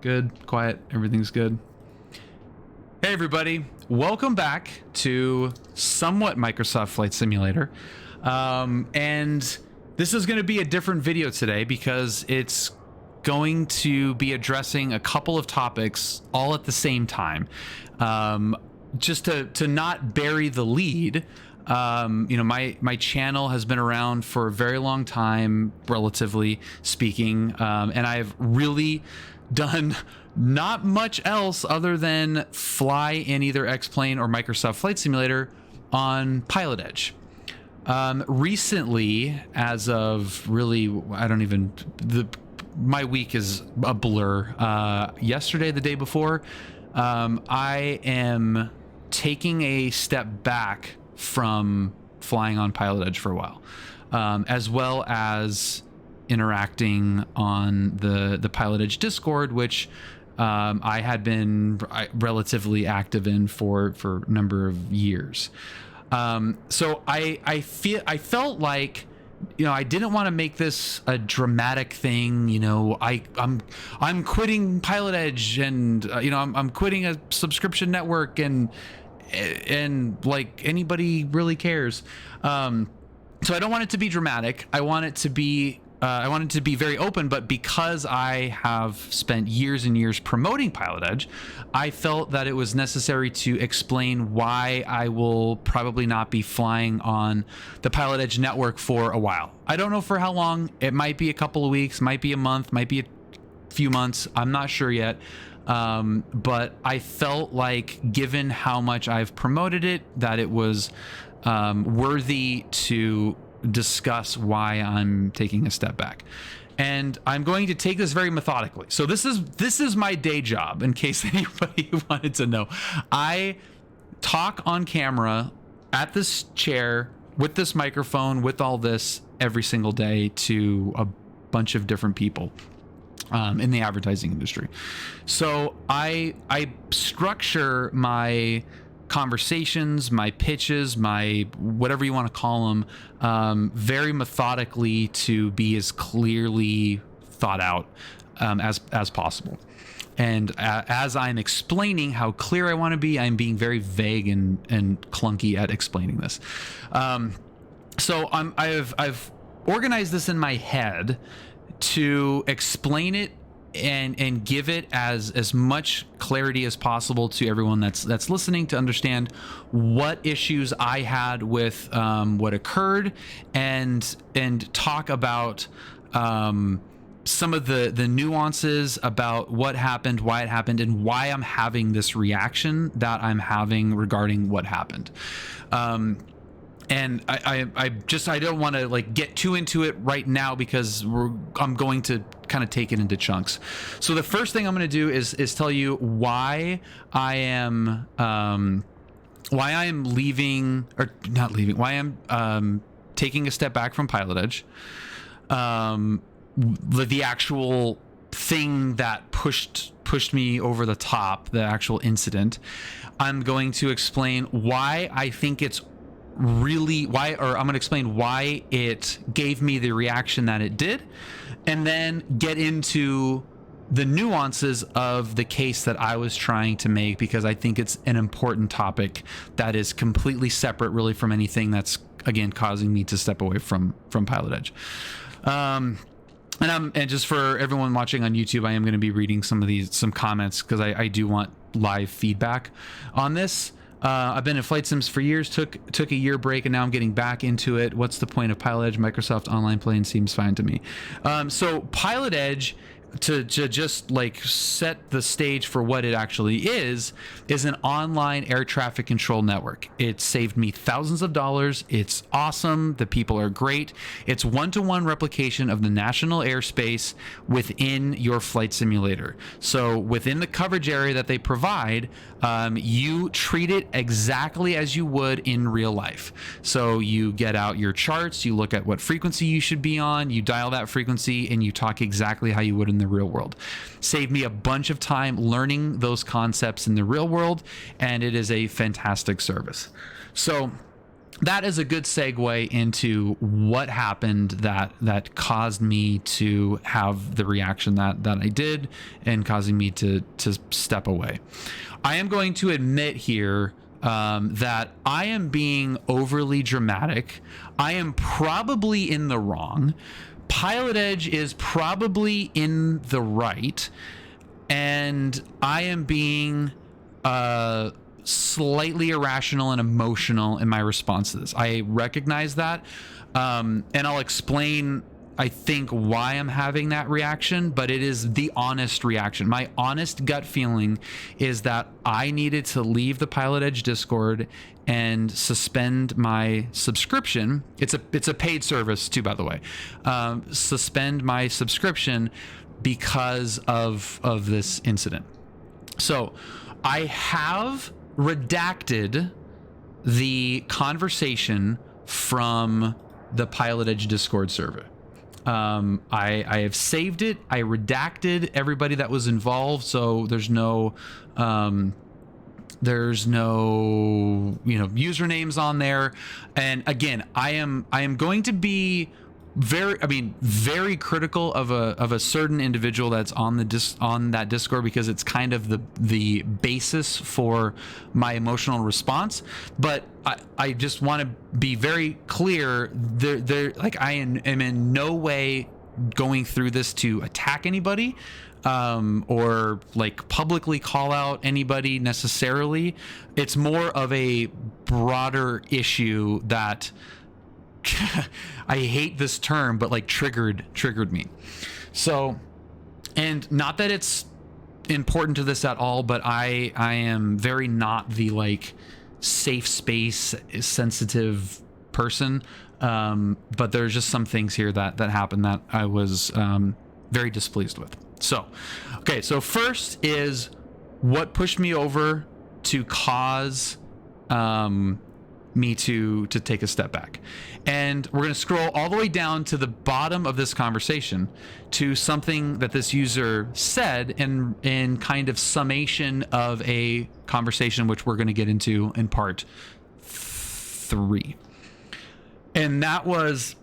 Good, quiet, everything's good. Hey everybody, welcome back to somewhat Microsoft Flight Simulator. And this is going to be a different video today because it's going to be addressing a couple of topics all at the same time. Just to not bury the lead, you know, my channel has been around for a very long time, relatively speaking, and I've really done not much else other than fly in either X-Plane or Microsoft Flight Simulator on PilotEdge. Recently, as of really, my week is a blur. Yesterday, the day before, I am taking a step back from flying on PilotEdge for a while, as well as interacting on the PilotEdge Discord, which I had been relatively active in for a number of years. So I felt like, you know, I didn't want to make this a dramatic thing. You know, I'm quitting PilotEdge, and you know, I'm quitting a subscription network, and like anybody really cares. So I don't want it to be dramatic. I want it to be very open, but because I have spent years and years promoting PilotEdge, I felt that it was necessary to explain why I will probably not be flying on the PilotEdge network for a while. I don't know for how long. It might be a couple of weeks, might be a month, might be a few months. I'm not sure yet. But I felt like, given how much I've promoted it, that it was worthy to discuss why I'm taking a step back. And I'm going to take this very methodically. So this is my day job, in case anybody wanted to know. I talk on camera at this chair with this microphone, with all this, every single day to a bunch of different people in the advertising industry. So I structure my conversations, my pitches, my whatever you want to call them, very methodically, to be as clearly thought out as possible. And as I'm explaining how clear I want to be, I'm being very vague and clunky at explaining this. So I've organized this in my head to explain it and give it as much clarity as possible to everyone that's listening, to understand what issues I had with what occurred, and talk about some of the nuances about what happened, why it happened, and why I'm having this reaction that I'm having regarding what happened. And I don't want to like get too into it right now, because I'm going to kind of take it into chunks. So the first thing I'm going to do is tell you why I am leaving, or not leaving, why I'm taking a step back from PilotEdge. The actual thing that pushed me over the top, the actual incident. I'm going to explain why I think it's I'm going to explain why it gave me the reaction that it did, and then get into the nuances of the case that I was trying to make, because I think it's an important topic that is completely separate really from anything that's, again, causing me to step away from PilotEdge. And just for everyone watching on YouTube, I am going to be reading some comments, because I do want live feedback on this. I've been in flight sims for years, took a year break, and now I'm getting back into it. What's the point of PilotEdge? Microsoft Online Plane seems fine to me. So PilotEdge, to just like set the stage for what it actually is an online air traffic control network. It saved me thousands of dollars. It's awesome. The people are great. It's one-to-one replication of the national airspace within your flight simulator. So within the coverage area that they provide, you treat it exactly as you would in real life. So you get out your charts, you look at what frequency you should be on, you dial that frequency, and you talk exactly how you would in the real world. Saved me a bunch of time learning those concepts in the real world, and it is a fantastic service. So that is a good segue into what happened that caused me to have the reaction that I did, and causing me to step away. I am going to admit here that I am being overly dramatic. I am probably in the wrong. PilotEdge is probably in the right, and I am being slightly irrational and emotional in my response to this. I recognize that, and I'll explain, I think, why I'm having that reaction, but it is the honest reaction. My honest gut feeling is that I needed to leave the PilotEdge Discord and suspend my subscription. It's a paid service too, by the way. Suspend my subscription because of this incident. So I have redacted the conversation from the PilotEdge Discord server. I have saved it. I redacted everybody that was involved, so there's no usernames on there. And again, I am going to be very critical of a certain individual that's on that Discord, because it's kind of the basis for my emotional response. But I just want to be very clear, I am in no way going through this to attack anybody, or like publicly call out anybody necessarily. It's more of a broader issue that I hate this term, but like triggered me. So, and not that it's important to this at all, but I am very not the like safe space sensitive person. But there's just some things here that happened that I was very displeased with. So, okay. So first is what pushed me over to cause me to take a step back. And we're going to scroll all the way down to the bottom of this conversation to something that this user said in kind of summation of a conversation, which we're going to get into in part 3. And that was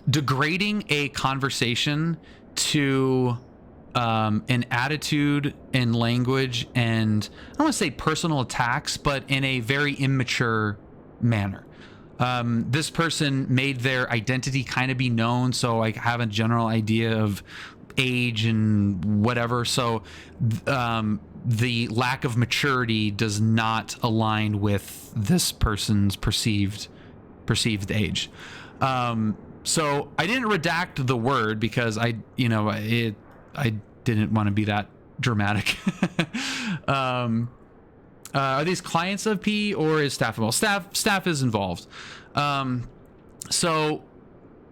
degrading a conversation to an attitude and language, and I don't want to say personal attacks, but in a very immature manner. This person made their identity kind of be known, so I have a general idea of age and whatever. So the lack of maturity does not align with this person's perceived age. So I didn't redact the word because I didn't want to be that dramatic. Are these clients of P, or is staff involved? Staff is involved. So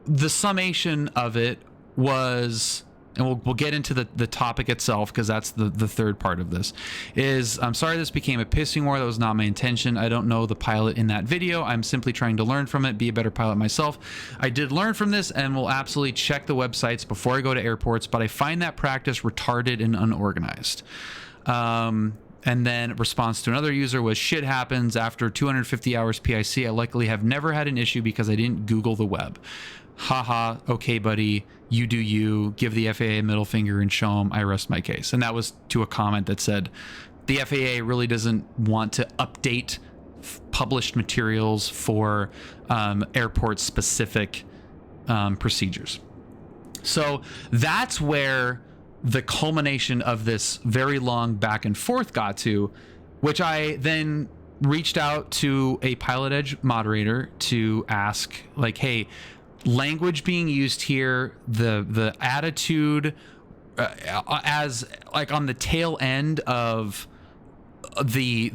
the summation of it was, and we'll get into the topic itself, because that's the third part of this, is I'm sorry this became a pissing war. That was not my intention. I don't know the pilot in that video. I'm simply trying to learn from it, be a better pilot myself. I did learn from this and will absolutely check the websites before I go to airports, but I find that practice retarded and unorganized. And then response to another user was, shit happens. After 250 hours PIC, I luckily have never had an issue because I didn't Google the web. Haha, okay, buddy, you do you. Give the FAA a middle finger and show them I rest my case. And that was to a comment that said the FAA really doesn't want to update published materials for airport-specific procedures. So that's where the culmination of this very long back and forth got to, which I then reached out to a PilotEdge moderator to ask, like, hey, language being used here, the attitude as like on the tail end of the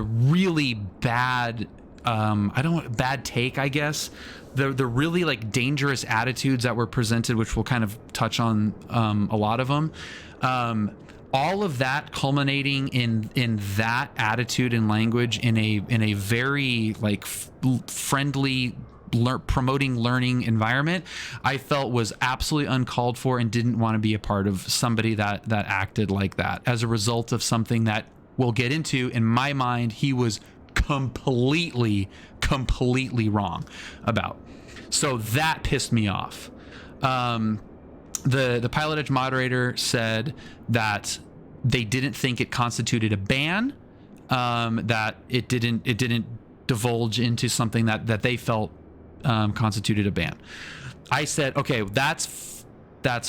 really bad bad take, I guess, the really like dangerous attitudes that were presented, which we'll kind of touch on a lot of them, all of that culminating in that attitude and language in a very like friendly, promoting learning environment, I felt was absolutely uncalled for, and didn't want to be a part of somebody that acted like that as a result of something that we'll get into. In my mind, he was completely completely wrong about. So that pissed me off. The PilotEdge moderator said that they didn't think it constituted a ban, that it didn't divulge into something that they felt constituted a ban. I said, okay, that's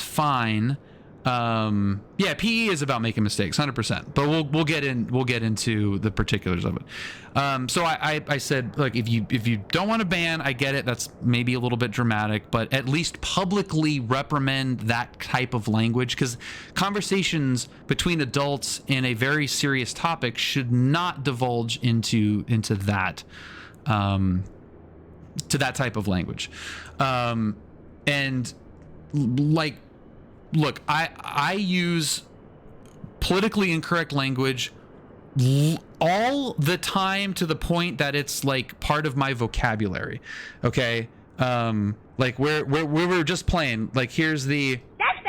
fine. Yeah, PE is about making mistakes, 100%. But we'll get into the particulars of it. So I said, look, if you don't want to ban, I get it. That's maybe a little bit dramatic, but at least publicly reprimand that type of language, because conversations between adults in a very serious topic should not divulge into that to that type of language. And like, look, I use politically incorrect language all the time, to the point that it's like part of my vocabulary. Okay. Like we were just playing, like, here's the, that's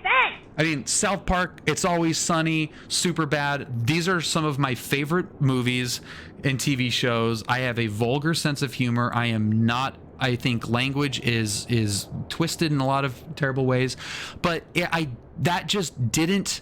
bad. I mean, South Park, It's Always Sunny, Superbad. These are some of my favorite movies and TV shows. I have a vulgar sense of humor. I think language is twisted in a lot of terrible ways, but that just didn't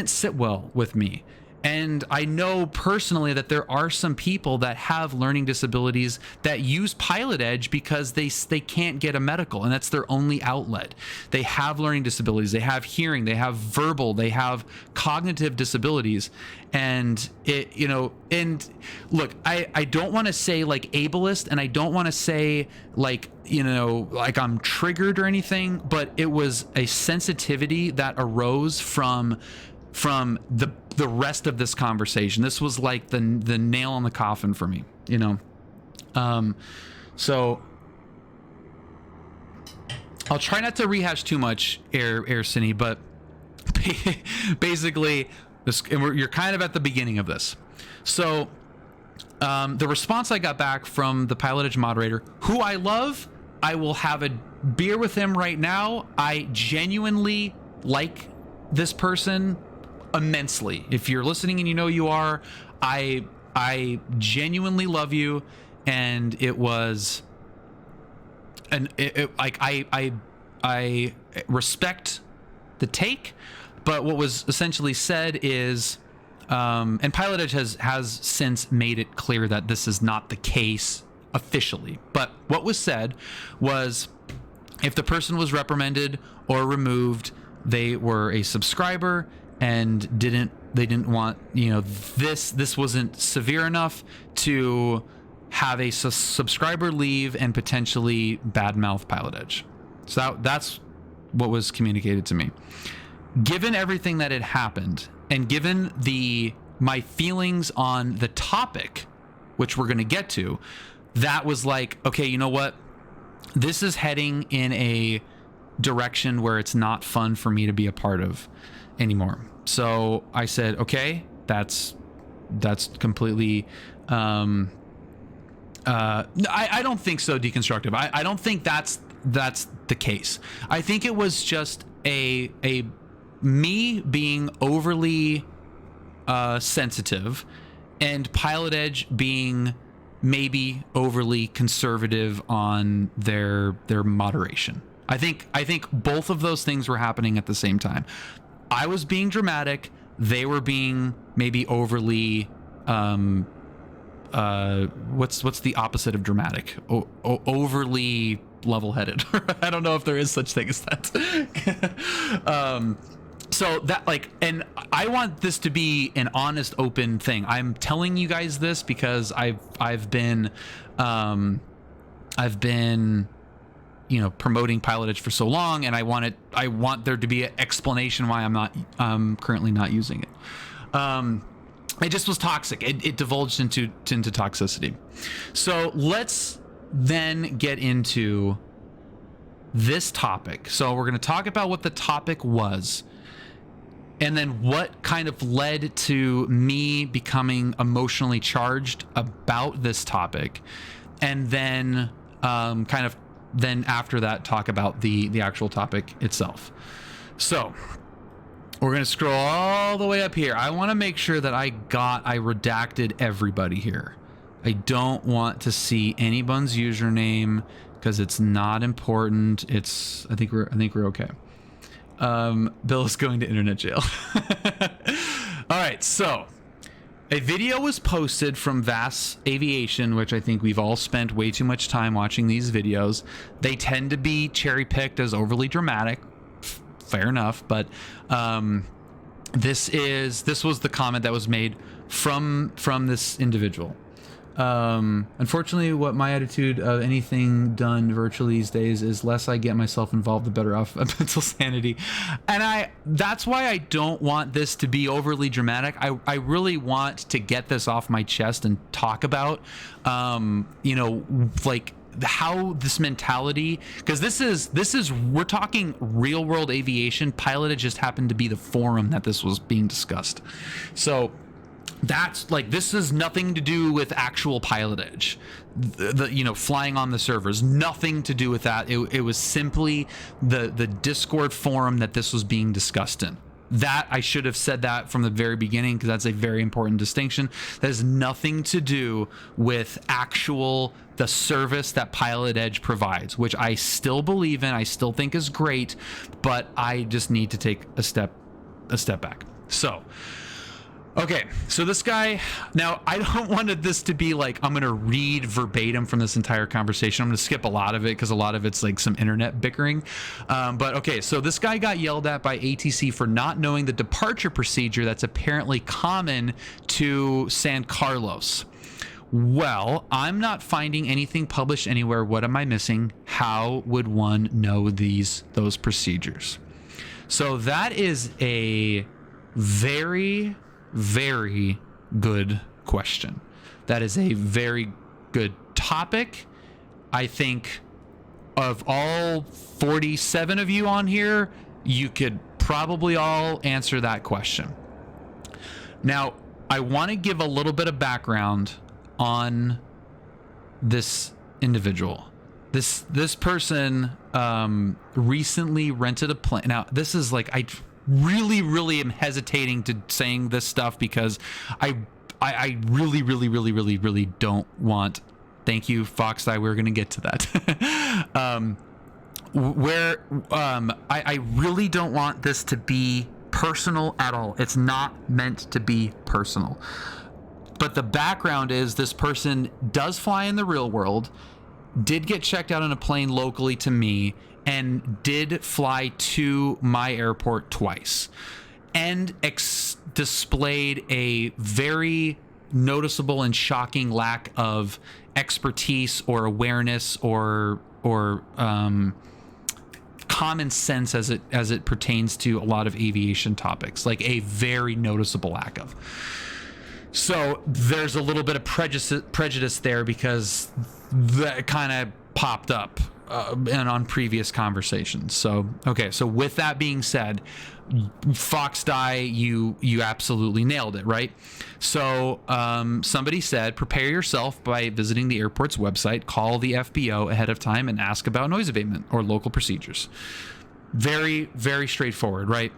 sit well with me. And I know personally that there are some people that have learning disabilities that use PilotEdge because they can't get a medical, and that's their only outlet. They have learning disabilities, they have hearing, they have verbal, they have cognitive disabilities. And and look, I don't want to say like ableist, and I don't want to say like, like I'm triggered or anything, but it was a sensitivity that arose from the rest of this conversation. This was like the nail in the coffin for me, so I'll try not to rehash too much, Air Cine, but basically you're kind of at the beginning of this. So the response I got back from the PilotEdge moderator, who I love, I will have a beer with him right now. I genuinely like this person immensely. If you're listening, and you are, I genuinely love you, and it was I respect the take, but what was essentially said is, and PilotEdge has since made it clear that this is not the case officially, but what was said was, if the person was reprimanded or removed, they were a subscriber and they didn't want, this wasn't severe enough to have a subscriber leave and potentially badmouth PilotEdge. So that's what was communicated to me. Given everything that had happened, and given my feelings on the topic, which we're going to get to, that was like, okay, you know what? This is heading in a direction where it's not fun for me to be a part of anymore. So I said, okay, that's completely, I don't think so deconstructive. I don't think that's the case. I think it was just a me being overly sensitive, and PilotEdge being maybe overly conservative on their moderation. I think both of those things were happening at the same time. I was being dramatic. They were being maybe overly, what's the opposite of dramatic? Overly level-headed. I don't know if there is such thing as that. So that, like, and I want this to be an honest, open thing. I'm telling you guys this because I've been promoting PilotEdge for so long, and I want there to be an explanation why I'm currently not using it. It just was toxic. It divulged into toxicity. So let's then get into this topic. So we're going to talk about what the topic was, and then what kind of led to me becoming emotionally charged about this topic, and then then after that talk about the actual topic itself. So we're going to scroll all the way up here. I want to make sure that I redacted everybody here. I don't want to see anyone's username because it's not important. I think we're okay. Bill is going to internet jail. All right, so a video was posted from VAS Aviation, which I think we've all spent way too much time watching these videos. They tend to be cherry picked as overly dramatic. Fair enough, but this was the comment that was made from this individual. Unfortunately, what my attitude of anything done virtually these days is less I get myself involved, the better off mental sanity. And that's why I don't want this to be overly dramatic. I really want to get this off my chest and talk about, like how this mentality, because this is we're talking real world aviation. PilotEdge just happened to be the forum that this was being discussed. So that's like, this has nothing to do with actual PilotEdge, flying on the servers, nothing to do with that. It was simply the Discord forum that this was being discussed in. That I should have said that from the very beginning, because that's a very important distinction. That has nothing to do with the service that PilotEdge provides, which I still believe in, I still think is great, but I just need to take a step back. So okay, so this guy, now I don't want this to be like, I'm going to read verbatim from this entire conversation. I'm going to skip a lot of it because a lot of it's like some internet bickering. But okay, so this guy got yelled at by ATC for not knowing the departure procedure that's apparently common to San Carlos. Well, I'm not finding anything published anywhere. What am I missing? How would one know those procedures? So that is a very, very good question. That is a very good topic. I think of all 47 of you on here, you could probably all answer that question. Now, I want to give a little bit of background on this individual. This person recently rented a plane. Now, this is like, I really am hesitating to saying this stuff because I really don't want. Thank you, Foxeye. We're gonna get to that. I really don't want this to be personal at all. It's not meant to be personal. But the background is this person does fly in the real world, did get checked out on a plane locally to me, and did fly to my airport twice, and displayed a very noticeable and shocking lack of expertise or awareness or common sense as it pertains to a lot of aviation topics, like a very noticeable lack of. So there's a little bit of prejudice there because that kind of popped up and on previous conversations. So okay, so with that being said, Foxdie, you absolutely nailed it, right? So somebody said, prepare yourself by visiting the airport's website, call the FBO ahead of time, and ask about noise abatement or local procedures. Very, very straightforward, right?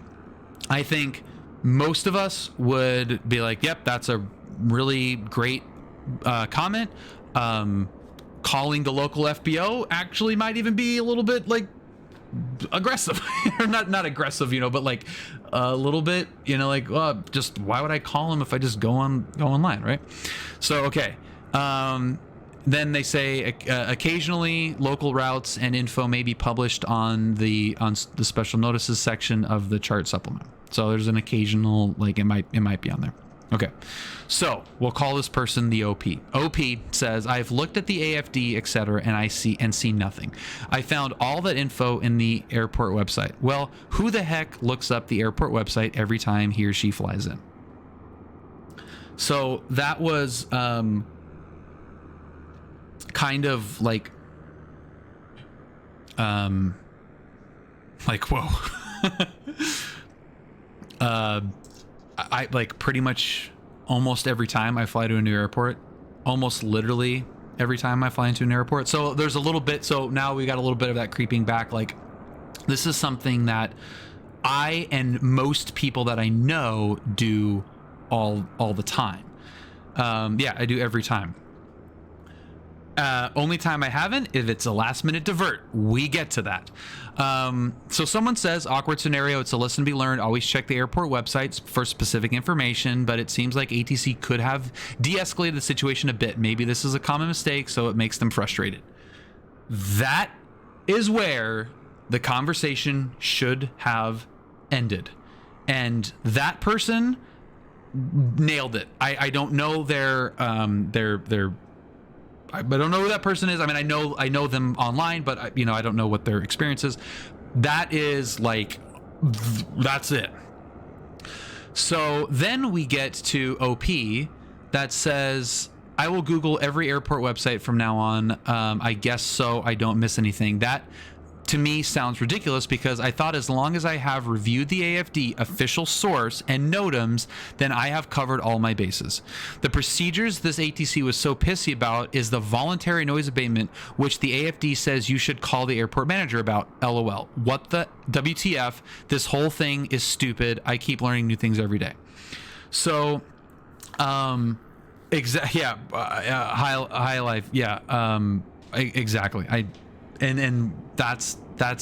I think most of us would be like, yep, that's a really great comment. Calling the local FBO actually might even be a little bit like aggressive or not aggressive, but like a little bit, like, just why would I call him if I just go online, right? So okay, then they say occasionally local routes and info may be published on the special notices section of the chart supplement. So there's an occasional, like, it might be on there. Okay, so we'll call this person the OP. OP says, I've looked at the AFD, etc., and I see nothing. I found all that info in the airport website. Well, who the heck looks up the airport website every time he or she flies in? So that was kind of like whoa. I like pretty much almost every time I fly to a new airport, almost literally every time I fly into an airport. So there's a little bit, so now we got a little bit of that creeping back. Like, this is something that I and most people that I know do all the time. Yeah, I do every time. Only time I haven't, if it's a last minute divert. We get to that. So someone says, awkward scenario, it's a lesson to be learned. Always check the airport websites for specific information, but it seems like ATC could have de-escalated the situation a bit. Maybe this is a common mistake, so it makes them frustrated. That is where the conversation should have ended. And that person nailed it. I don't know I don't know who that person is. I mean, I know them online, but I don't know what their experience is. That is like, that's it. So then we get to OP that says, I will Google every airport website from now on. I guess so I don't miss anything. That to me sounds ridiculous, because I thought as long as I have reviewed the AFD official source and NOTAMs, then I have covered all my bases. The procedures this ATC was so pissy about is the voluntary noise abatement, which the AFD says you should call the airport manager about. LOL. What the WTF? This whole thing is stupid. I keep learning new things every day. So, high life. Yeah. Exactly. That's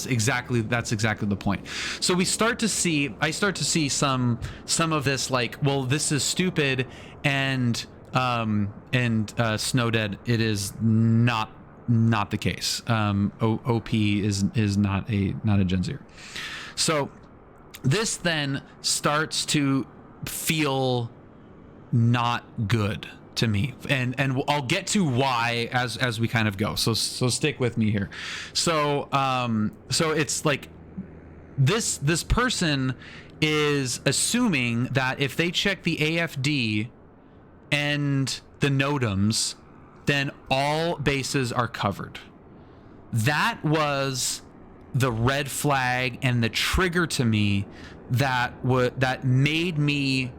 exactly the point. So I start to see some of this, like, well, this is stupid, and Snowdead, it is not the case. OP is not a Gen Zer. So this then starts to feel not good to me, and I'll get to why as we kind of go. So stick with me here. So it's like this person is assuming that if they check the AFD and the NOTAMs, then all bases are covered. That was the red flag and the trigger to me that made me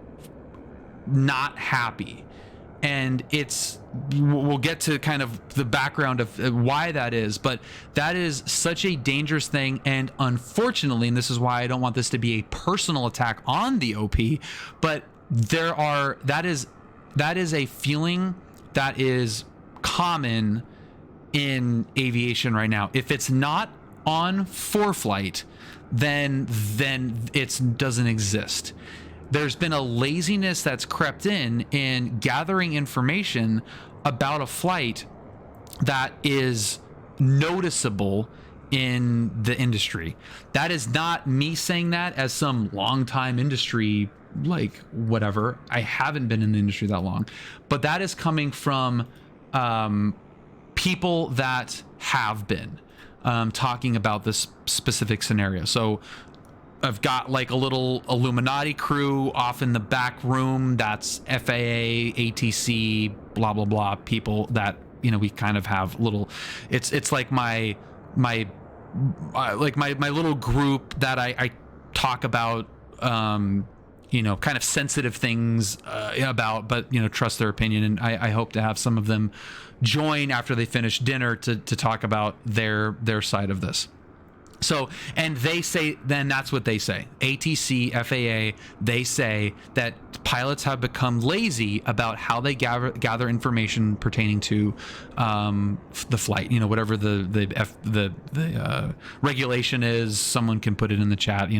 not happy. And we'll get to kind of the background of why that is, but that is such a dangerous thing. And unfortunately, and this is why I don't want this to be a personal attack on the OP, but that is a feeling that is common in aviation right now. If it's not on ForeFlight, then it doesn't exist. There's been a laziness that's crept in gathering information about a flight that is noticeable in the industry. That is not me saying that as some longtime industry, like, whatever. I haven't been in the industry that long, but that is coming from people that have been talking about this specific scenario. So I've got like a little Illuminati crew off in the back room. That's FAA, ATC, blah, blah, blah people that, we kind of have little, it's like my little group that I talk about, kind of sensitive things about, but, trust their opinion. And I hope to have some of them join after they finish dinner to talk about their side of this. So, and they say, then that's what they say. ATC, FAA, they say that pilots have become lazy about how they gather information pertaining to the flight. Whatever the regulation is, someone can put it in the chat.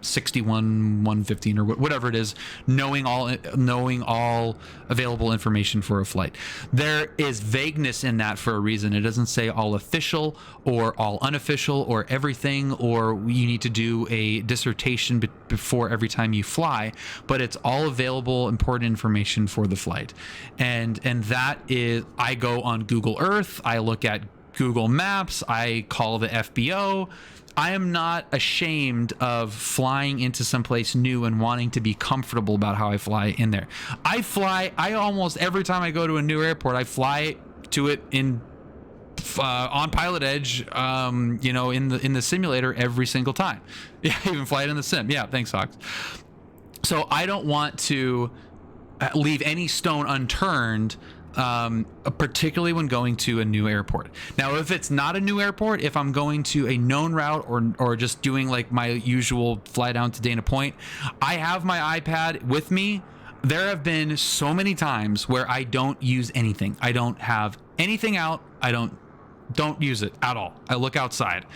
61-115 or whatever it is, knowing all available information for a flight. There is vagueness in that for a reason. It doesn't say all official or all unofficial or everything, or you need to do a dissertation before every time you fly, but it's all available important information for the flight. And that is, I go on Google Earth, I look at Google Maps, I call the FBO. I am not ashamed of flying into someplace new and wanting to be comfortable about how I fly in there. I almost every time I go to a new airport, I fly to it on PilotEdge, in the simulator every single time. Yeah, even fly it in the sim. Yeah, thanks, Hawks. So I don't want to leave any stone unturned, particularly when going to a new airport. Now, if it's not a new airport, if I'm going to a known route or just doing like my usual fly down to Dana Point, I have my iPad with me. There have been so many times where I don't use anything. I don't have anything out. I don't use it at all. I look outside.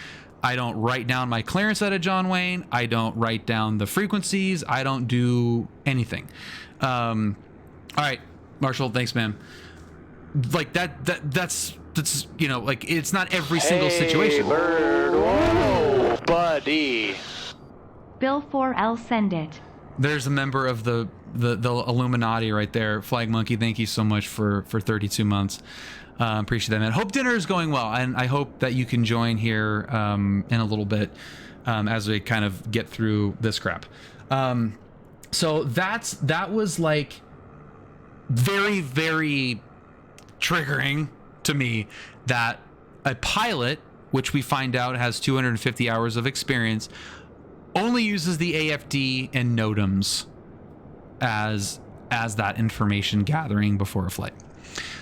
I don't write down my clearance at a John Wayne. I don't write down the frequencies. I don't do anything. All right, Marshall, thanks, man. Like that's you know, like it's not every single situation. Bird, whoa, buddy. Bill 4L, send it. There's a member of the Illuminati right there. Flag Monkey, thank you so much for 32 months. Appreciate that, man. Hope dinner is going well, and I hope that you can join here in a little bit as we kind of get through this crap. So that was like very, very triggering to me that a pilot, which we find out has 250 hours of experience, only uses the AFD and NOTAMs as that information gathering before a flight.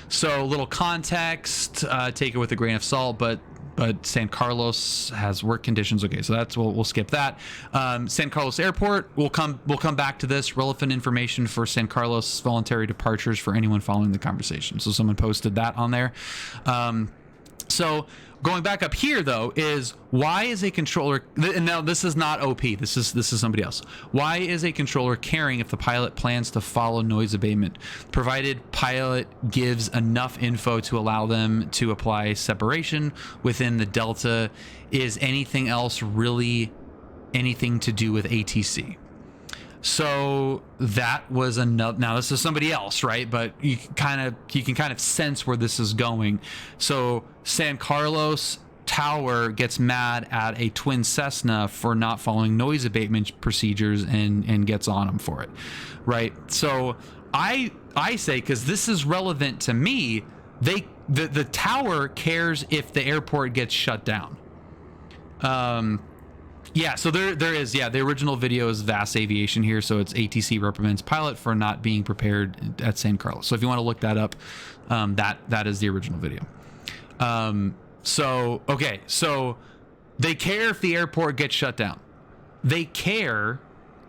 So a little context, take it with a grain of salt, but San Carlos has work conditions. Okay, so we'll skip that. San Carlos Airport, we'll come back to this. Relevant information for San Carlos voluntary departures for anyone following the conversation. So someone posted that on there. So going back up here though is, why is a controller, and now this is not OP, this is somebody else. Why is a controller caring if the pilot plans to follow noise abatement, provided pilot gives enough info to allow them to apply separation within the delta? Is anything else really anything to do with ATC? So that was another. Now this is somebody else, right? But you can kind of sense where this is going. So San Carlos Tower gets mad at a twin Cessna for not following noise abatement procedures and gets on them for it, right? So I say, because this is relevant to me, the tower cares if the airport gets shut down. Yeah, so there is, the original video is Vast Aviation here, so it's ATC reprimands pilot for not being prepared at San Carlos. So if you want to look that up, that is the original video. So they care if the airport gets shut down. They care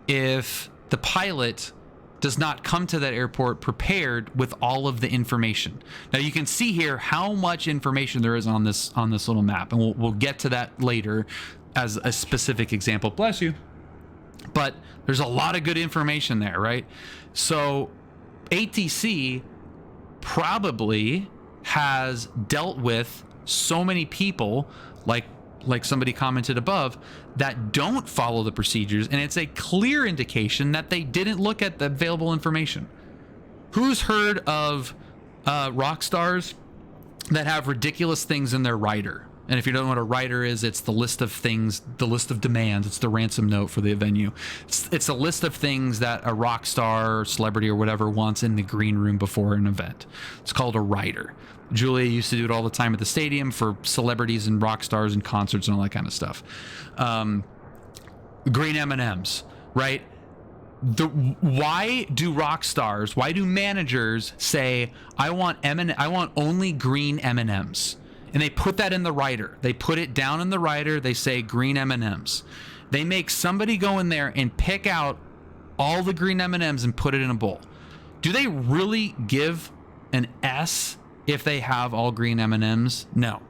if the pilot does not come to that airport prepared with all of the information. Now you can see here how much information there is on this little map, and we'll get to that later as a specific example. Bless you. But there's a lot of good information there, right? So ATC probably has dealt with so many people, like somebody commented above, that don't follow the procedures, and it's a clear indication that they didn't look at the available information. Who's heard of rock stars that have ridiculous things in their rider? And if you don't know what a rider is, it's the list of things, the list of demands. It's the ransom note for the venue. It's a list of things that a rock star or celebrity or whatever wants in the green room before an event. It's called a rider. Julia used to do it all the time at the stadium for celebrities and rock stars and concerts and all that kind of stuff. Green M&Ms, right? Why do rock stars, why do managers say, I want only green M&Ms? And they put that in the rider. They put it down in the rider. They say green M&Ms. They make somebody go in there and pick out all the green M&Ms and put it in a bowl. Do they really give an S if they have all green M&Ms? No.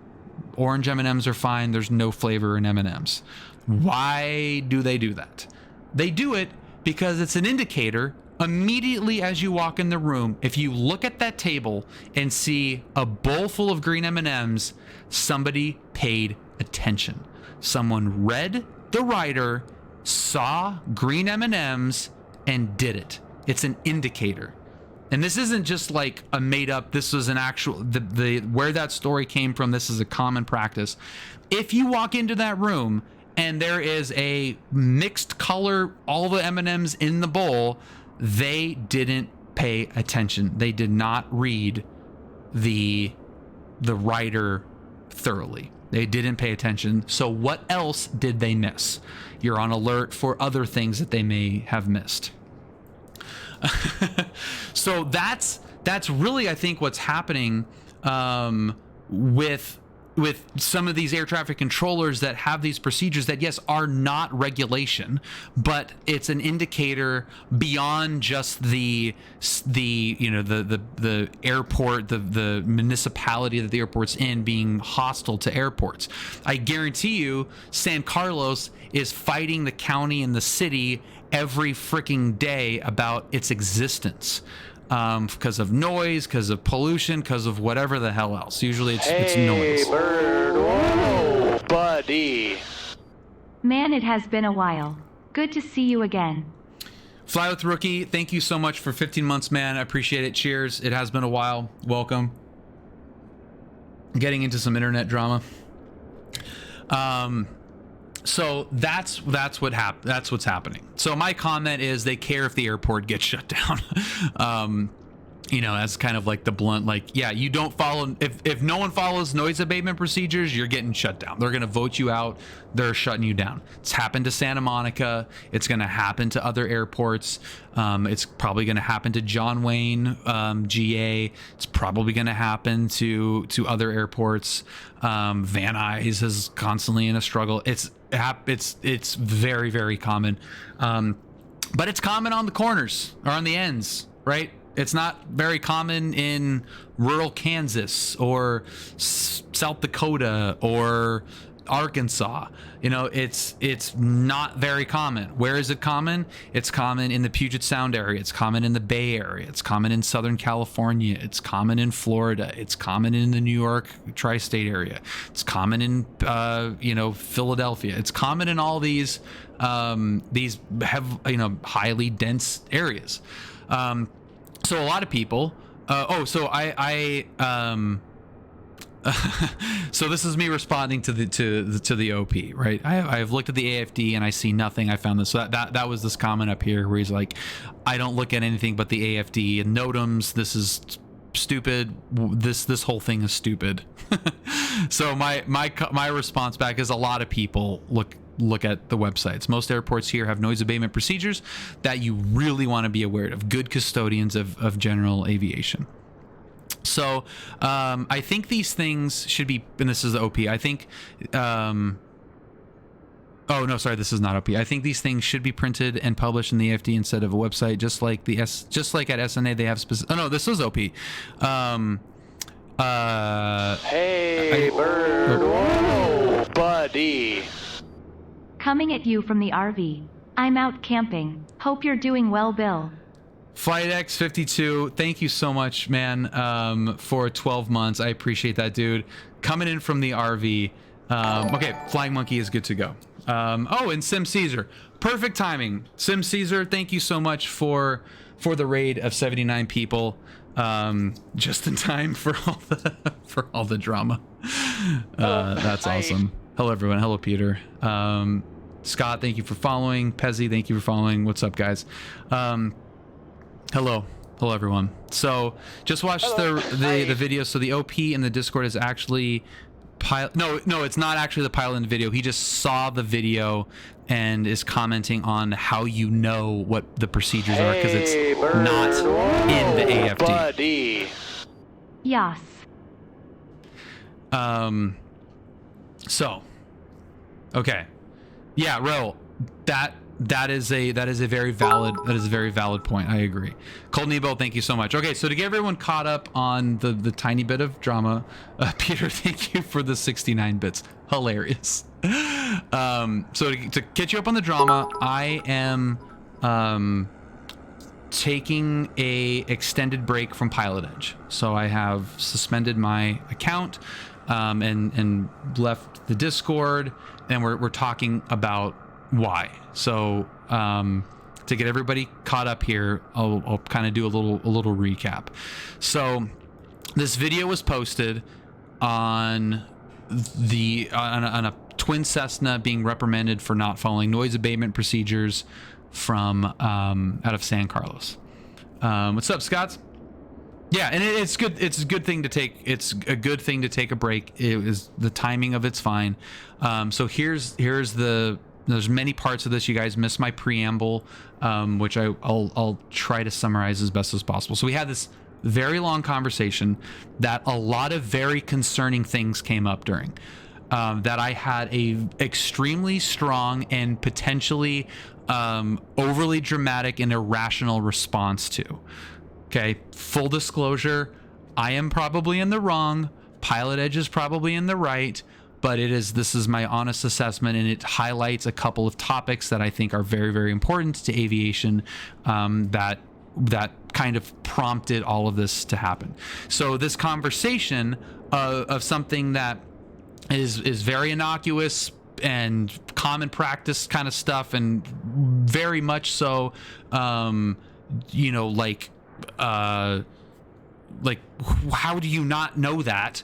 Orange M&Ms are fine. There's no flavor in M&Ms. Why do they do that? They do it because it's an indicator. Immediately as you walk in the room, if you look at that table and see a bowl full of green M&Ms, somebody paid attention. Someone read the rider, saw green M&Ms, and did it. It's an indicator. And this isn't just like a made up, this was an actual, where that story came from, this is a common practice. If you walk into that room and there is a mixed color, all the M&Ms in the bowl, they didn't pay attention. They did not read the rider thoroughly. They didn't pay attention. So what else did they miss? You're on alert for other things that they may have missed. So that's really, I think, what's happening with some of these air traffic controllers that have these procedures that, yes, are not regulation, but it's an indicator beyond just the airport, the municipality that the airport's in being hostile to airports. I guarantee you San Carlos is fighting the county and the city every freaking day about its existence. Because of noise, because of pollution, because of whatever the hell else. Usually it's noise. Hey, bird. Whoa, buddy. Man, it has been a while. Good to see you again. Fly with Rookie, thank you so much for 15 months, man. I appreciate it. Cheers. It has been a while. Welcome. Getting into some internet drama. So that's what's happening. So my comment is they care if the airport gets shut down. That's kind of like the blunt, like, yeah, you don't follow, if no one follows noise abatement procedures, you're getting shut down. They're going to vote you out. They're shutting you down. It's happened to Santa Monica. It's going to happen to other airports. It's probably going to happen to John Wayne, GA. It's probably going to happen to other airports. Van Nuys is constantly in a struggle. It's very, very common. But it's common on the corners or on the ends, right? It's not very common in rural Kansas or South Dakota or Arkansas. It's not very common. Where is it common? It's common in the Puget Sound area. It's common in the Bay Area. It's common in Southern California. It's common in Florida. It's common in the New York tri-state area. It's common in Philadelphia. It's common in all these highly dense areas. So a lot of people. So this is me responding to the OP, right? I've looked at the AFD and I see nothing. I found this. So that was this comment up here where he's like, I don't look at anything but the AFD and NOTAMs. This is stupid. This whole thing is stupid. So my response back is a lot of people look at the websites. Most airports here have noise abatement procedures that you really want to be aware of. Good custodians of general aviation. So I think these things should be, and this is the OP. I think, oh no, sorry, this is not OP. I think these things should be printed and published in the AFD instead of a website, just like at SNA they have specific. Oh no, this is OP. Hey, bird. Whoa, buddy. Coming at you from the RV. I'm out camping. Hope you're doing well, Bill. Flight X52, thank you so much, man, for 12 months. I appreciate that, dude. Coming in from the RV. Okay, Flying Monkey is good to go. And Sim Caesar. Perfect timing. Sim Caesar, thank you so much for the raid of 79 people. Just in time for all the drama. That's awesome. Hello, everyone. Hello, Peter. Scott, thank you for following. Pezzy, thank you for following. What's up, guys? Hello, everyone. So just watch the video. So the OP in the Discord is actually no, it's not actually the pilot in the video. He just saw the video and is commenting on how you know what the procedures are because it's not in the AFD. Buddy. Yes. So, okay, yeah, Ro, that is a very valid point. I agree. Cold Nebo, thank you so much. Okay, so to get everyone caught up on the tiny bit of drama, Peter, thank you for the 69 bits. Hilarious. So to catch you up on the drama, I am taking a extended break from PilotEdge. So I have suspended my account and left the Discord, and we're talking about why. So to get everybody caught up here, I'll kind of do a little recap. So this video was posted on a twin Cessna being reprimanded for not following noise abatement procedures from out of San Carlos. What's up, Scott? Yeah, and it's good. It's a good thing to take. It's a good thing to take a break. The timing of it's fine. So here's there's many parts of this. You guys missed my preamble, which I'll try to summarize as best as possible. So we had this very long conversation that a lot of very concerning things came up during. That I had a extremely strong and potentially overly dramatic and irrational response to. Okay, full disclosure, I am probably in the wrong. PilotEdge is probably in the right, but this is my honest assessment, and it highlights a couple of topics that I think are very, very important to aviation that kind of prompted all of this to happen. So this conversation of something that is very innocuous and common practice kind of stuff, and very much so, like how do you not know that,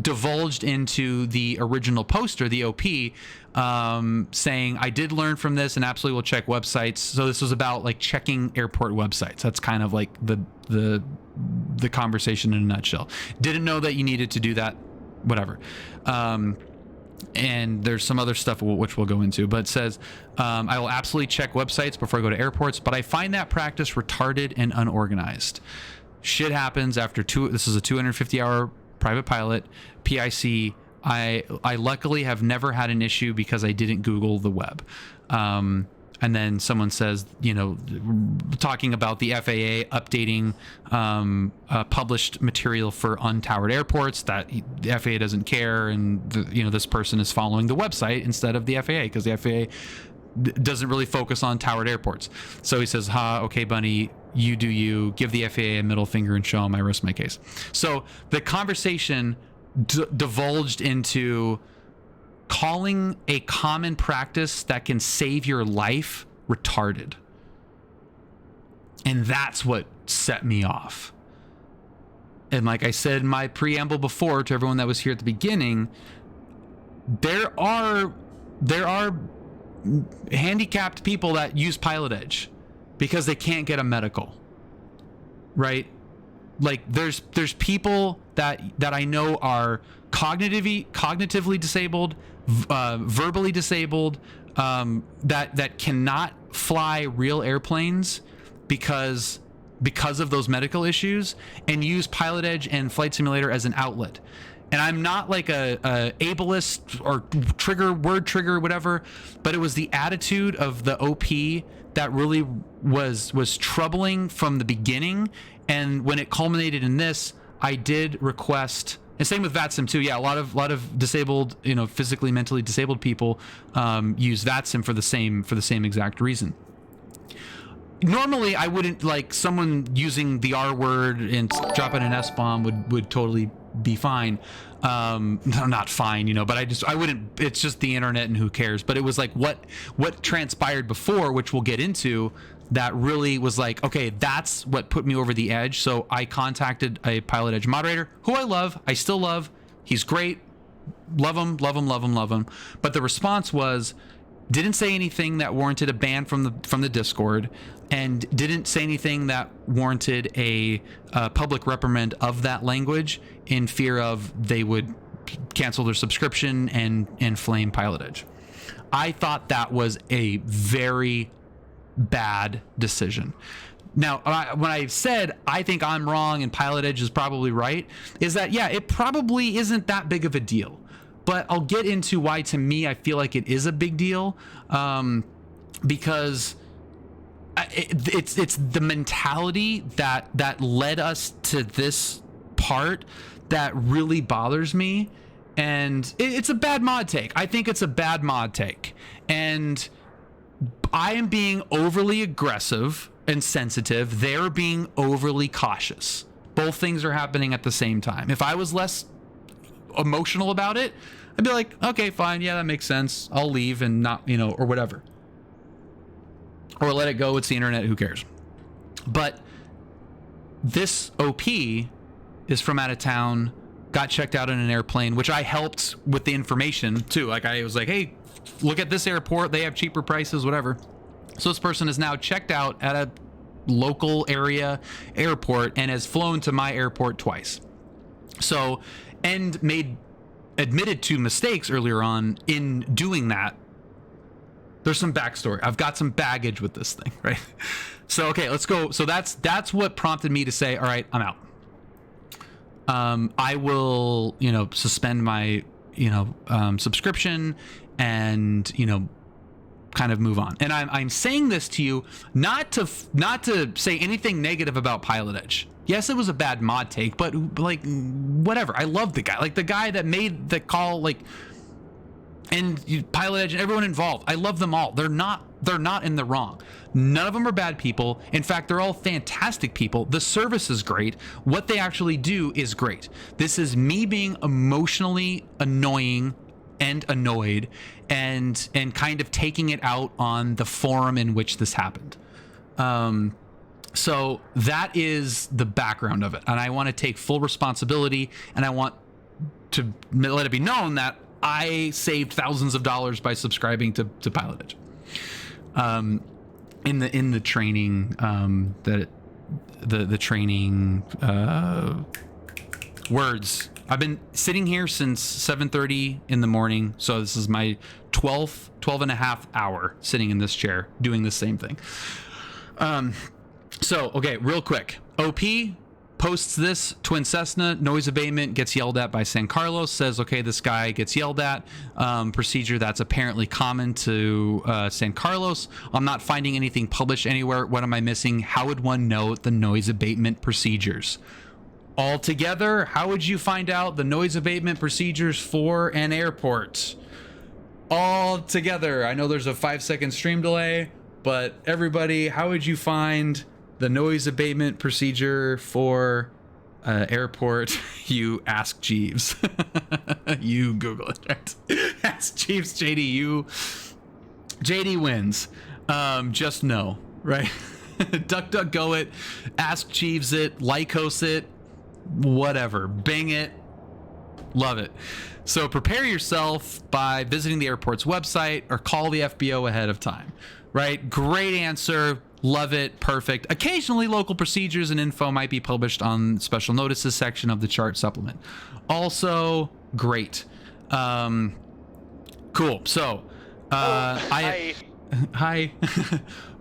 divulged into the original poster, the OP, saying, I did learn from this and absolutely will check websites. So this was about like checking airport websites. That's kind of like the conversation in a nutshell. Didn't know that you needed to do that, whatever. And there's some other stuff which we'll go into, but it says, I will absolutely check websites before I go to airports, but I find that practice retarded and unorganized. Shit happens after this is a 250-hour private pilot, PIC. I luckily have never had an issue because I didn't Google the web. And then someone says, talking about the FAA updating published material for untowered airports, that the FAA doesn't care, and this person is following the website instead of the FAA because the FAA doesn't really focus on towered airports. So he says, okay, Bunny, you do you, give the FAA a middle finger and show them I rest my case. So the conversation divulged into calling a common practice that can save your life retarded. And that's what set me off. And like I said in my preamble before to everyone that was here at the beginning, there are handicapped people that use PilotEdge because they can't get a medical, right? Like there's people that I know are cognitively disabled, verbally disabled, that cannot fly real airplanes because of those medical issues, and use PilotEdge and Flight Simulator as an outlet. And I'm not like a ableist or word trigger, whatever, but it was the attitude of the OP that really was troubling from the beginning. And when it culminated in this, I did request, and same with VATSIM too. Yeah, a lot of disabled, physically, mentally disabled people use VATSIM for the same exact reason. Normally, I wouldn't, like, someone using the R word and dropping an S bomb would totally be fine. No, not fine, but I wouldn't. It's just the internet, and who cares? But it was like what transpired before, which we'll get into, that really was like, okay, that's what put me over the edge. So I contacted a PilotEdge moderator who I still love. He's great. Love him. But the response was, didn't say anything that warranted a ban from the Discord, and didn't say anything that warranted a public reprimand of that language, in fear of they would cancel their subscription and flame PilotEdge. I thought that was a very bad decision. Now, when I said I think I'm wrong and PilotEdge is probably right, is that, yeah, it probably isn't that big of a deal. But I'll get into why, to me, I feel like it is a big deal, because it's the mentality that led us to this part that really bothers me. And it's a bad mod take. I think it's a bad mod take. And I am being overly aggressive and sensitive. They're being overly cautious. Both things are happening at the same time. If I was less emotional about it, I'd be like, okay, fine, yeah, that makes sense, I'll leave and not, or whatever, or let it go, it's the internet, who cares? But this OP is from out of town, got checked out in an airplane, which I helped with the information too. Like, I was like, hey, look at this airport, they have cheaper prices, whatever. So this person is now checked out at a local area airport and has flown to my airport twice. So, and admitted to mistakes earlier on in doing that There's some backstory. I've got some baggage with this thing, right? So, okay, let's go. So that's what prompted me to say, all right, I'm out. I will, suspend my, subscription and, kind of move on. And I'm saying this to you not to say anything negative about PilotEdge. Yes, it was a bad mod take, but like whatever. I love the guy, like the guy that made the call, like, and PilotEdge and everyone involved. I love them all. They're not in the wrong. None of them are bad people. In fact, they're all fantastic people. The service is great. What they actually do is great. This is me being emotionally annoying and annoyed and kind of taking it out on the forum in which this happened. So that is the background of it. And I want to take full responsibility, and I want to let it be known that I saved thousands of dollars by subscribing to PilotEdge. In the training, the training words. I've been sitting here since 7:30 in the morning, so this is my 12 and a half hour sitting in this chair doing the same thing. So okay, real quick. OP posts this: Twin Cessna noise abatement gets yelled at by San Carlos. Says, okay, this guy gets yelled at. Procedure that's apparently common to San Carlos. I'm not finding anything published anywhere. What am I missing? How would one know the noise abatement procedures? Altogether, how would you find out the noise abatement procedures for an airport? All together. I know there's a 5-second stream delay, but everybody, how would you find the noise abatement procedure for airport? You ask Jeeves. You Google it. Right? Ask Jeeves, JD. JD wins. Just know, right? DuckDuckGo it. Ask Jeeves it. Lycos it. Whatever. Bing it. Love it. So prepare yourself by visiting the airport's website or call the FBO ahead of time. Right? Great answer. Love it. Perfect. Occasionally, local procedures and info might be published on special notices section of the chart supplement. Also, great. Cool. So, Hi. Hi.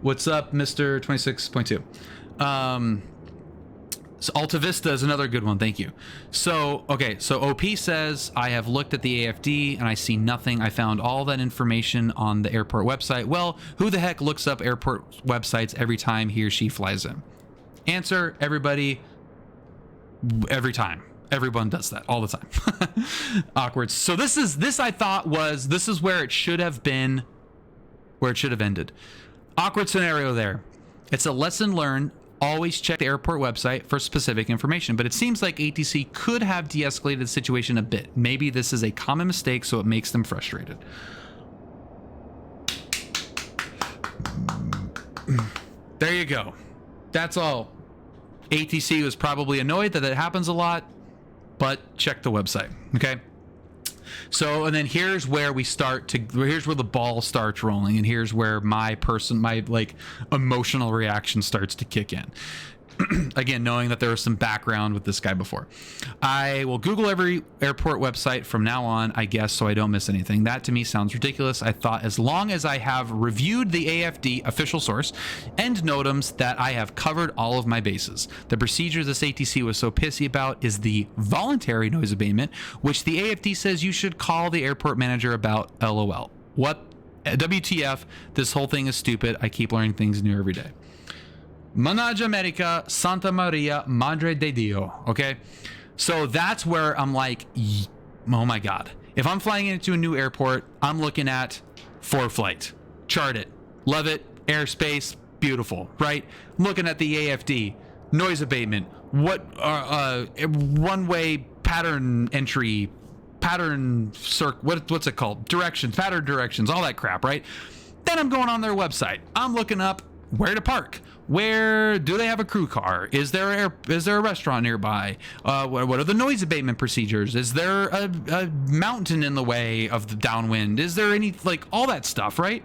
What's up, Mr. 26.2? So Alta Vista is another good one. Thank you. So, okay. So OP says, I have looked at the AFD and I see nothing. I found all that information on the airport website. Well, who the heck looks up airport websites every time he or she flies in? Answer, everybody, every time. Everyone does that all the time. Awkward. So this is where it should have been, where it should have ended. Awkward scenario there. It's a lesson learned. Always check the airport website for specific information, but it seems like ATC could have de-escalated the situation a bit. Maybe this is a common mistake, so it makes them frustrated. There you go. That's all. ATC was probably annoyed that it happens a lot, but check the website, okay? So, and then here's where here's where the ball starts rolling, and here's where my emotional reaction starts to kick in. Again, knowing that there was some background with this guy before. I will Google every airport website from now on, I guess, so I don't miss anything. That to me sounds ridiculous. I thought as long as I have reviewed the AFD official source and NOTAMs that I have covered all of my bases. The procedure this ATC was so pissy about is the voluntary noise abatement, which the AFD says you should call the airport manager about. LOL. What? WTF? This whole thing is stupid. I keep learning things new every day. Manage America, Santa Maria, Madre de Dio. Okay, so that's where I'm like, oh my god. If I'm flying into a new airport, I'm looking at ForeFlight. Chart it. Love it. Airspace. Beautiful. Right? I'm looking at the AFD. Noise abatement. What runway pattern entry. What's it called? Directions. Pattern directions. All that crap. Right? Then I'm going on their website. I'm looking up where to park. Where do they have a crew car? Is there a restaurant nearby? What are the noise abatement procedures? Is there a mountain in the way of the downwind? Is there any, like, all that stuff, right?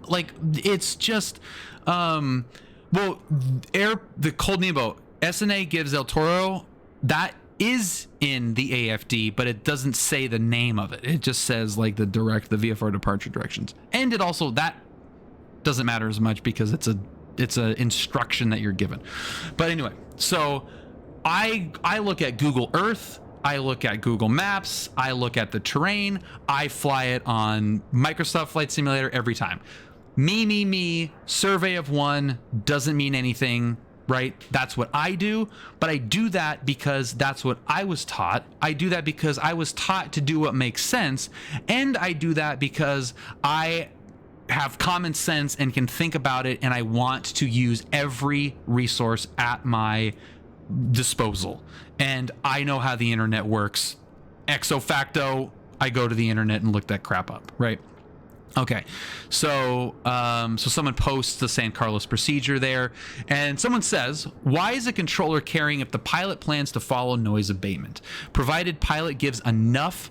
Like, it's just, the Cold Nemo, SNA gives El Toro, that is in the AFD, but it doesn't say the name of it. It just says like the VFR departure directions. And it also, that doesn't matter as much because it's a instruction that you're given. But anyway, so I look at Google Earth, I look at Google Maps, I look at the terrain, I fly it on Microsoft Flight Simulator every time. Me, survey of one doesn't mean anything, right? That's what I do, but I do that because that's what I was taught. I do that because I was taught to do what makes sense, and I do that because I have common sense and can think about it, and I want to use every resource at my disposal. And I know how the internet works. Exo facto, I go to the internet and look that crap up, right? Okay, so someone posts the San Carlos procedure there, and someone says, why is a controller caring if the pilot plans to follow noise abatement, provided pilot gives enough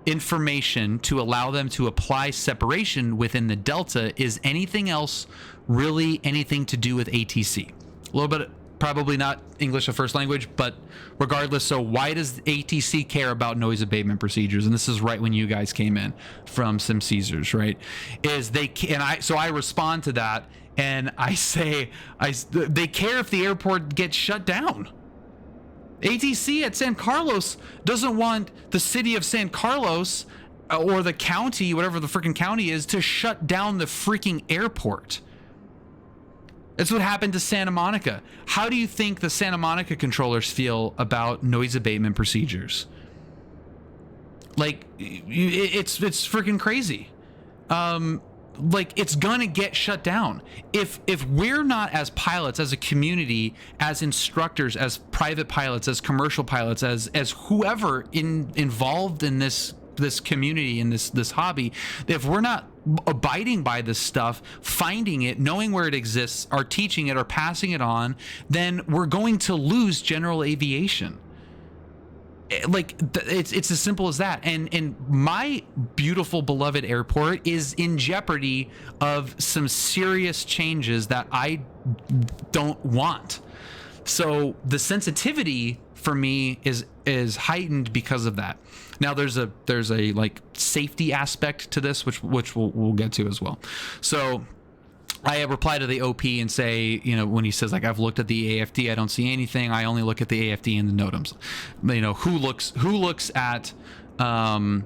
information to allow them to apply separation within the delta? Is anything else really anything to do with ATC? A little bit, probably not English a first language, but regardless, so why does ATC care about noise abatement procedures? And this is right when you guys came in from Sim Caesars, right? So I respond to that and I say, they care if the airport gets shut down. ATC at San Carlos doesn't want the city of San Carlos or the county, whatever the freaking county is, to shut down the freaking airport. That's what happened to Santa Monica. How do you think the Santa Monica controllers feel about noise abatement procedures? Like, it's freaking crazy. Like, it's gonna get shut down. If we're not, as pilots, as a community, as instructors, as private pilots, as commercial pilots, as whoever involved in this community, in this hobby, if we're not abiding by this stuff, finding it, knowing where it exists, or teaching it or passing it on, then we're going to lose general aviation. Like, it's as simple as that. And my beautiful beloved airport is in jeopardy of some serious changes that I don't want. So the sensitivity for me is heightened because of that. Now there's a like safety aspect to this, which we'll get to as well. So I reply to the OP and say, you know, when he says like, I've looked at the AFD, I don't see anything. I only look at the AFD and the NOTAMs. You know, who looks at the website?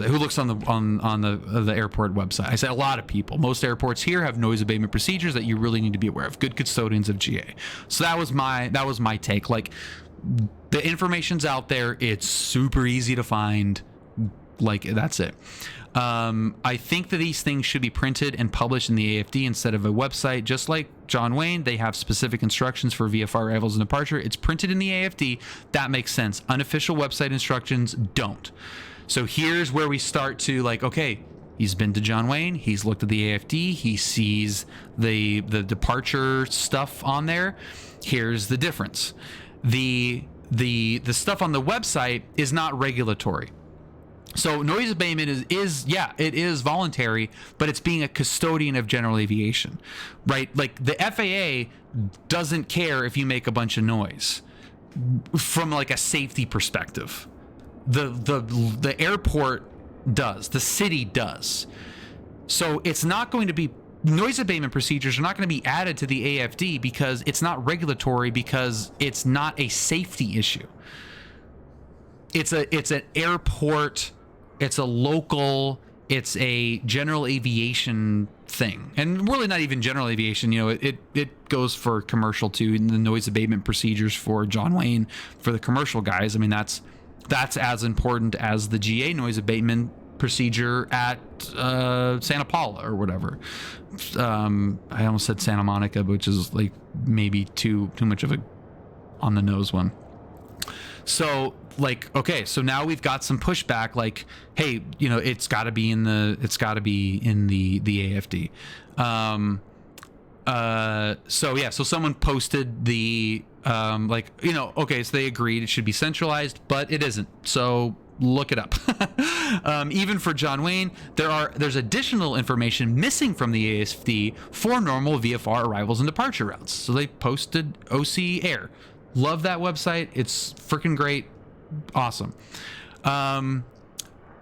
Who looks on the airport website? I said a lot of people. Most airports here have noise abatement procedures that you really need to be aware of. Good custodians of GA. So that was my take. Like, the information's out there. It's super easy to find. Like, that's it. I think that these things should be printed and published in the AFD instead of a website. Just like John Wayne, they have specific instructions for VFR arrivals and departure. It's printed in the AFD. That makes sense. Unofficial website instructions don't. So here's where we start to, like, okay, he's been to John Wayne, he's looked at the AFD, he sees the departure stuff on there. Here's the difference. The stuff on the website is not regulatory. So noise abatement is voluntary, but it's being a custodian of general aviation, right? Like, the FAA doesn't care if you make a bunch of noise from like a safety perspective. The airport does, the city does. So it's not going to be, noise abatement procedures are not going to be added to the AFD because it's not regulatory, because it's not a safety issue. It's an airport, it's a local, it's a general aviation thing. And really not even general aviation, you know, it goes for commercial too, and the noise abatement procedures for John Wayne, for the commercial guys. I mean, that's as important as the GA noise abatement procedure at Santa Paula or whatever. I almost said Santa Monica, which is like maybe too much of a on the nose one. So, like, okay, so now we've got some pushback, like, hey, you know, it's got to be in the AFD. So someone posted the like, you know, okay, so they agreed it should be centralized, but it isn't. So look it up. Even for John Wayne, there's additional information missing from the ASD for normal VFR arrivals and departure routes. So they posted OC Air. Love that website. It's freaking great. Awesome.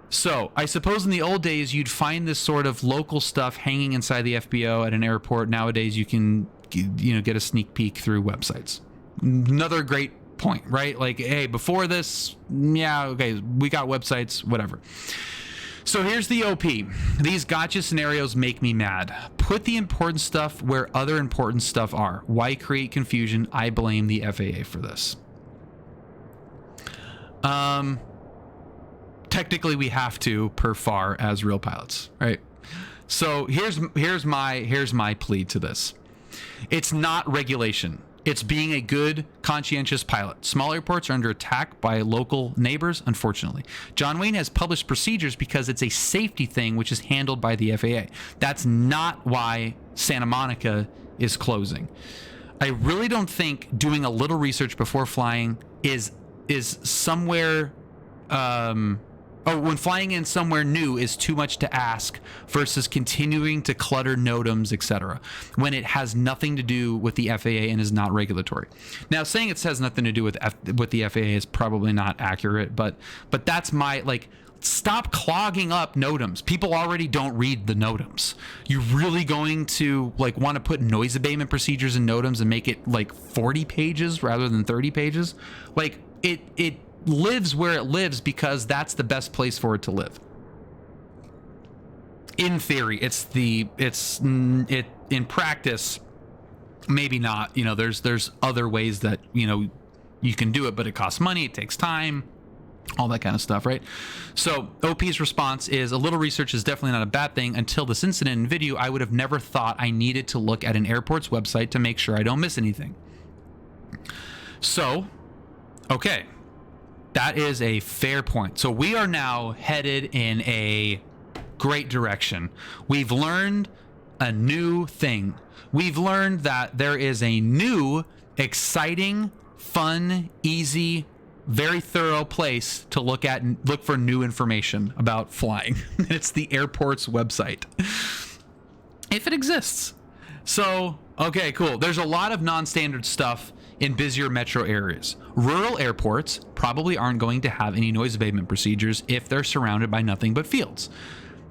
So I suppose in the old days you'd find this sort of local stuff hanging inside the FBO at an airport. Nowadays you can, get a sneak peek through websites. Another great point, right? Like, hey, before this, yeah, okay, we got websites, whatever. So here's the OP. These gotcha scenarios make me mad. Put the important stuff where other important stuff are. Why create confusion? I blame the FAA for this. Technically we have to, per FAR, as real pilots, right? So here's my plea to this. It's not regulation. It's being a good, conscientious pilot. Small airports are under attack by local neighbors, unfortunately. John Wayne has published procedures because it's a safety thing which is handled by the FAA. That's not why Santa Monica is closing. I really don't think doing a little research before flying is somewhere... when flying in somewhere new is too much to ask versus continuing to clutter NOTAMs, etc., when it has nothing to do with the FAA and is not regulatory. Now, saying it has nothing to do with the FAA is probably not accurate, but that's my, like, stop clogging up NOTAMs. People already don't read the NOTAMs. You're really going to, like, want to put noise abatement procedures in NOTAMs and make it like 40 pages rather than 30 pages? Like, it lives where it lives because that's the best place for it to live. In theory, in practice, maybe not. There's other ways that you can do it, but it costs money, it takes time, all that kind of stuff, right? So OP's response is, a little research is definitely not a bad thing. Until this incident in video, I would have never thought I needed to look at an airport's website to make sure I don't miss anything. So, okay. That is a fair point. So we are now headed in a great direction. We've learned a new thing. We've learned that there is a new, exciting, fun, easy, very thorough place to look for new information about flying. It's the airport's website, if it exists. So, okay, cool. There's a lot of non-standard stuff in busier metro areas. Rural airports probably aren't going to have any noise abatement procedures if they're surrounded by nothing but fields.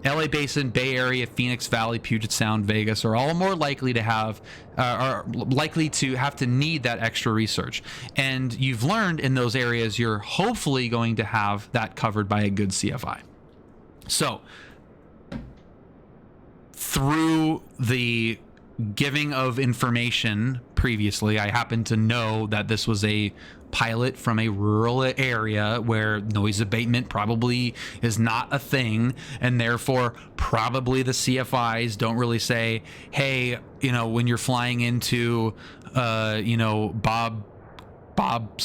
LA Basin, Bay Area, Phoenix Valley, Puget Sound, Vegas are all more likely to have to need that extra research. And you've learned in those areas you're hopefully going to have that covered by a good CFI. So through the giving of information previously, I happen to know that this was a pilot from a rural area where noise abatement probably is not a thing, and therefore probably the CFIs don't really say, hey, when you're flying into Bob's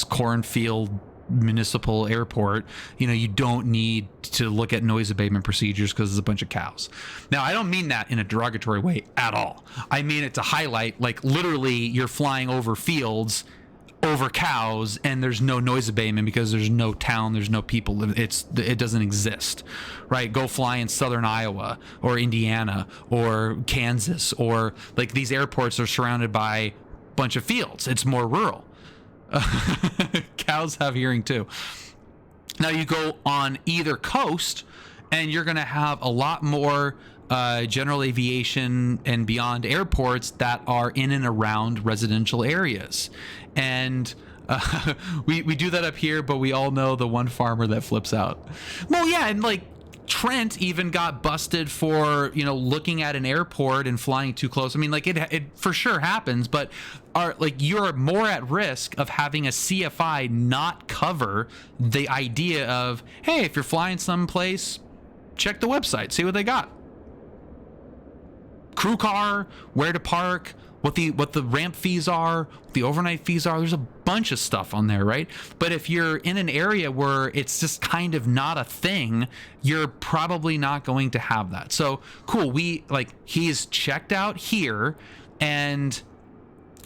Cornfield Municipal Airport, you don't need to look at noise abatement procedures because there's a bunch of cows. Now, I don't mean that in a derogatory way at all. I mean it to highlight, like, literally you're flying over fields, over cows, and there's no noise abatement because there's no town, there's no people. It doesn't exist, right? Go fly in southern Iowa or Indiana or Kansas, or like these airports are surrounded by a bunch of fields. It's more rural. Cows have hearing too. Now you go on either coast and you're going to have a lot more general aviation and beyond airports that are in and around residential areas. And we do that up here, but we all know the one farmer that flips out. Well, yeah, and like Trent even got busted for, looking at an airport and flying too close. I mean, like it for sure happens, but you're more at risk of having a CFI not cover the idea of, hey, if you're flying someplace, check the website, see what they got. Crew car, where to park, what the ramp fees are, what the overnight fees are. There's a bunch of stuff on there, right? But if you're in an area where it's just kind of not a thing, you're probably not going to have that. So cool, he's checked out here, and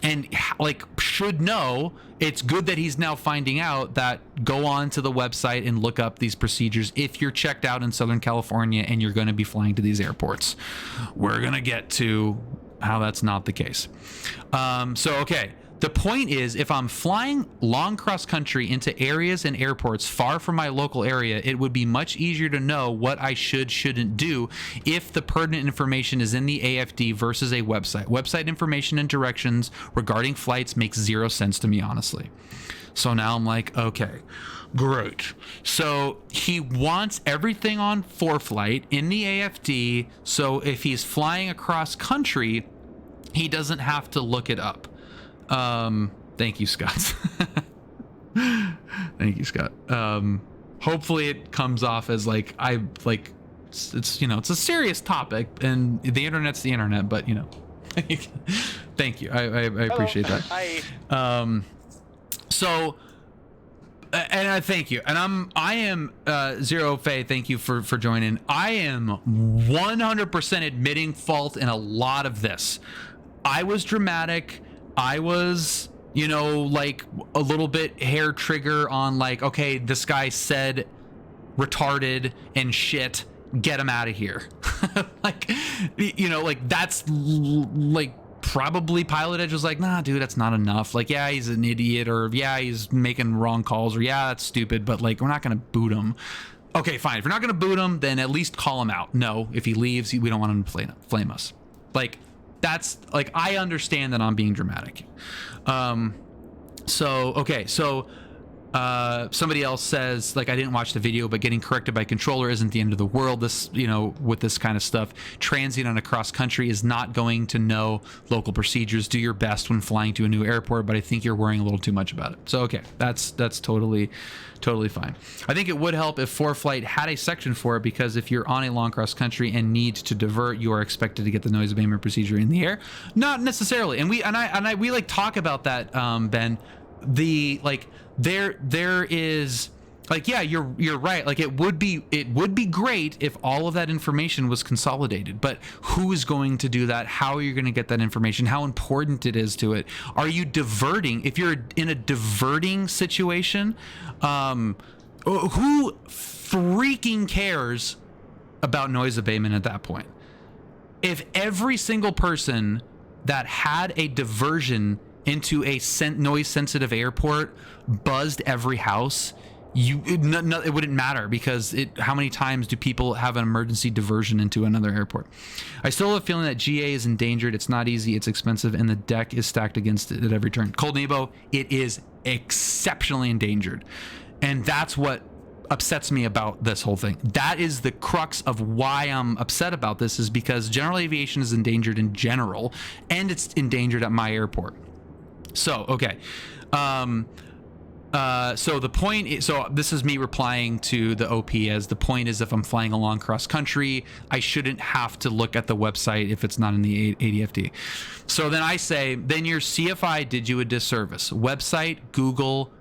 and like should know. It's good that he's now finding out that go on to the website and look up these procedures if you're checked out in Southern California and you're going to be flying to these airports. We're going to get to how that's not the case. Okay. The point is, if I'm flying long cross country into areas and airports far from my local area, it would be much easier to know what I shouldn't do if the pertinent information is in the AFD versus a website. Website information and directions regarding flights makes zero sense to me, honestly. So now I'm like, okay, great. So he wants everything on ForeFlight in the AFD, so if he's flying across country, he doesn't have to look it up. Thank you, Scott. Thank you, Scott. Hopefully it comes off as like it's it's a serious topic and the internet's the internet, but thank you. I appreciate that. And I thank you. And I am Zero Faye, thank you for joining. I am 100% admitting fault in a lot of this. I was dramatic. I was, like a little bit hair trigger on like, okay, this guy said retarded and shit, get him out of here. Like, that's like probably PilotEdge was like, nah, dude, that's not enough. Like, yeah, he's an idiot, or yeah, he's making wrong calls, or yeah, that's stupid, but like, we're not going to boot him. Okay, fine. If you're not going to boot him, then at least call him out. No, if he leaves, we don't want him to flame us. Like, that's like, I understand that I'm being dramatic. Somebody else says, like, I didn't watch the video, but getting corrected by controller isn't the end of the world. This, with this kind of stuff, transient on a cross country is not going to know local procedures. Do your best when flying to a new airport, but I think you're worrying a little too much about it. So, okay, that's totally fine. I think it would help if ForeFlight had a section for it, because if you're on a long cross country and need to divert, you are expected to get the noise abatement procedure in the air. Not necessarily. And we like talk about that, Ben. There is like, yeah, you're right. Like, it would be great if all of that information was consolidated, but who is going to do that? How are you going to get that information? How important it is to it? Are you diverting? If you're in a diverting situation, who freaking cares about noise abatement at that point? If every single person that had a diversion into a noise sensitive airport buzzed every house, it wouldn't matter, because how many times do people have an emergency diversion into another airport? I still have a feeling that GA is endangered. It's not easy, it's expensive, and the deck is stacked against it at every turn. Cold Nebo, it is exceptionally endangered, and that's what upsets me about this whole thing. That is the crux of why I'm upset about this, is because general aviation is endangered in general, and it's endangered at my airport. So, okay. So the point is, so this is me replying to the OP as, the point is, if I'm flying along cross country, I shouldn't have to look at the website if it's not in the ADFD. So then I say, then your CFI did you a disservice. Website, Google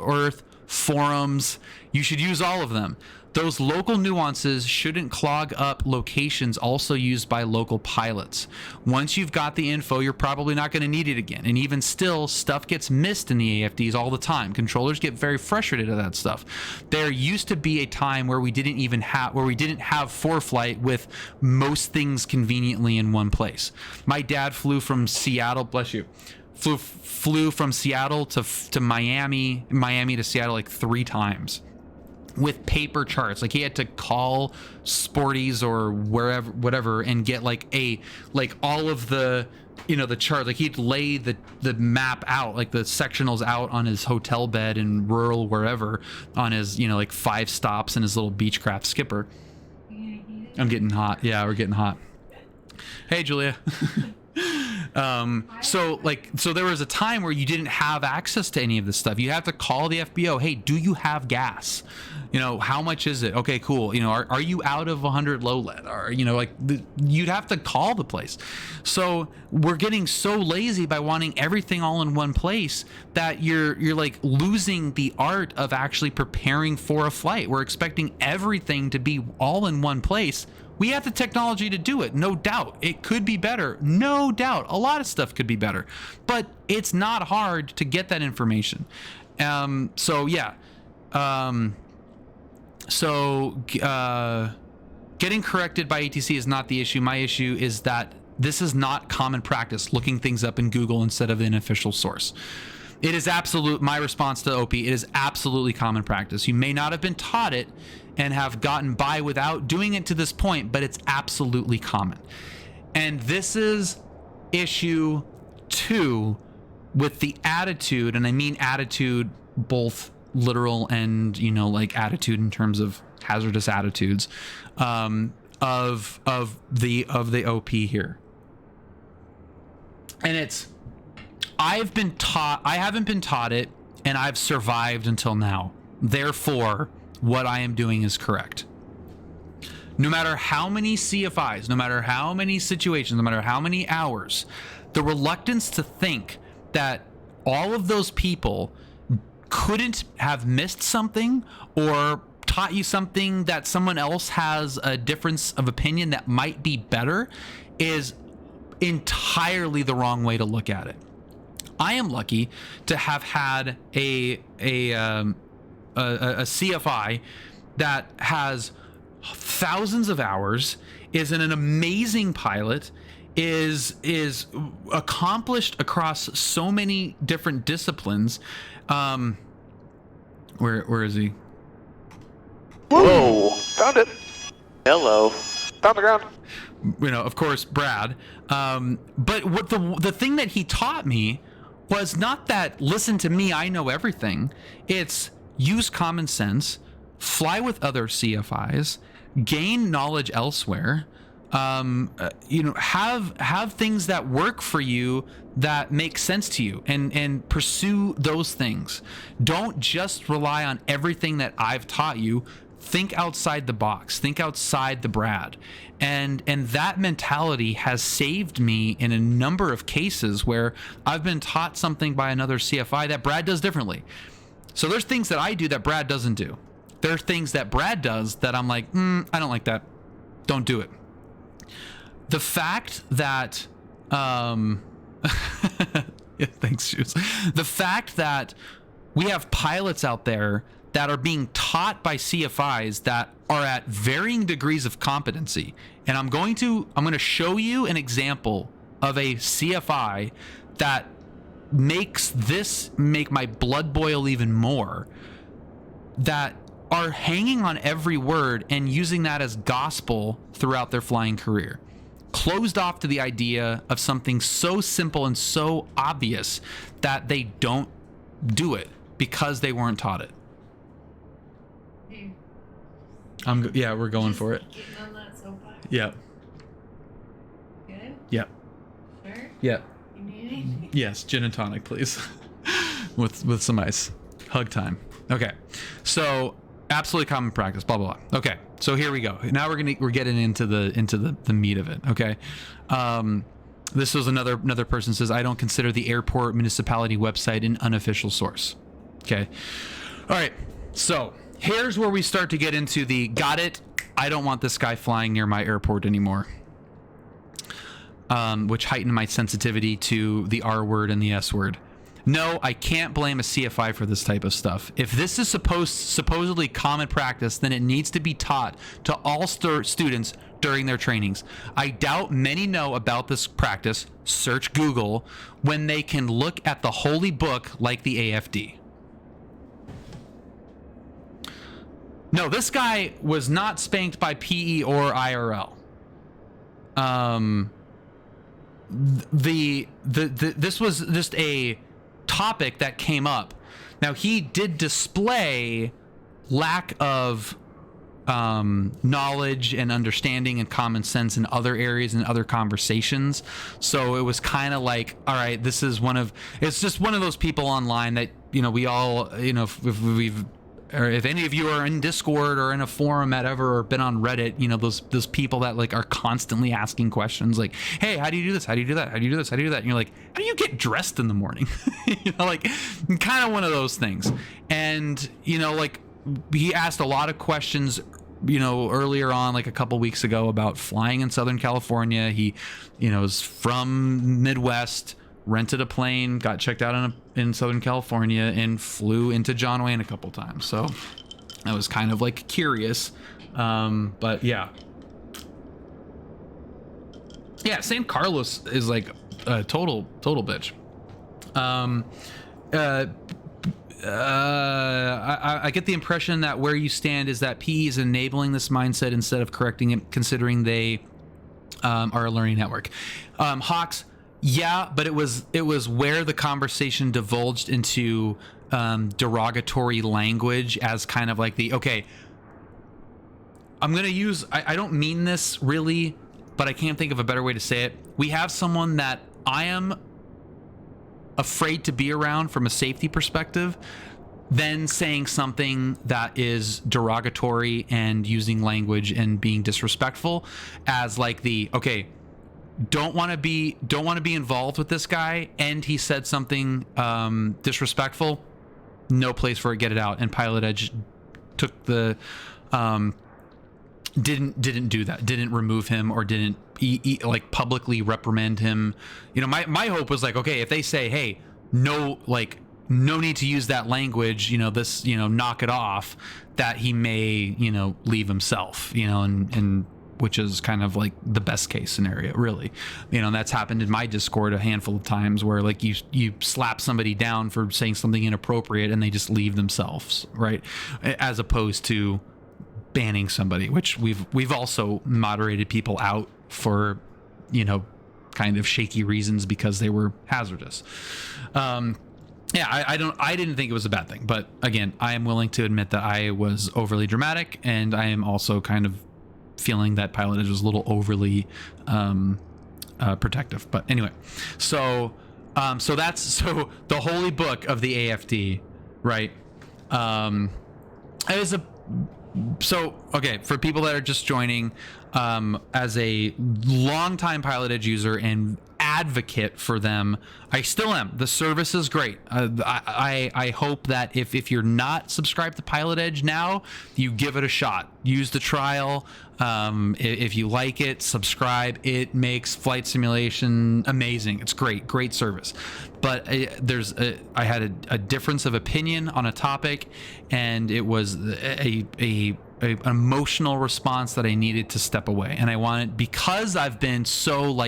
Earth, forums, you should use all of them. Those local nuances shouldn't clog up locations also used by local pilots. Once you've got the info, you're probably not going to need it again. And even still, stuff gets missed in the AFDs all the time. Controllers get very frustrated at that stuff. There used to be a time where we didn't have ForeFlight with most things conveniently in one place. My dad flew from Seattle, bless you, flew from Seattle to Miami to Seattle like 3 times. With paper charts. Like, he had to call Sporties or wherever, whatever, and get like all of the, the chart. Like, he'd lay the map out, like the sectionals out on his hotel bed in rural wherever, on his, like 5 stops in his little Beechcraft Skipper. I'm getting hot. Yeah, we're getting hot. Hey, Julia. So there was a time where you didn't have access to any of this stuff. You have to call the FBO. Hey, do you have gas? How much is it? Okay, cool. Are you out of 100 low lead? Or, you'd have to call the place. So we're getting so lazy by wanting everything all in one place that you're like losing the art of actually preparing for a flight. We're expecting everything to be all in one place We have the technology to do it, no doubt. It could be better, no doubt. A lot of stuff could be better, but it's not hard to get that information. So yeah. Getting corrected by ATC is not the issue. My issue is that this is not common practice, looking things up in Google instead of an official source. It is my response to OP, it is absolutely common practice. You may not have been taught it and have gotten by without doing it to this point, but it's absolutely common. And this is issue 2 with the attitude, and I mean attitude both literal and, you know, like attitude in terms of hazardous attitudes, of the OP here. And I haven't been taught it, and I've survived until now. Therefore, what I am doing is correct. No matter how many CFIs, no matter how many situations, no matter how many hours, the reluctance to think that all of those people couldn't have missed something or taught you something that someone else has a difference of opinion that might be better is entirely the wrong way to look at it. I am lucky to have had a CFI that has thousands of hours, is an amazing pilot, is accomplished across so many different disciplines. Where is he? Whoa! Found it. Hello. Found the ground. You know, of course, Brad. But what the thing that he taught me was not that, listen to me, I know everything. It's use common sense, fly with other CFIs, gain knowledge elsewhere. You know, have things that work for you that make sense to you, and pursue those things. Don't just rely on everything that I've taught you. Think outside the box, think outside the Brad. And that mentality has saved me in a number of cases where I've been taught something by another CFI that Brad does differently. So there's things that I do that Brad doesn't do. There are things that Brad does that I'm like, I don't like that. Don't do it. The fact that, yeah, thanks, Shoes. The fact that we have pilots out there that are being taught by CFIs that are at varying degrees of competency. And I'm going to show you an example of a CFI that make my blood boil even more, that are hanging on every word and using that as gospel throughout their flying career. Closed off to the idea of something so simple and so obvious that they don't do it because they weren't taught it. Yeah, we're going for it. Getting on that soapbox. Yeah. Good? Yeah. Sure? Yeah. You need anything? Yes, gin and tonic, please. with some ice. Hug time. Okay. So absolutely common practice, blah blah blah. Okay. So here we go. Now we're getting into the meat of it. Okay. This was another person says, I don't consider the airport municipality website an unofficial source. Okay. All right. So here's where we start to get into the got it. I don't want this guy flying near my airport anymore. Which heightened my sensitivity to the R word and the S word. No, I can't blame a CFI for this type of stuff. If this is supposedly common practice, then it needs to be taught to all students during their trainings. I doubt many know about this practice, search Google, when they can look at the holy book like the AFD. No, this guy was not spanked by PE or IRL. This was just a topic that came up. Now, he did display lack of knowledge and understanding and common sense in other areas and other conversations. So it was kind of like, all right, it's just one of those people online that, you know, we all, you know, if any of you are in Discord or in a forum at ever or been on Reddit, you know, those people that like are constantly asking questions like, hey, how do you do this? How do you do that? How do you do this? How do you do that? And you're like, how do you get dressed in the morning? You know, like kind of one of those things. And, you know, like he asked a lot of questions earlier on, like a couple weeks ago, about flying in Southern California. He, is from Midwest, rented a plane, got checked out in Southern California, and flew into John Wayne a couple times. So I was kind of like curious. But yeah. Yeah, San Carlos is like a total bitch. I get the impression that where you stand is that PE is enabling this mindset instead of correcting it, considering they are a learning network. Hawks, yeah, but it was where the conversation divulged into derogatory language as kind of like okay, I'm gonna use, I don't mean this really, but I can't think of a better way to say it. We have someone that I am afraid to be around from a safety perspective, then saying something that is derogatory and using language and being disrespectful as like okay, don't want to be involved with this guy, and he said something disrespectful, no place for it, get it out. And PilotEdge took the didn't do that, didn't remove him, or didn't like publicly reprimand him. My hope was like, okay, if they say, hey, no need to use that language, this, knock it off, that he may, leave himself, and which is kind of like the best case scenario, really. That's happened in my Discord a handful of times where like you slap somebody down for saying something inappropriate and they just leave themselves, right? As opposed to banning somebody, which we've also moderated people out for, kind of shaky reasons because they were hazardous. Yeah, I didn't think it was a bad thing, but again, I am willing to admit that I was overly dramatic, and I am also kind of feeling that PilotEdge was a little overly protective. But anyway, so the holy book of the AFD, right? It is okay, for people that are just joining, as a longtime PilotEdge user and advocate for them, I still am. The service is great. I hope that if you're not subscribed to PilotEdge now, you give it a shot. Use the trial. If you like it, subscribe. It makes flight simulation amazing. It's great service. But I had a difference of opinion on a topic, and it was an emotional response that I needed to step away. And I wanted, because I've been so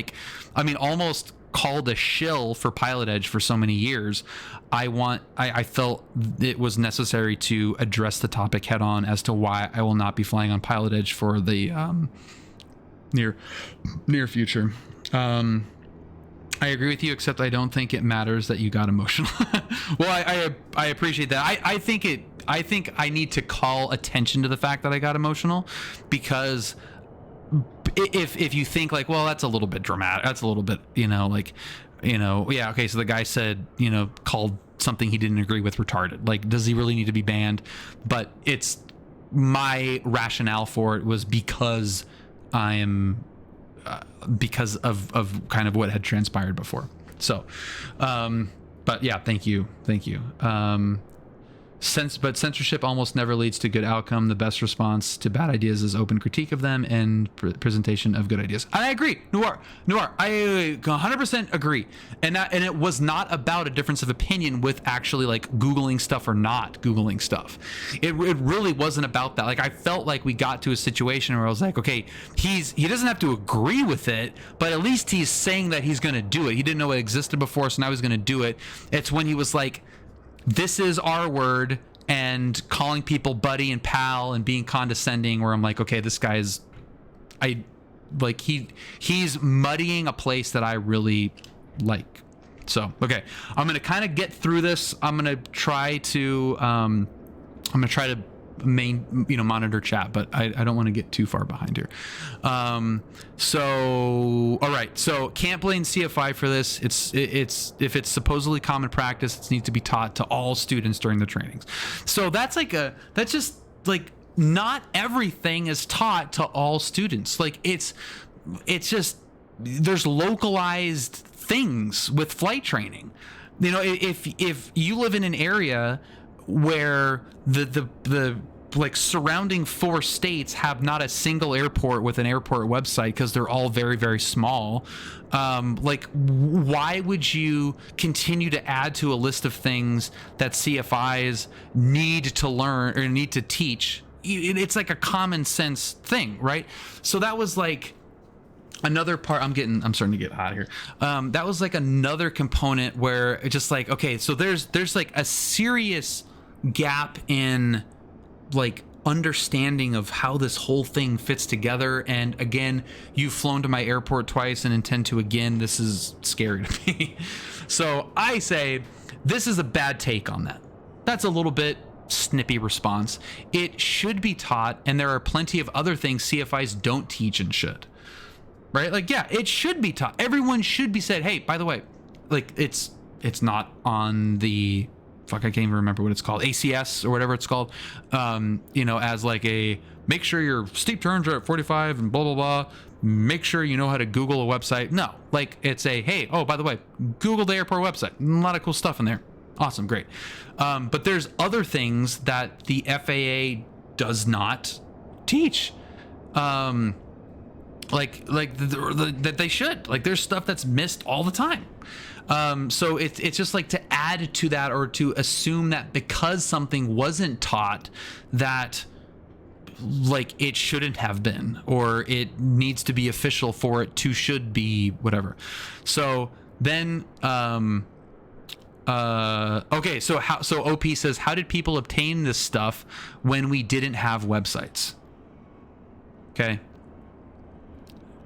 almost called a shill for PilotEdge for so many years, I felt it was necessary to address the topic head on as to why I will not be flying on PilotEdge for the near future. I agree with you, except I don't think it matters that you got emotional. Well, I appreciate that. I think I need to call attention to the fact that I got emotional, because if you think like, well, that's a little bit dramatic, that's a little bit, yeah, okay, so the guy said, called something he didn't agree with retarded. Like, does he really need to be banned? But it's my rationale for it was because I am because of kind of what had transpired before. So, but yeah, thank you. But censorship almost never leads to good outcome. The best response to bad ideas is open critique of them and presentation of good ideas. And I agree, Noir, I 100% agree. And it was not about a difference of opinion with actually like Googling stuff or not Googling stuff. It really wasn't about that. Like, I felt like we got to a situation where I was like, okay, he doesn't have to agree with it, but at least he's saying that he's going to do it. He didn't know it existed before, so now he's going to do it. It's when he was like, this is our word, and calling people buddy and pal and being condescending, where I'm like, okay, this guy's, he's muddying a place that I really like. So, okay, I'm going to kind of get through this. I'm going to try to monitor chat, but I don't want to get too far behind here. So all right, so can't blame CFI for this. It's if it's supposedly common practice, it needs to be taught to all students during the trainings. So that's just like, not everything is taught to all students. Like, it's just, there's localized things with flight training. If you live in an area where the like surrounding 4 states have not a single airport with an airport website because they're all very, very small. Like, why would you continue to add to a list of things that CFIs need to learn or need to teach? It's like a common sense thing, right? So that was like another part. I'm starting to get hot here. That was like another component where it's just like, okay, so there's like a serious gap in like understanding of how this whole thing fits together. And again, you've flown to my airport twice and intend to again. This is scary to me. So I say this is a bad take on that. That's a little bit snippy response. It should be taught, and there are plenty of other things CFIs don't teach and should. Right? Like, yeah, it should be taught. Everyone should be said, hey, by the way, like it's not on the I can't even remember what it's called, ACS or whatever it's called, as like a make sure your steep turns are at 45 and blah blah blah, make sure you know how to Google a website. No, like it's a hey, oh, by the way, Google the airport website, a lot of cool stuff in there. Awesome, great. But there's other things that the FAA does not teach, that they should. Like, there's stuff that's missed all the time. So it's just like to add to that, or to assume that because something wasn't taught that like it shouldn't have been, or it needs to be official for it to should be whatever. So then okay, so OP says, how did people obtain this stuff when we didn't have websites? Okay.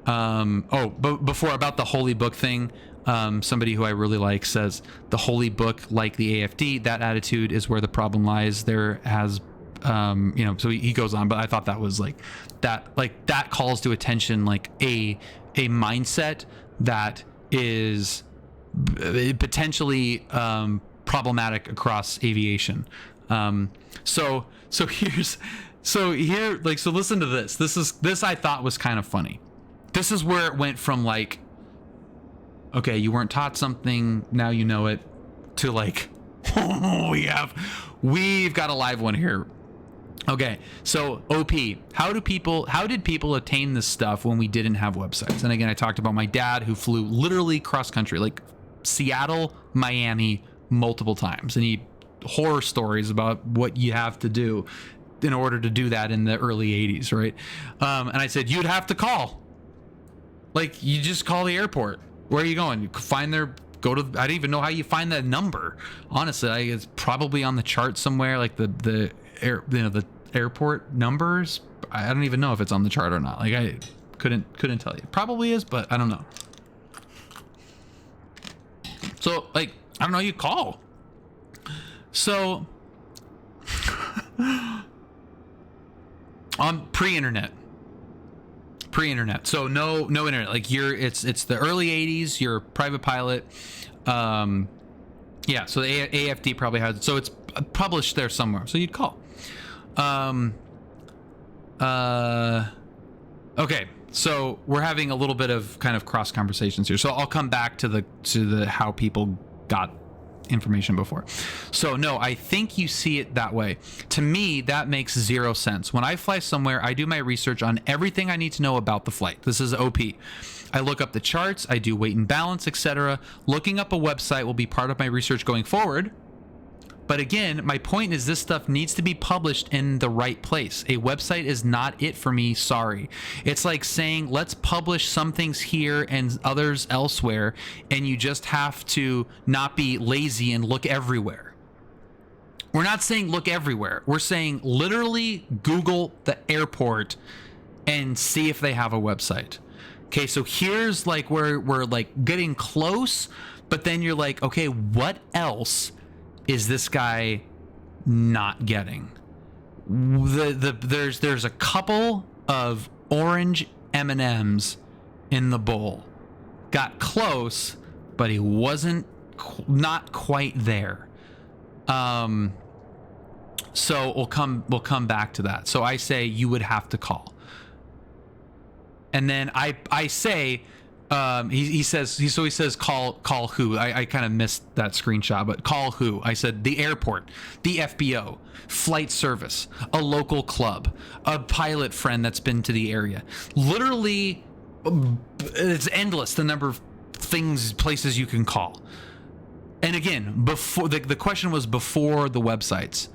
But before, about the holy book thing, somebody who I really like says the holy book, like the AFD, that attitude is where the problem lies. There has, so he goes on, but I thought that was like that calls to attention, like a mindset that is potentially problematic across aviation. So listen to this. This I thought was kind of funny. This is where it went from like, okay, you weren't taught something, now you know it, to like, oh, we've got a live one here. Okay, so OP, how did people attain this stuff when we didn't have websites? And again, I talked about my dad who flew literally cross country, like Seattle, Miami, multiple times, and he horror stories about what you have to do in order to do that in the early 80s, right? And I said, you'd have to call. Like, you just call the airport. Where are you going? You find I don't even know how you find that number. Honestly, it's probably on the chart somewhere, like the airport numbers. I don't even know if it's on the chart or not. Like, I couldn't tell you. Probably is, but I don't know. So, like, I don't know, you call. So on pre-internet, so no internet. Like, it's the early 80s, you're a private pilot. So the AFD probably has it, so it's published there somewhere, so you'd call. Okay, so we're having a little bit of kind of cross conversations here, so I'll come back to the how people got information before. So no, I think you see it that way. To me, that makes zero sense. When I fly somewhere, I do my research on everything I need to know about the flight. This is OP. I look up the charts, I do weight and balance, etc. Looking up a website will be part of my research going forward. But again, my point is this stuff needs to be published in the right place. A website is not it for me, sorry. It's like saying, let's publish some things here and others elsewhere, and you just have to not be lazy and look everywhere. We're not saying look everywhere. We're saying literally Google the airport and see if they have a website. Okay, so here's like where we're like getting close, but then you're like, okay, what else is this guy not getting? There's a couple of orange M&Ms in the bowl. Got close, but he wasn't not quite there. So we'll come back to that. So I say you would have to call. And then I say He says call who. I kind of missed that screenshot, but call who. I said the airport, the FBO, flight service, a local club, a pilot friend that's been to the area. Literally, it's endless the number of places you can call. And again, before the question was before the websites.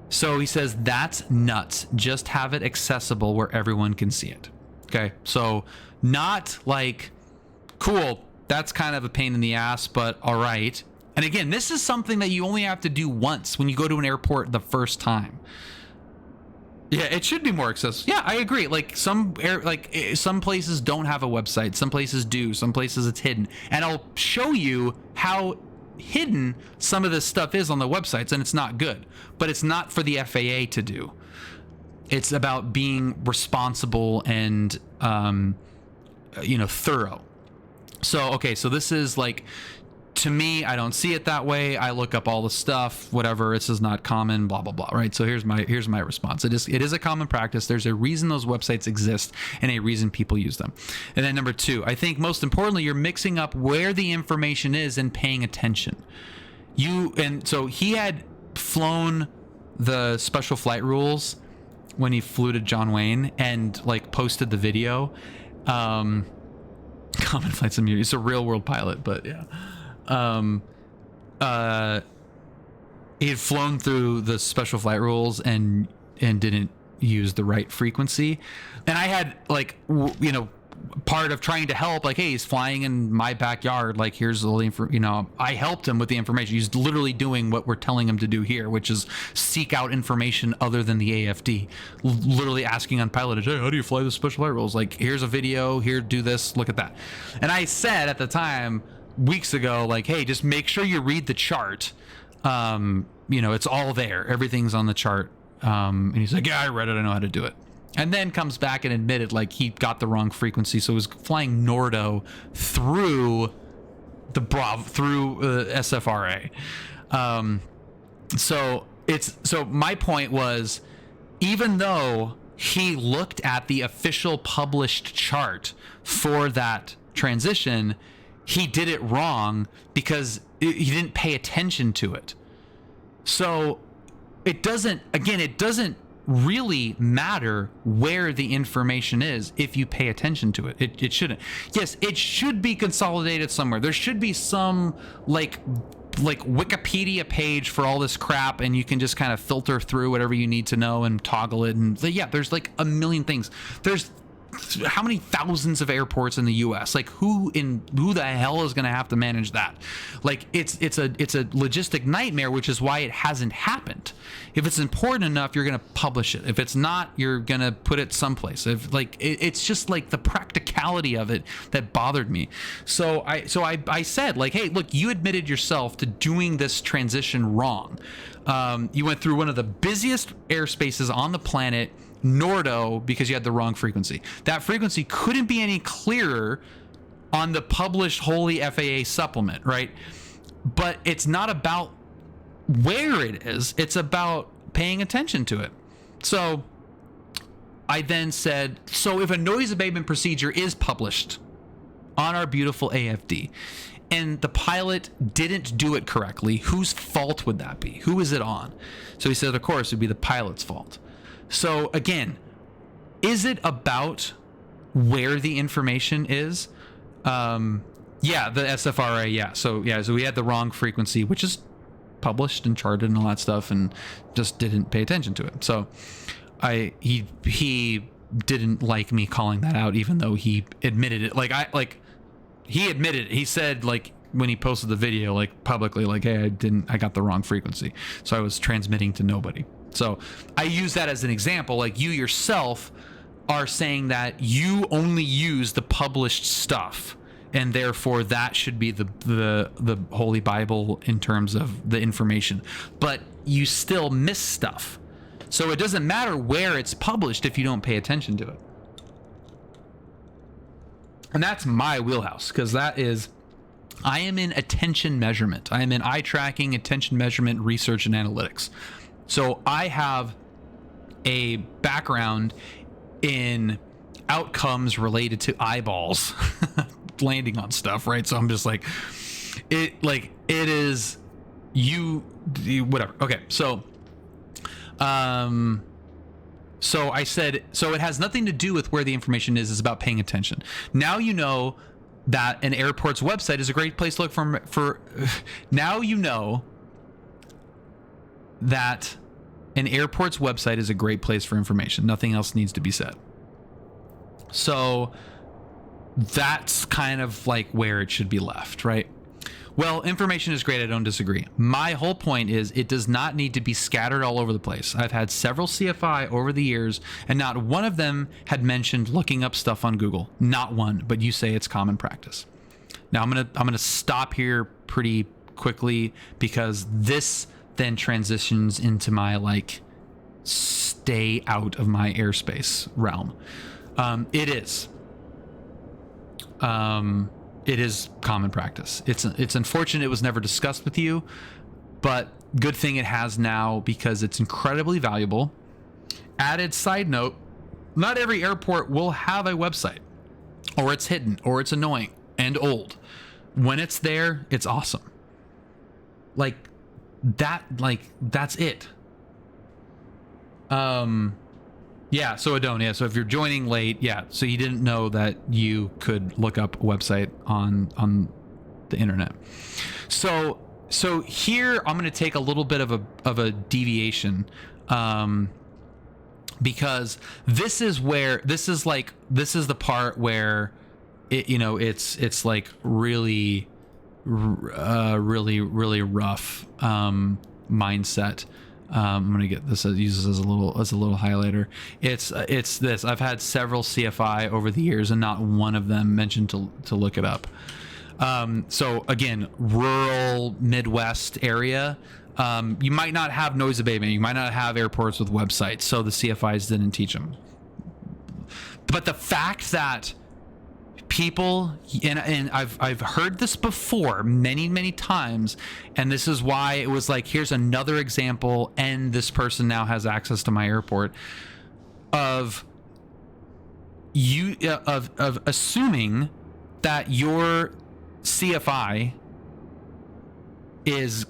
So he says that's nuts. Just have it accessible where everyone can see it. Okay, so not like, cool, that's kind of a pain in the ass, but all right. And again, this is something that you only have to do once when you go to an airport the first time. Yeah, it should be more accessible. Yeah, I agree. Like some places don't have a website, some places do, some places it's hidden. And I'll show you how hidden some of this stuff is on the websites, and it's not good. But it's not for the FAA to do. It's about being responsible and thorough. So okay, so this is like, to me, I don't see it that way. I look up all the stuff, whatever. This is not common, blah blah blah. Right. So here's my response. It is a common practice. There's a reason those websites exist and a reason people use them. And then number 2, I think most importantly, you're mixing up where the information is and paying attention. So he had flown the special flight rules when he flew to John Wayne and like posted the video. Common flight simulator. It's a real world pilot, but yeah. He had flown through the special flight rules and didn't use the right frequency. And I had like, part of trying to help, like, hey, he's flying in my backyard. Like, here's the info, I helped him with the information. He's literally doing what we're telling him to do here, which is seek out information other than the AFD. Literally asking on PilotEdge, hey, how do you fly the special flight rules? Like, here's a video, here, do this, look at that. And I said at the time, weeks ago, like, hey, just make sure you read the chart. It's all there. Everything's on the chart. And he's like, yeah, I read it. I know how to do it. And then comes back and admitted like he got the wrong frequency. So he was flying Nordo through the SFRA. So my point was, even though he looked at the official published chart for that transition, he did it wrong because he didn't pay attention to it. So it doesn't really matter where the information is if you pay attention to it. It shouldn't. Yes, it should be consolidated somewhere. There should be some like Wikipedia page for all this crap, and you can just kind of filter through whatever you need to know and toggle it. And yeah, there's like a million things. There's how many thousands of airports in the US? Like who the hell is going to have to manage that? Like it's a logistic nightmare, which is why it hasn't happened. If it's important enough, you're going to publish it. If it's not, you're going to put it someplace. If like it's just like the practicality of it that bothered me. So I said like, hey, look, you admitted yourself to doing this transition wrong. You went through one of the busiest airspaces on the planet, Nordo, because you had the wrong frequency. That frequency couldn't be any clearer on the published Holy FAA supplement, right? But it's not about where it is, it's about paying attention to it. So I then said, so if a noise abatement procedure is published on our beautiful AFD and the pilot didn't do it correctly, whose fault would that be? Who is it on? So he said, of course, it would be the pilot's fault. So again, is it about where the information is? Yeah, the SFRA, yeah. So we had the wrong frequency, which is published and charted and all that stuff, and just didn't pay attention to it. So he didn't like me calling that out, even though he admitted it. He admitted it. He said like when he posted the video like publicly, like, hey, I got the wrong frequency. So I was transmitting to nobody. So I use that as an example. Like you yourself are saying that you only use the published stuff, and therefore that should be the Holy Bible in terms of the information. But you still miss stuff. So it doesn't matter where it's published if you don't pay attention to it. And that's my wheelhouse, because I am in attention measurement. I am in eye tracking, attention measurement, research, and analytics. So I have a background in outcomes related to eyeballs, landing on stuff, right? So I'm just like, it is whatever. Okay, so so I said, so it has nothing to do with where the information is. It's about paying attention. Now you know that an airport's website is a great place to look for now you know that an airport's website is a great place for information. Nothing else needs to be said. So that's kind of like where it should be left, right? Well, information is great. I don't disagree. My whole point is it does not need to be scattered all over the place. I've had several CFI over the years, and not one of them had mentioned looking up stuff on Google. Not one, but you say it's common practice. Now I'm gonna stop here pretty quickly because this then transitions into my like stay out of my airspace realm. It is common practice. It's unfortunate it was never discussed with you, but good thing it has now because it's incredibly valuable. Added side note, not every airport will have a website, or it's hidden, or it's annoying and old. When it's there, it's awesome. That's it. Yeah, so Adon, yeah, so if you're joining late, yeah, so you didn't know that you could look up a website on the internet. So here I'm going to take a little bit of a deviation, because this is the part where it's like really rough mindset. I'm gonna get this use this as a little highlighter. It's this. I've had several CFI over the years, and not one of them mentioned to look it up. So again, rural Midwest area. You might not have noise abatement. You might not have airports with websites, so the CFIs didn't teach them. But the fact that people, and I've heard this before many times, and this is why it was like, here's another example, and this person now has access to my airport, of assuming that your CFI is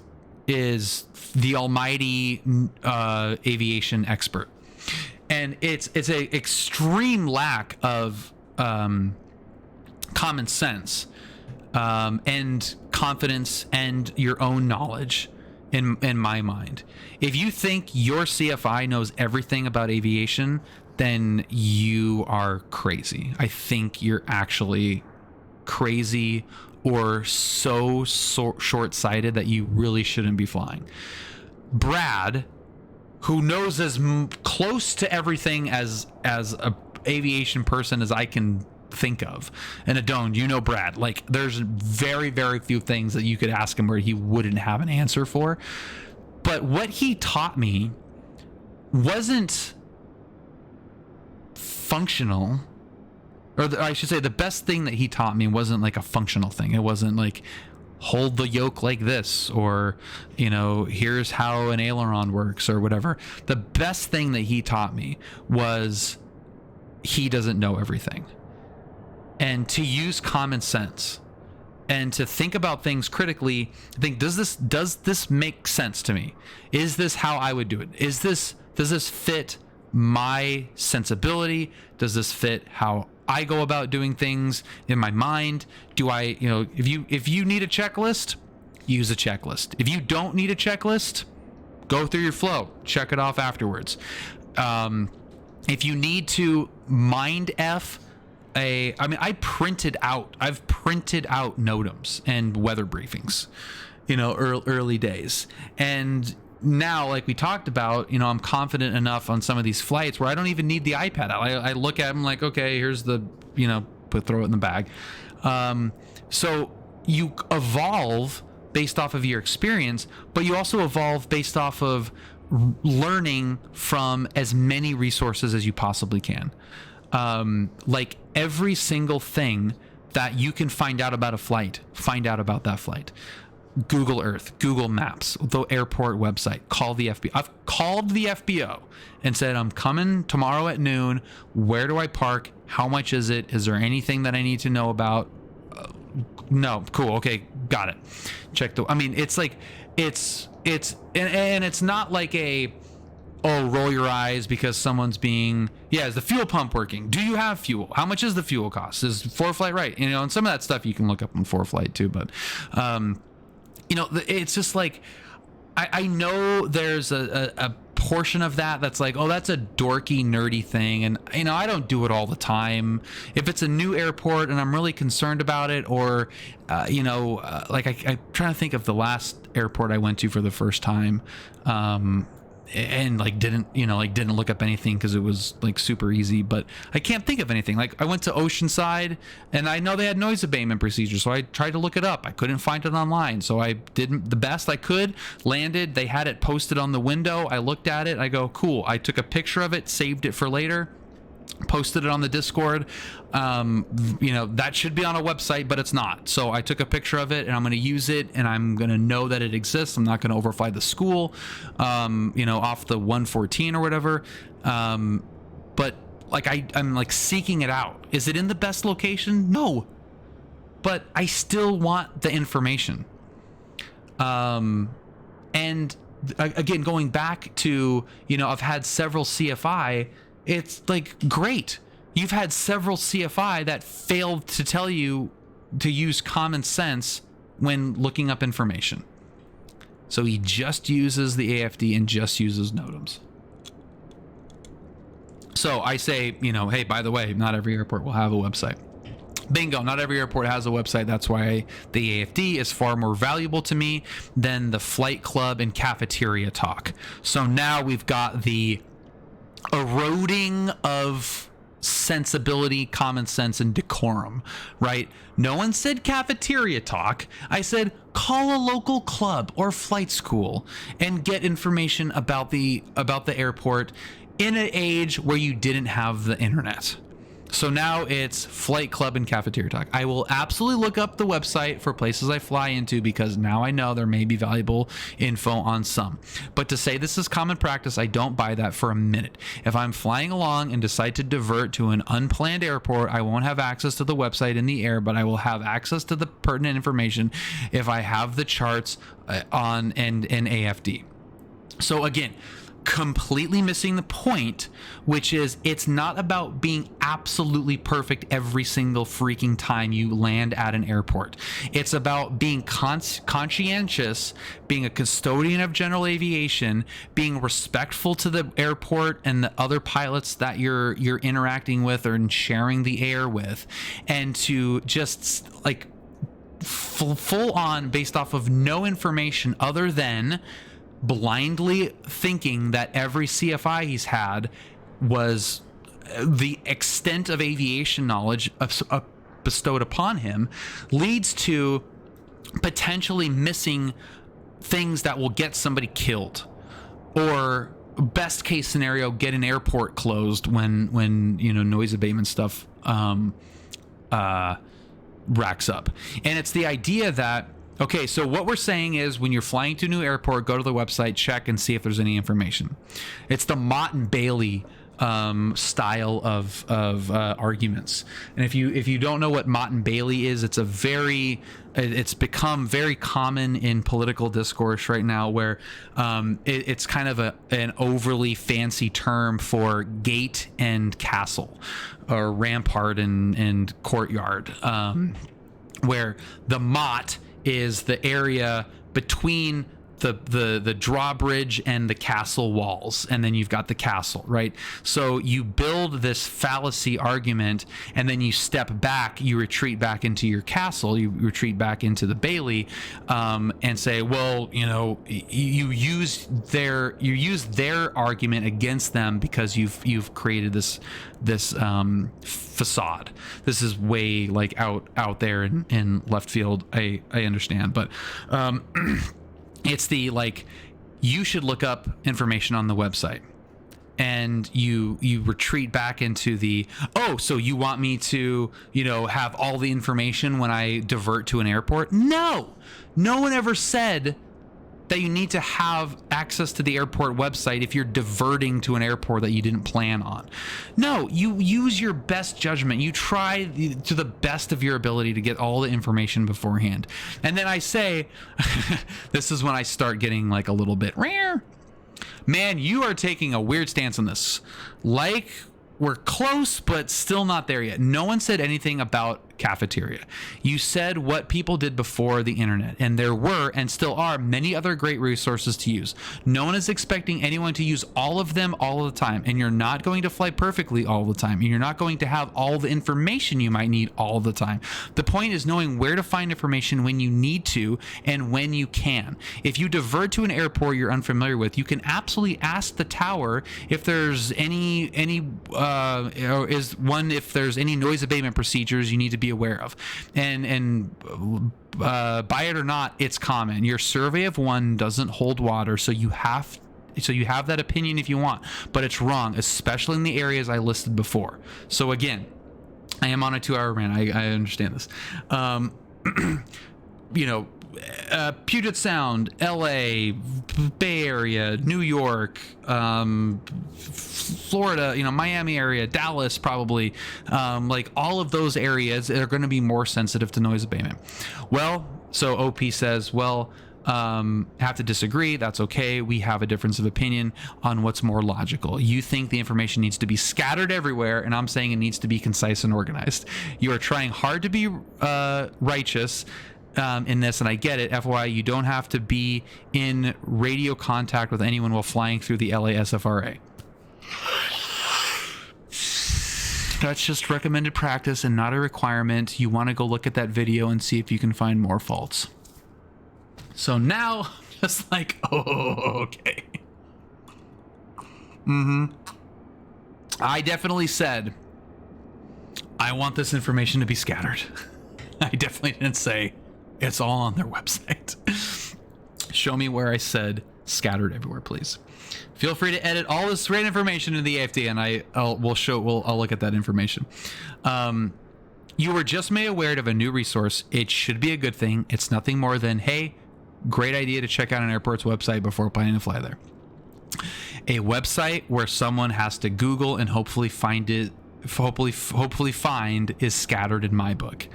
the almighty aviation expert, and it's a extreme lack of common sense and confidence and your own knowledge in my mind. If you think your CFI knows everything about aviation, then you are crazy. I think you're actually crazy or so short-sighted that you really shouldn't be flying. Brad, who knows as close to everything as a aviation person as I can think of, and Adon, Brad, like there's very few things that you could ask him where he wouldn't have an answer for. But what he taught me wasn't functional, or I should say the best thing that he taught me wasn't like a functional thing. It wasn't like hold the yoke like this, or here's how an aileron works or whatever. The best thing that he taught me was he doesn't know everything. And to use common sense and to think about things critically, think, does this make sense to me? Is this how I would do it? Does this fit my sensibility? Does this fit how I go about doing things in my mind? Do I, if you need a checklist, use a checklist. If you don't need a checklist, go through your flow, check it off afterwards. If you need to mind F, I've printed out NOTAMs and weather briefings, early days. And now, like we talked about, I'm confident enough on some of these flights where I don't even need the iPad out. I look at them like, okay, here's the, throw it in the bag. So you evolve based off of your experience, but you also evolve based off of learning from as many resources as you possibly can. Like every single thing that you can find out about a flight, find out about that flight. Google Earth, Google Maps, the airport website, call the FBO. I've called the FBO and said, I'm coming tomorrow at noon. Where do I park? How much is it? Is there anything that I need to know about? No, cool. Okay, got it. Check the. I mean, it's like it's and it's not like a roll your eyes because someone's being is the fuel pump working? Do you have fuel? How much is the fuel cost? Is ForeFlight right? And some of that stuff you can look up on ForeFlight too, but it's just like I know there's a portion of that's like, oh, that's a dorky, nerdy thing. And, I don't do it all the time. If it's a new airport and I'm really concerned about it, or, like I'm trying to think of the last airport I went to for the first time. And didn't look up anything because it was like super easy, but I can't think of anything. Like I went to Oceanside and I know they had noise abatement procedures, so I tried to look it up. I couldn't find it online, so I did the best I could, landed, they had it posted on the window. I looked at it, I go, cool. I took a picture of it, saved it for later, posted it on the Discord. That should be on a website, but it's not. So I took a picture of it and I'm going to use it, and I'm going to know that it exists. I'm not going to overfly the school, off the 114 or whatever. But like I'm like seeking it out. Is it in the best location? No, but I still want the information. And again, going back to, I've had several CFI. It's like, great. You've had several CFI that failed to tell you to use common sense when looking up information. So he just uses the AFD and just uses NOTAMs. So I say, hey, by the way, not every airport will have a website. Bingo, not every airport has a website. That's why the AFD is far more valuable to me than the flight club and cafeteria talk. So now we've got the eroding of sensibility, common sense, and decorum, right? No one said cafeteria talk. I said call a local club or flight school and get information about the airport in an age where you didn't have the internet. So now it's flight club and cafeteria talk. I will absolutely look up the website for places I fly into, because now I know there may be valuable info on some. But to say this is common practice, I don't buy that for a minute. If I'm flying along and decide to divert to an unplanned airport, I won't have access to the website in the air, but I will have access to the pertinent information if I have the charts on and AFD. So again, completely missing the point, which is it's not about being absolutely perfect every single freaking time you land at an airport. It's about being conscientious, being a custodian of general aviation, being respectful to the airport and the other pilots that you're interacting with or sharing the air with, and to just like full on based off of no information other than blindly thinking that every CFI he's had was the extent of aviation knowledge bestowed upon him, leads to potentially missing things that will get somebody killed, or best case scenario, get an airport closed when noise abatement stuff racks up. And it's the idea that, okay, so what we're saying is when you're flying to a new airport, go to the website, check and see if there's any information. It's the Mott and Bailey style of arguments. And if you don't know what Mott and Bailey is, it's become very common in political discourse right now, where it's kind of an overly fancy term for gate and castle, or rampart and courtyard, where the Mott is the area between the drawbridge and the castle walls, and then you've got the castle, right? So you build this fallacy argument, and then you step back, you retreat back into your castle, you retreat back into the Bailey, and say, well, you use their argument against them because you've created this facade. This is way like out there in left field. I understand, but it's the like, you should look up information on the website, and you retreat back into the, oh, so you want me to have all the information when I divert to an airport? No one ever said that you need to have access to the airport website if you're diverting to an airport that you didn't plan on. No, you use your best judgment. You try to the best of your ability to get all the information beforehand. And then I say, this is when I start getting like a little bit rare. Man, you are taking a weird stance on this. Like, we're close, but still not there yet. No one said anything about cafeteria. You said what people did before the internet, and there were and still are many other great resources to use. No one is expecting anyone to use all of them all the time, and you're not going to fly perfectly all the time, and you're not going to have all the information you might need all the time. The point is knowing where to find information when you need to and when you can. If you divert to an airport you're unfamiliar with, you can absolutely ask the tower if there's if there's any noise abatement procedures you need to be aware of, and buy it or not, it's common. Your survey of one doesn't hold water, so you have that opinion if you want, but it's wrong, especially in the areas I listed before. So again, I am on a 2-hour rant. I understand this. Puget Sound, LA, Bay Area, New York, Florida, Miami area, Dallas, probably, like all of those areas are going to be more sensitive to noise abatement. Well, so OP says, have to disagree. That's okay. We have a difference of opinion on what's more logical. You think the information needs to be scattered everywhere, and I'm saying it needs to be concise and organized. You are trying hard to be righteous in this, and I get it. FYI, you don't have to be in radio contact with anyone while flying through the LA SFRA. That's just recommended practice and not a requirement. You want to go look at that video and see if you can find more faults. So now, just like, okay. I definitely said, I want this information to be scattered. I definitely didn't say, it's all on their website. Show me where I said scattered everywhere, please. Feel free to edit all this great information in the AFD, and I'll look at that information. You were just made aware of a new resource. It should be a good thing. It's nothing more than, hey, great idea to check out an airport's website before planning to fly there. A website where someone has to Google and hopefully find it. Hopefully find is scattered in my book.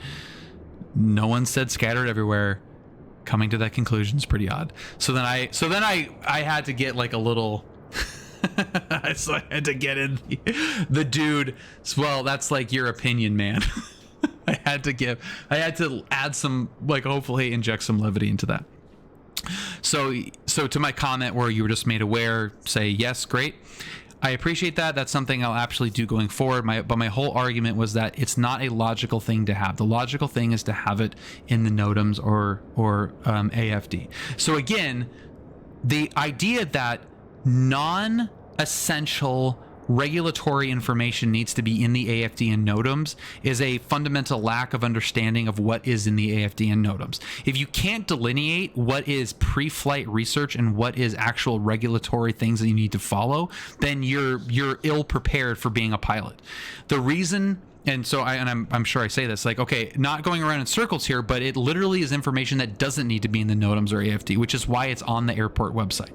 No one said scattered everywhere. Coming to that conclusion is pretty odd. So then I had to get like a little so I had to get in the dude. Well, that's like your opinion, man. I had to add some, like, hopefully inject some levity into that. So to my comment where you were just made aware, say yes, great. I appreciate that. That's something I'll actually do going forward. But my whole argument was that it's not a logical thing to have. The logical thing is to have it in the NOTAMs or AFD. So again, the idea that non-essential regulatory information needs to be in the AFD and NOTAMs is a fundamental lack of understanding of what is in the AFD and NOTAMs. If you can't delineate what is pre-flight research and what is actual regulatory things that you need to follow, then you're ill prepared for being a pilot. The reason, and so I'm sure I say this, like, okay, not going around in circles here, but it literally is information that doesn't need to be in the NOTAMs or AFD, which is why it's on the airport website.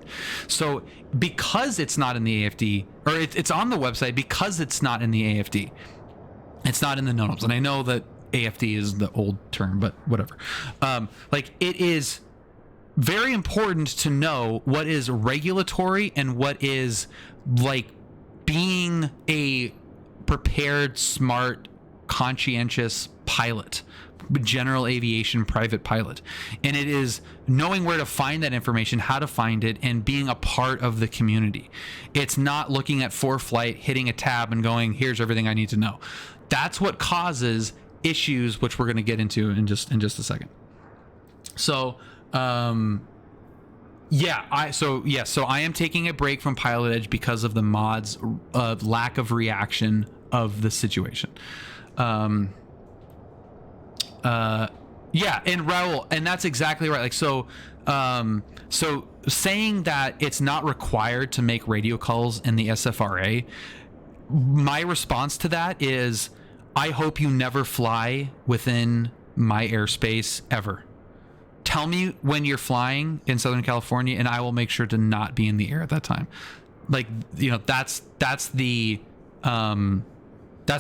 So because it's not in the AFD, or it's on the website because it's not in the AFD, it's not in the NOTAMs. And I know that AFD is the old term, but whatever. Like, it is very important to know what is regulatory and what is, like, being a prepared, smart, conscientious pilot, general aviation private pilot. And it is knowing where to find that information, how to find it, and being a part of the community. It's not looking at ForeFlight, hitting a tab and going, here's everything I need to know. That's what causes issues, which we're going to get into in just a second. So so I am taking a break from PilotEdge because of the mods lack of reaction of the situation. And Raul, and that's exactly right. Like, so saying that it's not required to make radio calls in the SFRA, my response to that is, I hope you never fly within my airspace ever. tell me when you're flying in Southern California, and I will make sure to not be in the air at that time. Like, that's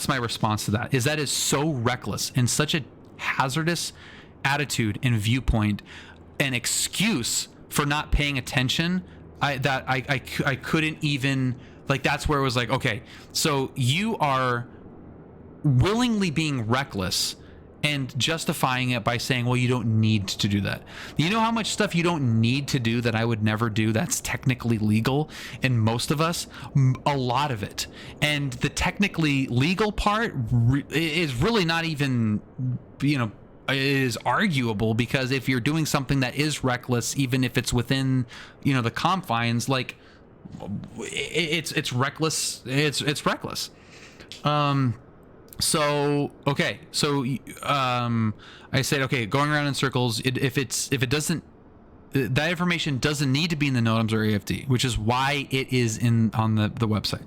my response to that. That is so reckless and such a hazardous attitude and viewpoint, an excuse for not paying attention. I couldn't even, like, that's where it was like, okay, so you are willingly being reckless and justifying it by saying, well, you don't need to do that. You know how much stuff you don't need to do that I would never do that's technically legal? And most of us, a lot of it. And the technically legal part is really not even, it is arguable, because if you're doing something that is reckless, even if it's within, the confines, like, it's reckless. It's reckless. So I said, okay, going around in circles, that information doesn't need to be in the NOTAMs or AFD, which is why it is on the website.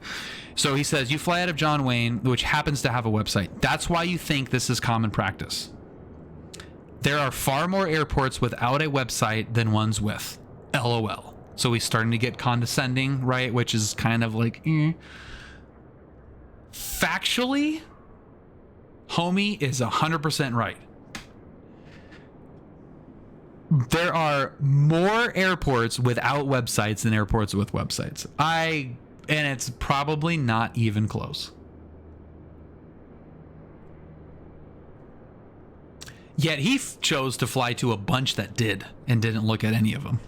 So he says, you fly out of John Wayne, which happens to have a website. That's why you think this is common practice. There are far more airports without a website than ones with. LOL. So he's starting to get condescending, right? Which is kind of like, Factually, homie is 100% right. There are more airports without websites than airports with websites. And it's probably not even close. Yet he chose to fly to a bunch that did and didn't look at any of them.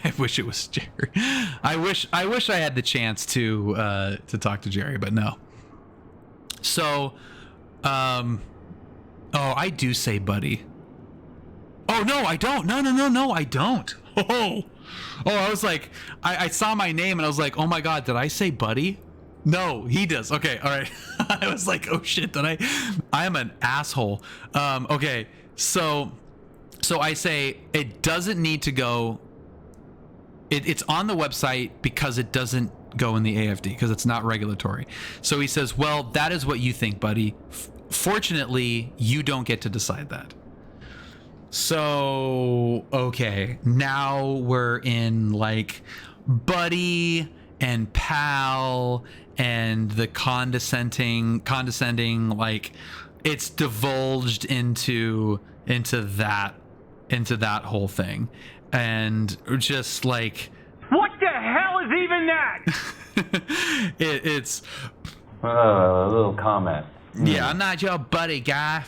I wish it was Jerry. I wish I had the chance to talk to Jerry, but no. So, I do say buddy. Oh no, I don't. No, I don't. I was like, I saw my name and I was like, oh my God, did I say buddy? No, he does. Okay, all right. I was like, oh shit, did I am an asshole. Okay, so I say it doesn't need to go. It's on the website because it doesn't go in the AFD because it's not regulatory. So he says, well, that is what you think, buddy. Fortunately, you don't get to decide that. So, okay, now we're in like buddy and pal and the condescending, like it's divulged into that whole thing. And just like, what the hell is even that? it's a little comment. Yeah, I'm not your buddy, guy.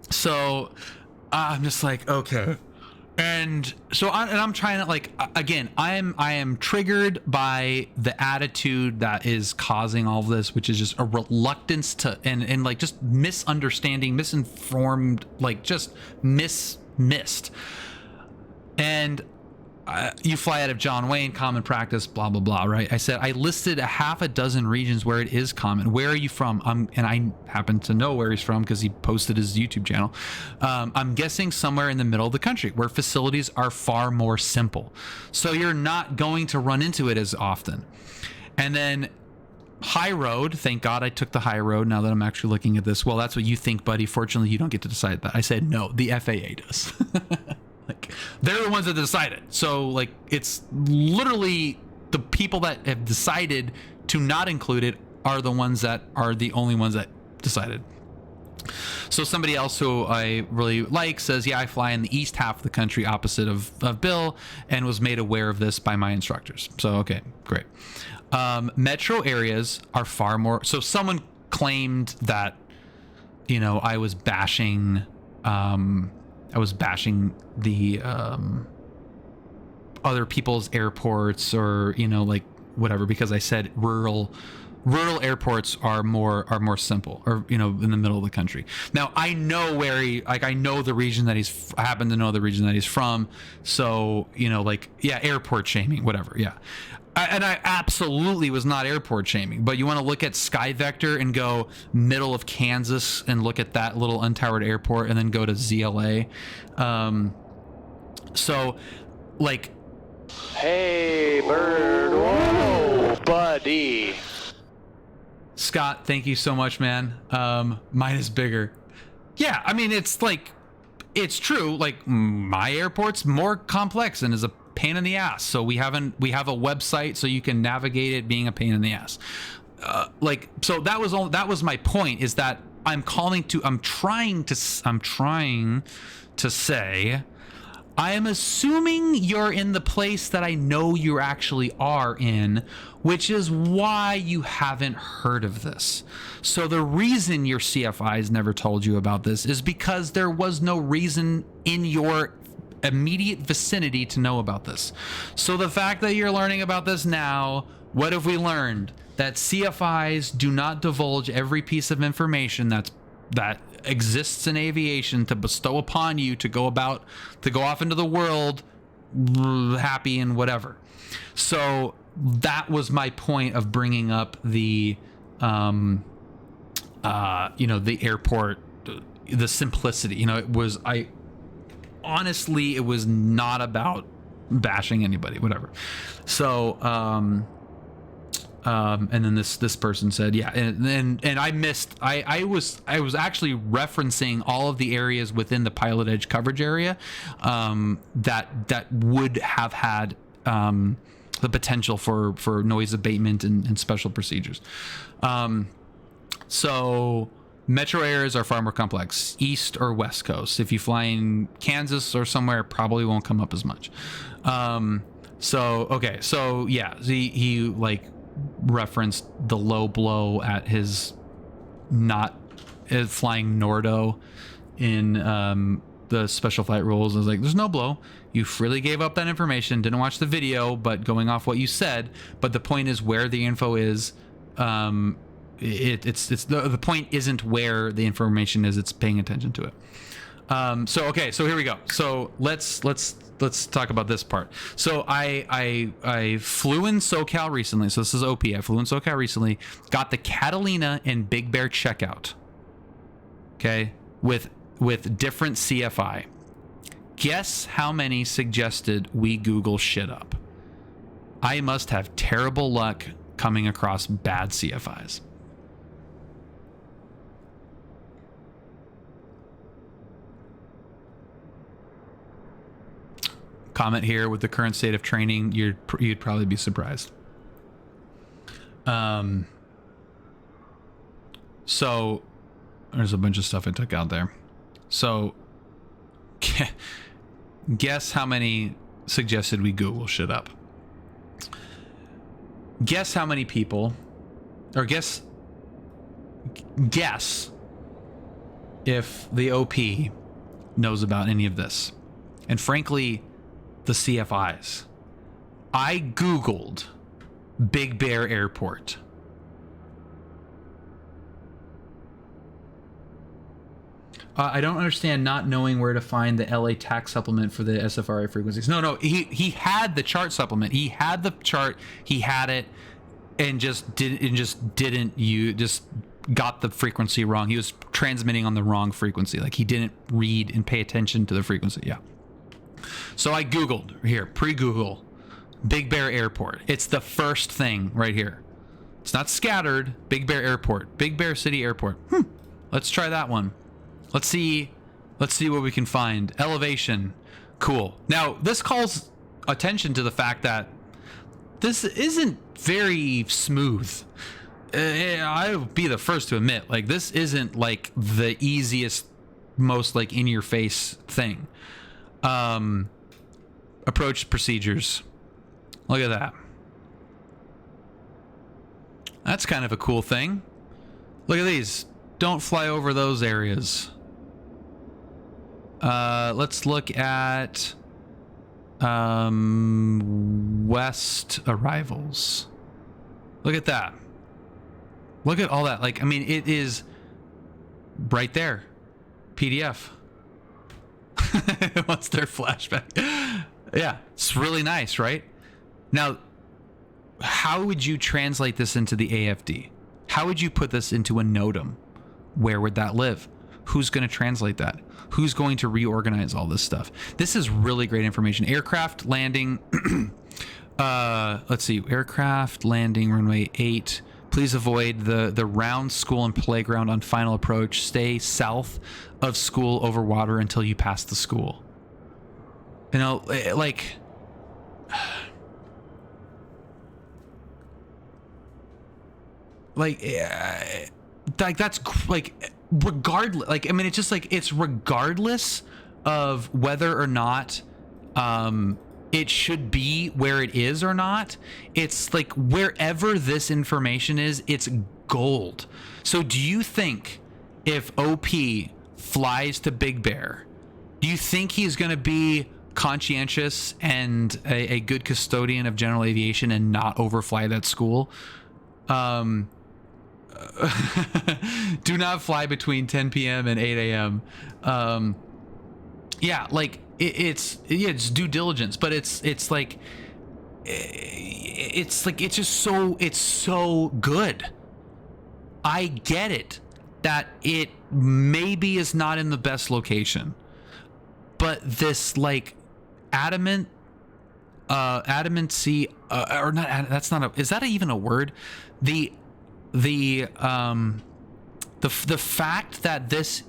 So I'm just like, okay. And so I'm trying to, like, again, I am triggered by the attitude that is causing all of this, which is just a reluctance to and like just misunderstanding, misinformed, like just missed. And you fly out of John Wayne, common practice, blah, blah, blah, right? I said, I listed a half a dozen regions where it is common. Where are you from? And I happen to know where he's from because he posted his YouTube channel. I'm guessing somewhere in the middle of the country where facilities are far more simple. So you're not going to run into it as often. And then high road, thank God I took the high road now that I'm actually looking at this. Well, that's what you think, buddy. Fortunately, you don't get to decide that. I said, no, the FAA does. Like, they're the ones that decide it. So, like, it's literally the people that have decided to not include it are the ones that are the only ones that decided. So somebody else who I really like says, yeah, I fly in the east half of the country opposite of Bill and was made aware of this by my instructors. So, okay, great. Metro areas are far more... So someone claimed that, I was bashing the other people's airports or like whatever, because I said rural airports are more simple, or in the middle of the country. Now I know I know the region that I happen to know the region that he's from, so airport shaming, whatever. Yeah. And I absolutely was not airport shaming, but you want to look at Sky Vector and go middle of Kansas and look at that little untowered airport and then go to ZLA. So, like... Hey, bird. Whoa, buddy. Scott, thank you so much, man. Mine is bigger. Yeah, I mean, it's like... it's true. Like my airport's more complex and is a pain in the ass. So we have a website so you can navigate it being a pain in the ass. So that was my point, is that I'm trying to say, I am assuming you're in the place that I know you actually are in, which is why you haven't heard of this. So the reason your CFIs never told you about this is because there was no reason in your immediate vicinity to know about this. So the fact that you're learning about this now, what have we learned? That CFIs do not divulge every piece of information that exists in aviation to bestow upon you to go off into the world happy and whatever. So that was my point of bringing up the the airport, the simplicity. It was it was not about bashing anybody, whatever. So and then this person said, yeah, and I missed. I was actually referencing all of the areas within the PilotEdge coverage area that would have had the potential for noise abatement and special procedures. So metro areas are far more complex, east or west coast. If you fly in Kansas or somewhere, it probably won't come up as much. So yeah, he like referenced the low blow at his not flying Nordo in the special flight rules. I was like, there's no blow. You freely gave up that information, didn't watch the video, but going off what you said. But the point is where the info is. The point isn't where the information is, it's paying attention to it. So here we go. So let's talk about this part. So I flew in SoCal recently. So this is OP. I flew in SoCal recently, got the Catalina and Big Bear checkout. Okay. With different CFI. Guess how many suggested we Google shit up? I must have terrible luck coming across bad CFIs. Comment here, with the current state of training, you'd probably be surprised. So there's a bunch of stuff I took out there. So guess how many suggested we Google shit up. Guess how many people, or guess if the OP knows about any of this. And frankly, the CFIs. I Googled Big Bear Airport. I don't understand not knowing where to find the LA tax supplement for the SFRA frequencies. No, he had the chart supplement. He had the chart. He had it, and just got the frequency wrong. He was transmitting on the wrong frequency. Like he didn't read and pay attention to the frequency. Yeah. So I Googled here, pre-Google, Big Bear Airport. It's the first thing right here. It's not scattered. Big Bear Airport, Big Bear City Airport. Let's try that one. Let's see what we can find. Elevation. Cool. Now, this calls attention to the fact that this isn't very smooth. I'll be the first to admit, like, this isn't like the easiest, most like in your face thing. Approach procedures. Look at that. That's kind of a cool thing. Look at these. Don't fly over those areas. Let's look at west arrivals. Look at that. Look at all that. Like, I mean, it is right there. PDF. What's their flashback? Yeah, it's really nice, right? Now, how would you translate this into the AFD? How would you put this into a NOTAM? Where would that live? Who's going to translate that? Who's going to reorganize all this stuff? This is really great information. Aircraft landing. Let's see. Aircraft landing runway 8. Please avoid the round school and playground on final approach. Stay south of school over water until you pass the school. You know, like... like that's like regardless, like, I mean, it's just like, it's regardless of whether or not it should be where it is or not. It's like wherever this information is, it's gold. So do you think if OP flies to Big Bear, do you think he's going to be conscientious and a good custodian of general aviation and not overfly that school? Do not fly between 10 p.m. and 8 a.m. Yeah, like it's due diligence, but it's so good. I get it that it maybe is not in the best location, but this like adamancy, or not, that's not a, is that even a word? The fact that this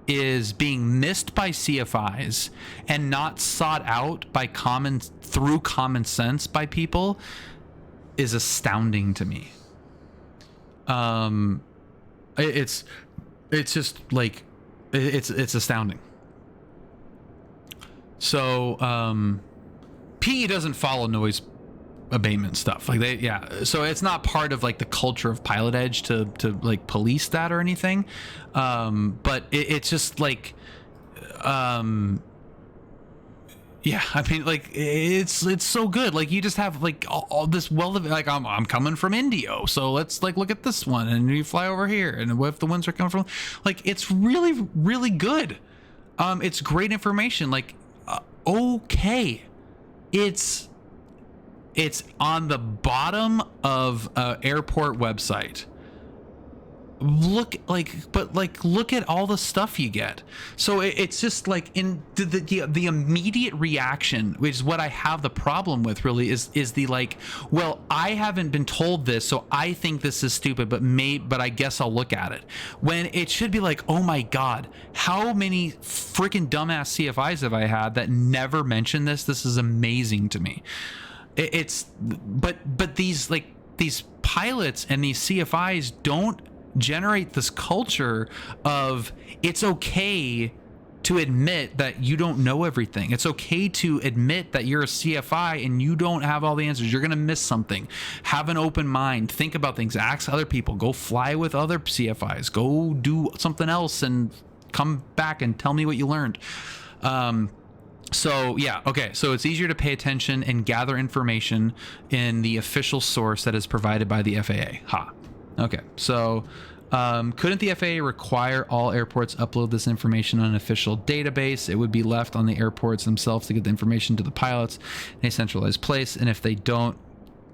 is being missed by CFIs and not sought out by through common sense by people is astounding to me. It's just like, it's astounding. So PE doesn't follow noise abatement stuff, like so it's not part of like the culture of PilotEdge to like police that or anything, but it's just like I mean, like it's so good. Like you just have like all this like I'm coming from Indio, so let's like look at this one, and you fly over here, and what if the winds are coming from, like, it's really, really good. It's great information. Like okay, it's on the bottom of airport website. Look at all the stuff you get. So it's just like in the immediate reaction, which is what I have the problem with, really, is the like, well, I haven't been told this, so I think this is stupid, but I guess I'll look at it. When it should be like, oh my God, how many freaking dumbass CFIs have I had that never mention this? This is amazing to me. But these pilots and these CFIs don't generate this culture of, it's okay to admit that you don't know everything. It's okay to admit that you're a CFI and you don't have all the answers. You're going to miss something. Have an open mind. Think about things. Ask other people. Go fly with other CFIs. Go do something else and come back and tell me what you learned. So yeah, okay, so it's easier to pay attention and gather information in the official source that is provided by the FAA. Okay, so couldn't the FAA require all airports upload this information on an official database? It would be left on the airports themselves to get the information to the pilots in a centralized place, and if they don't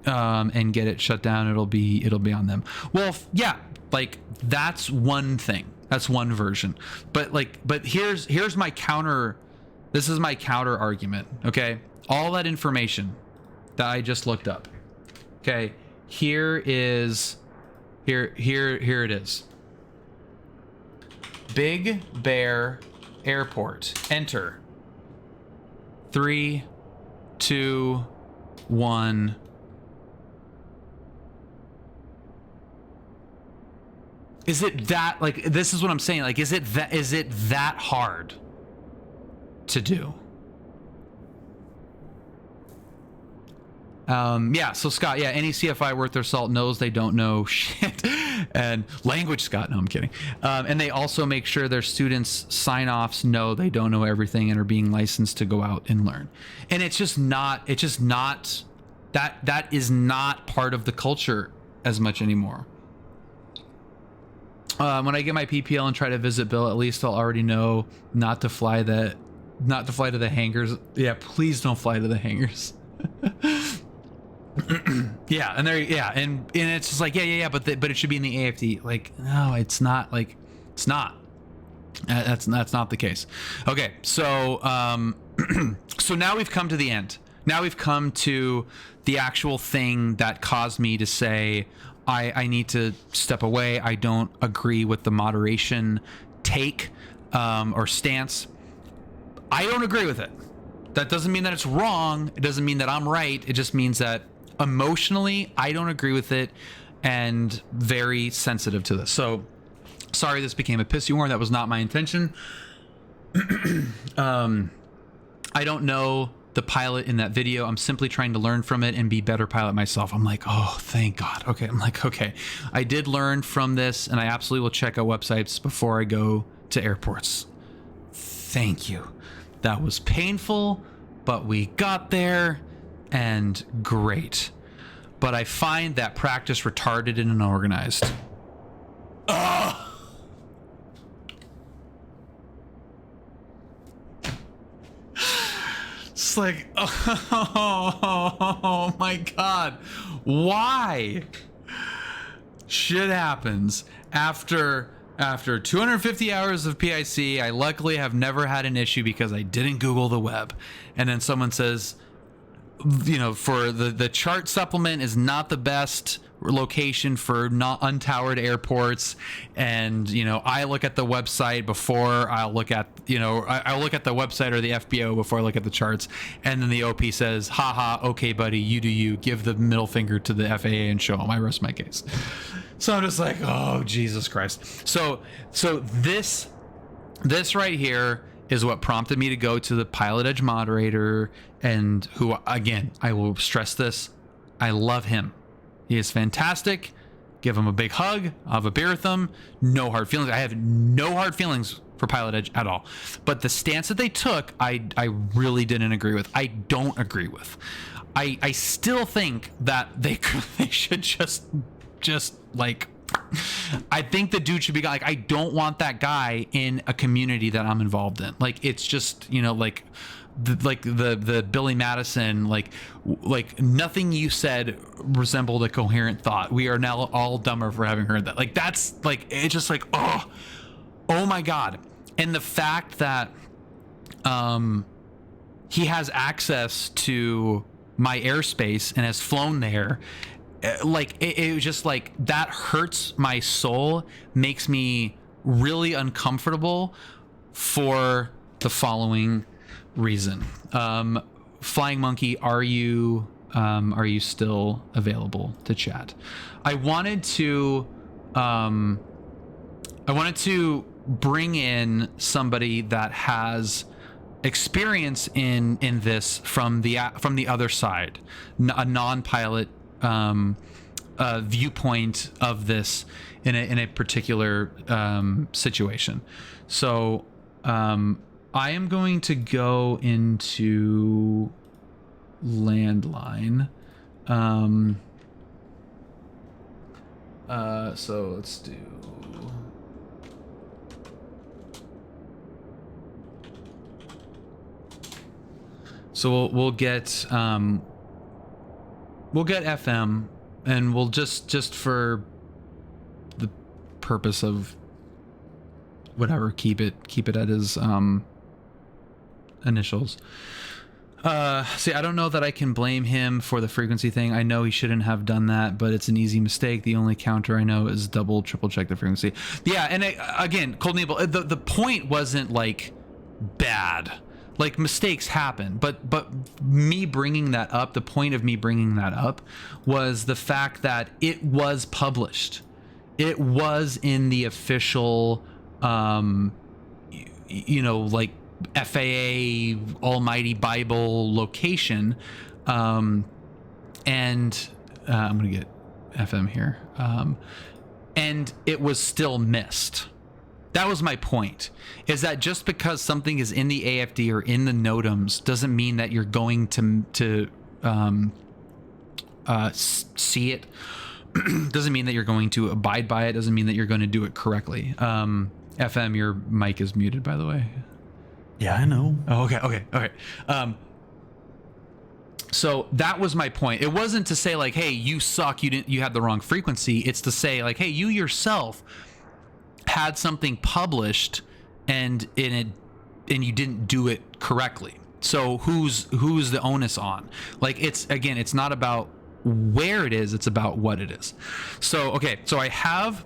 and get it shut down, it'll be on them. Well, yeah, like that's one thing. That's one version. But here's my counter. This is my counter argument, okay? All that information that I just looked up, okay? Here it is. Big Bear Airport. Enter. 3, 2, 1. Is it that, like, this is what I'm saying, like, is it that hard to do? Yeah, so Scott, yeah, any CFI worth their salt knows they don't know shit. And language, Scott, no, I'm kidding. And they also make sure their students' sign-offs know they don't know everything and are being licensed to go out and learn. And it's just not that is not part of the culture as much anymore. When I get my PPL and try to visit Bill, at least I'll already know not to fly to the hangars. Yeah, please don't fly to the hangars. Yeah, and it's just like, yeah, but it should be in the AFD. Like, no, it's not. Like, it's not. That's not the case. Okay, so so now we've come to the end. Now we've come to the actual thing that caused me to say, I need to step away. I don't agree with the moderation take or stance. I don't agree with it. That doesn't mean that it's wrong. It doesn't mean that I'm right. It just means that emotionally, I don't agree with it, and very sensitive to this. So sorry this became a pissy war. That was not my intention. I don't know the pilot in that video. I'm simply trying to learn from it and be better pilot myself. I'm like, oh, thank God. Okay. I'm like, okay, I did learn from this, and I absolutely will check out websites before I go to airports. Thank you. That was painful, but we got there, and great. But I find that practice retarded and unorganized. Ugh. It's like, oh my God, why? Shit happens. After 250 hours of PIC, I luckily have never had an issue because I didn't Google the web. And then someone says, you know, for the chart supplement is not the best location for not untowered airports, and you know, I look at the website before I'll look at, you know, I look at the website or the FBO before I look at the charts, and then the OP says, haha, okay buddy, you do you, give the middle finger to the FAA and show them. I rest my case. So I'm just like, oh Jesus Christ. So this right here is what prompted me to go to the PilotEdge moderator, and who, again, I will stress this, I love him. He is fantastic. Give him a big hug. I'll have a beer with him. No hard feelings. I have no hard feelings for PilotEdge at all. But the stance that they took, I really didn't agree with. I don't agree with. I still think that they should just like, I think the dude should be like, I don't want that guy in a community that I'm involved in. Like, it's just, you know, like the Billy Madison, like nothing you said resembled a coherent thought. We are now all dumber for having heard that. Like, that's like, it's just like, oh my God. And the fact that he has access to my airspace and has flown there, like it was just like, that hurts my soul, makes me really uncomfortable for the following reason. Flying Monkey, are you still available to chat? I wanted to bring in somebody that has experience in this from the other side, a non-pilot viewpoint of this in a particular situation. So I am going to go into landline. So let's do. So we'll get FM, and we'll just for the purpose of whatever, keep it at his initials. See, I don't know that I can blame him for the frequency thing. I know he shouldn't have done that, but it's an easy mistake. The only counter I know is triple check the frequency. Yeah, and again, Cold Needle, the point wasn't like bad. Like, mistakes happen, but me bringing that up, the point of me bringing that up was the fact that it was published. It was in the official, you know, like FAA Almighty Bible location, and I'm gonna get FM here, and it was still missed. That was my point, is that just because something is in the AFD or in the NOTAMs doesn't mean that you're going to see it. Doesn't mean that you're going to abide by it. Doesn't mean that you're going to do it correctly. FM, your mic is muted, by the way. Yeah, I know. Oh, okay. So that was my point. It wasn't to say like, hey, you suck, you had the wrong frequency. It's to say like, hey, you yourself had something published and you didn't do it correctly. So who's the onus on? Like, it's not about where it is, it's about what it is. So okay, so I have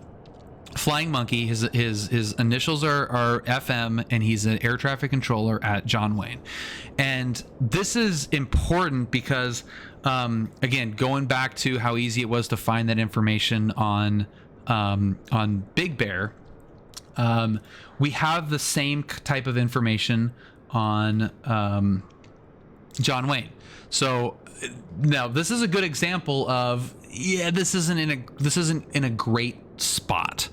Flying Monkey. His initials are FM, and he's an air traffic controller at John Wayne. And this is important because again, going back to how easy it was to find that information on Big Bear, we have the same type of information on John Wayne. So now this is a good example of, this isn't in a great spot.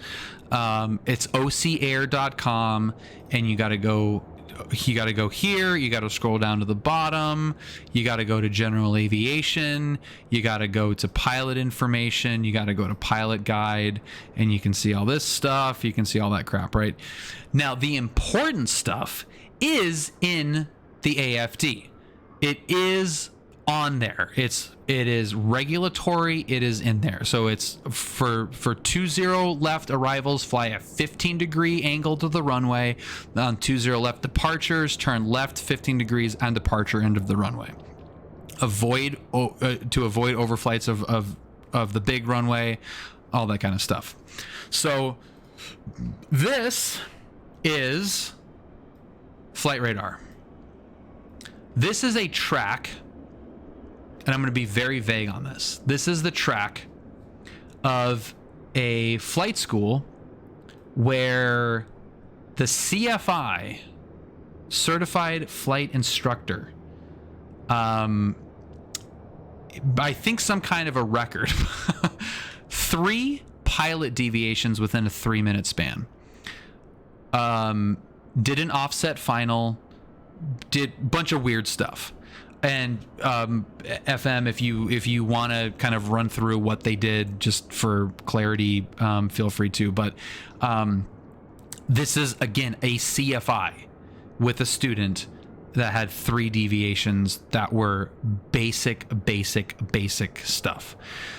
It's ocair.com, and you got to go here, you got to scroll down to the bottom, you got to go to general aviation, you got to go to pilot information, you got to go to pilot guide, and you can see all this stuff, you can see all that crap. Right now, the important stuff is in the AFD. It is on there. It is regulatory. It is in there. So it's for 20 left arrivals, fly a 15-degree angle to the runway. On 20 left departures, turn left 15 degrees and departure end of the runway. To avoid overflights of the big runway, all that kind of stuff. So this is flight radar. This is a track, and I'm going to be very vague on this. This is the track of a flight school where the CFI, certified flight instructor, I think some kind of a record, 3 pilot deviations within a 3-minute span, did an offset final, did a bunch of weird stuff. And FM, if you want to kind of run through what they did just for clarity, feel free to. But this is, again, a CFI with a student that had 3 deviations that were basic stuff.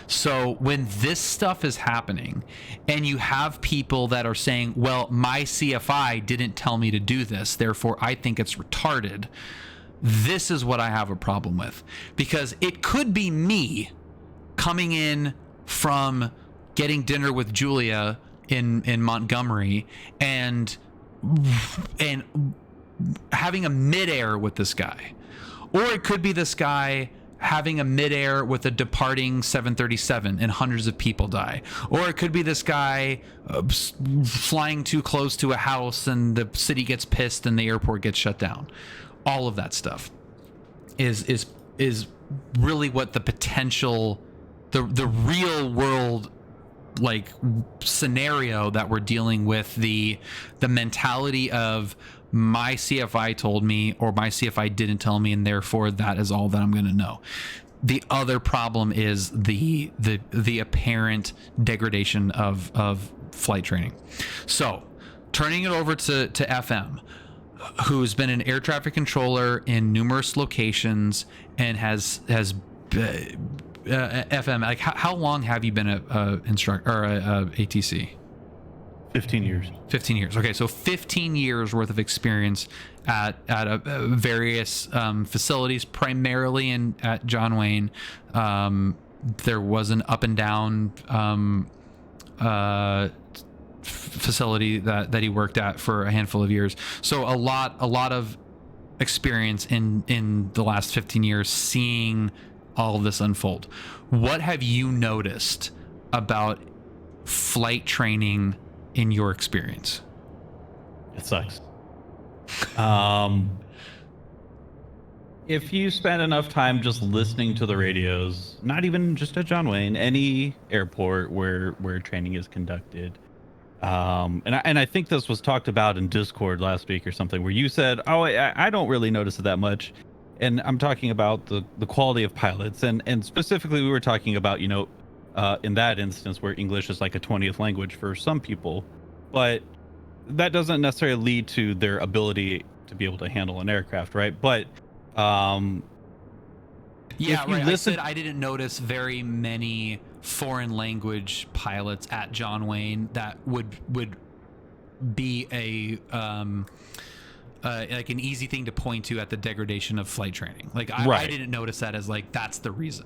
So when this stuff is happening and you have people that are saying, well, my CFI didn't tell me to do this, therefore I think it's retarded, this is what I have a problem with. Because it could be me coming in from getting dinner with Julia in Montgomery and having a midair with this guy, or it could be this guy having a midair with a departing 737 and hundreds of people die, or it could be this guy flying too close to a house and the city gets pissed and the airport gets shut down. All of that stuff is really what the potential, the real world like scenario that we're dealing with, the mentality of my CFI told me, or my CFI didn't tell me, and therefore that is all that I'm going to know. The other problem is the apparent degradation of flight training. So turning it over to FM, who's been an air traffic controller in numerous locations and has FM, like how long have you been a instructor or a ATC? 15 years. 15 years. Okay, so 15 years worth of experience at various facilities, primarily at John Wayne. There was an up and down facility that he worked at for a handful of years. So a lot of experience in the last 15 years seeing all of this unfold. What have you noticed about flight training in your experience? It sucks. If you spend enough time just listening to the radios, not even just at John Wayne, any airport where training is conducted, and I think this was talked about in Discord last week or something, where you said, "Oh, I don't really notice it that much," and I'm talking about the quality of pilots, and specifically we were talking about, in that instance where English is like a 20th language for some people, but that doesn't necessarily lead to their ability to be able to handle an aircraft, right? But yeah, right. I said I didn't notice very many foreign language pilots at John Wayne that would be like an easy thing to point to at the degradation of flight training. Like I didn't notice that as like that's the reason.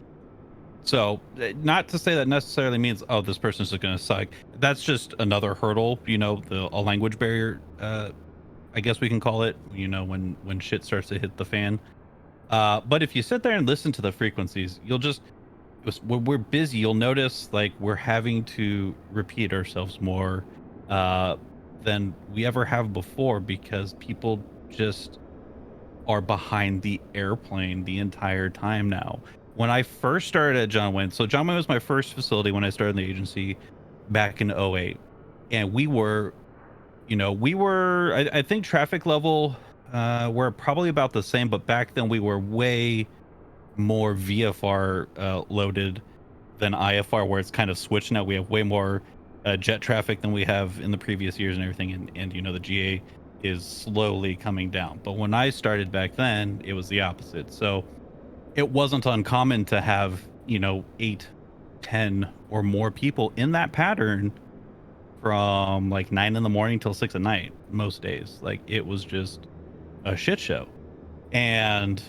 So, not to say that necessarily means, oh, this person's just going to suck. That's just another hurdle, a language barrier, I guess we can call it, when shit starts to hit the fan. But if you sit there and listen to the frequencies, when we're busy, you'll notice like we're having to repeat ourselves more than we ever have before, because people just are behind the airplane the entire time now. When I first started at John Wayne, so John Wayne was my first facility when I started the agency back in '08, and we were, I think traffic level, we're probably about the same, but back then we were way more VFR loaded than IFR, where it's kind of switched now. We have way more jet traffic than we have in the previous years and everything, and the GA is slowly coming down. But when I started back then, it was the opposite. So it wasn't uncommon to have 8, 10 or more people in that pattern from like 9 in the morning till 6 at night most days. Like, it was just a shit show. And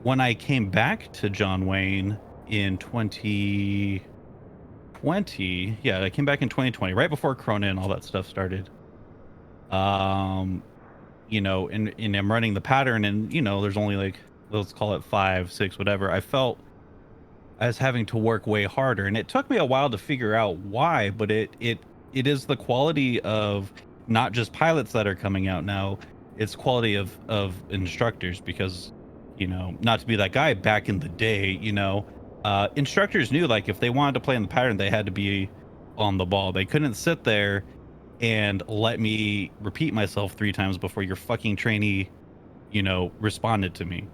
when I came back to John Wayne in 2020, I came back in 2020, right before Corona and all that stuff started. And I'm running the pattern, and there's only like, let's call it 5, 6, whatever. I felt I was having to work way harder, and it took me a while to figure out why, but it is the quality of not just pilots that are coming out now, it's quality of instructors, because not to be that guy, back in the day, instructors knew, like, if they wanted to play in the pattern, they had to be on the ball. They couldn't sit there and let me repeat myself 3 times before your fucking trainee responded to me.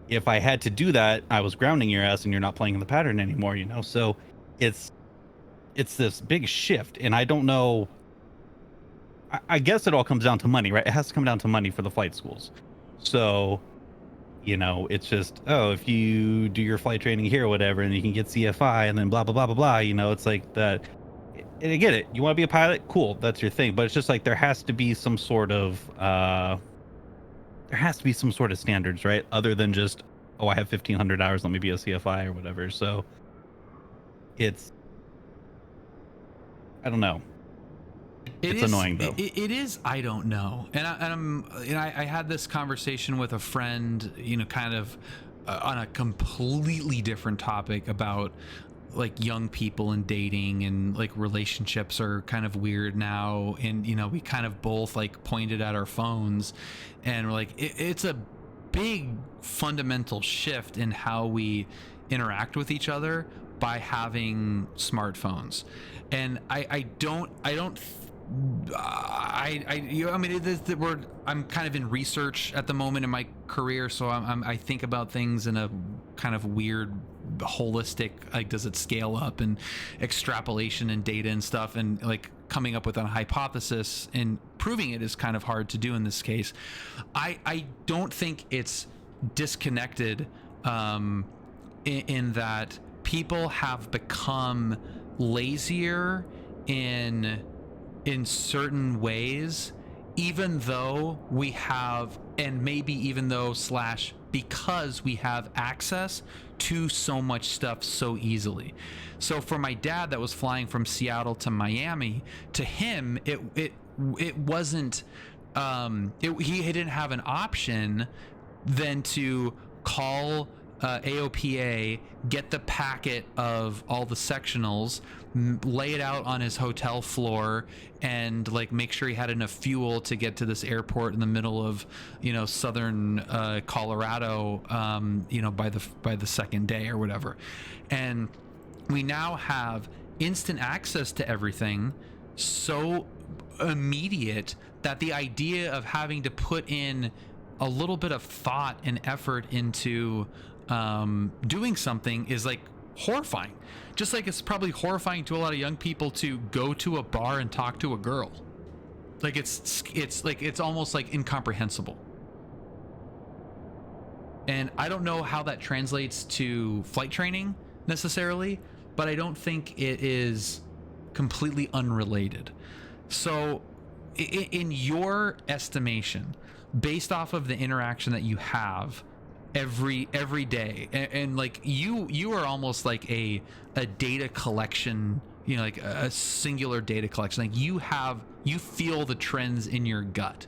If I had to do that, I was grounding your ass and you're not playing in the pattern anymore, so it's this big shift. And I don't know, I guess it all comes down to money, right? It has to come down to money for the flight schools. So it's just, oh, if you do your flight training here or whatever, and you can get CFI and then blah blah blah blah blah, it's like that. And I get it, you want to be a pilot, cool, that's your thing, but it's just like there has to be some sort of standards, right? Other than just, oh, I have 1,500 hours, let me be a CFI or whatever. So it's, I don't know. It's annoying though. It is. I don't know. And I had this conversation with a friend, kind of on a completely different topic about like young people and dating, and like relationships are kind of weird now. And, we kind of both like pointed at our phones, and we're like, it's a big fundamental shift in how we interact with each other by having smartphones. And I'm kind of in research at the moment in my career, so I think about things in a kind of weird, holistic, like, does it scale up, and extrapolation and data and stuff, and like coming up with a hypothesis and proving it is kind of hard to do in this case. I don't think it's disconnected in that people have become lazier in certain ways, even though we have, and maybe even though / because we have access to so much stuff so easily. So for my dad that was flying from Seattle to Miami, to him it wasn't he didn't have an option than to call AOPA, get the packet of all the sectionals, lay it out on his hotel floor, and like make sure he had enough fuel to get to this airport in the middle of southern Colorado by the second day or whatever. And we now have instant access to everything, so immediate that the idea of having to put in a little bit of thought and effort into doing something is like horrifying. Just like it's probably horrifying to a lot of young people to go to a bar and talk to a girl. Like it's almost like incomprehensible. And I don't know how that translates to flight training necessarily, but I don't think it is completely unrelated. So in your estimation, based off of the interaction that you have every day, and like you are almost like a data collection, you know, like a singular data collection. Like you feel the trends in your gut.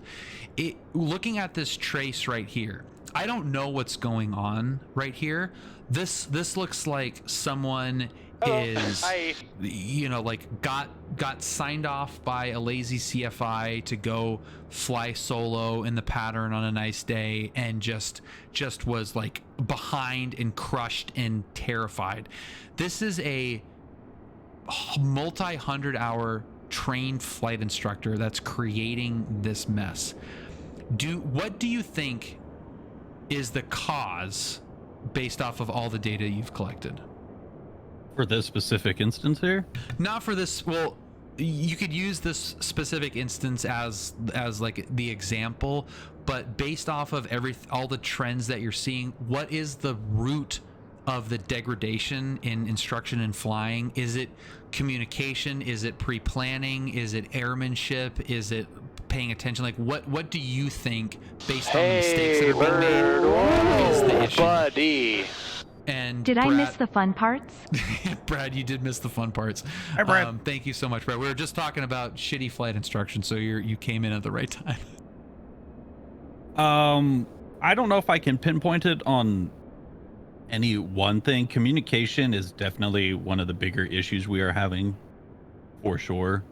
Looking at this trace right here, I don't know what's going on right here. This looks like someone is, you know, like got signed off by a lazy CFI to go fly solo in the pattern on a nice day, and just was like behind and crushed and terrified. This is a multi-100-hour trained flight instructor that's creating this mess. What do you think is the cause based off of all the data you've collected? For this specific instance here? Not for this. Well, you could use this specific instance as like the example, but based off of all the trends that you're seeing, what is the root of the degradation in instruction and flying? Is it communication? Is it pre-planning? Is it airmanship? Is it paying attention? Like what do you think, based on the mistakes that are being made, is the issue? Buddy. And Did Brad, I miss the fun parts? Brad, you did miss the fun parts. Hi, Brad. Thank you so much, Brad. We were just talking about shitty flight instruction, so you came in at the right time. I don't know if I can pinpoint it on any one thing. Communication is definitely one of the bigger issues we are having, for sure.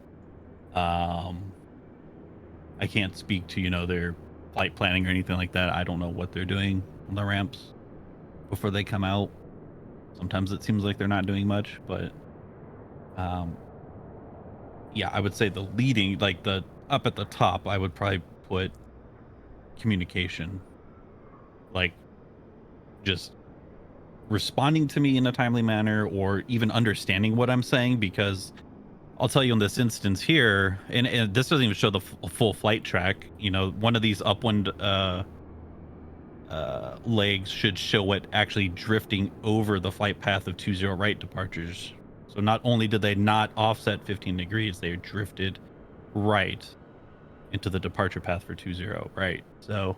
I can't speak to, you know, their flight planning or anything like that. I don't know what they're doing on the ramps before they come out. Sometimes it seems like they're not doing much, but yeah, I would say the leading, like the up at the top, I would probably put communication, like just responding to me in a timely manner, or even understanding what I'm saying. Because I'll tell you in this instance here, and this doesn't even show the full flight track, you know, one of these upwind legs should show it actually drifting over the flight path of 20 right departures. So not only did they not offset 15 degrees, they drifted right into the departure path for 20 right. So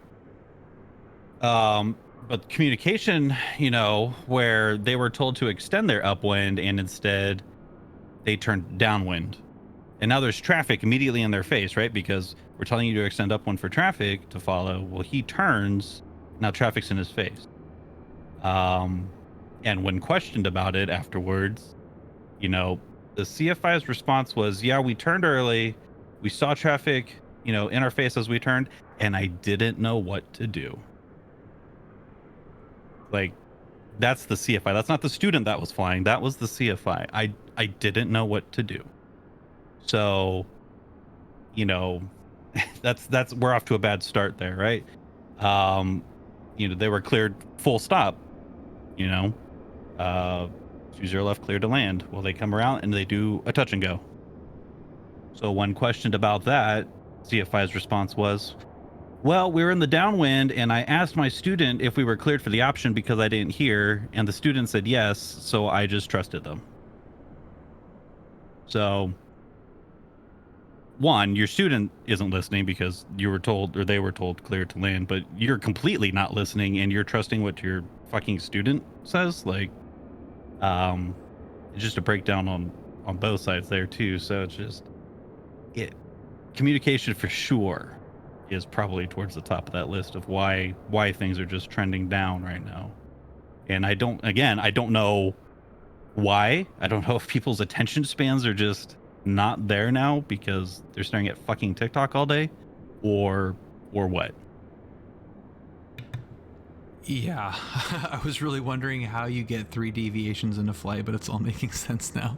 but communication, you know, where they were told to extend their upwind and instead they turned downwind, and now there's traffic immediately in their face, right? Because we're telling you to extend upwind for traffic to follow. Well, he turns, now traffic's in his face. And when questioned about it afterwards, you know, the CFI's response was, yeah, we turned early, we saw traffic, you know, in our face as we turned, and I didn't know what to do. Like, that's the CFI. That's not the student that was flying. That was the CFI. I didn't know what to do. So, you know, that's we're off to a bad start there, right? You know, they were cleared full stop, you know, 20 left cleared to land. Well, they come around and they do a touch and go. So when questioned about that, CFI's response was, well, we were in the downwind and I asked my student if we were cleared for the option because I didn't hear, and the student said yes, so I just trusted them. So, one, your student isn't listening because you were told, or they were told, clear to land, but you're completely not listening and you're trusting what your fucking student says. Like, it's just a breakdown on both sides there too. So it's just, communication for sure is probably towards the top of that list of why things are just trending down right now. And I don't know why. I don't know if people's attention spans are just not there now because they're staring at fucking TikTok all day, or what. Yeah, I was really wondering how you get 3 deviations in a flight, but it's all making sense now.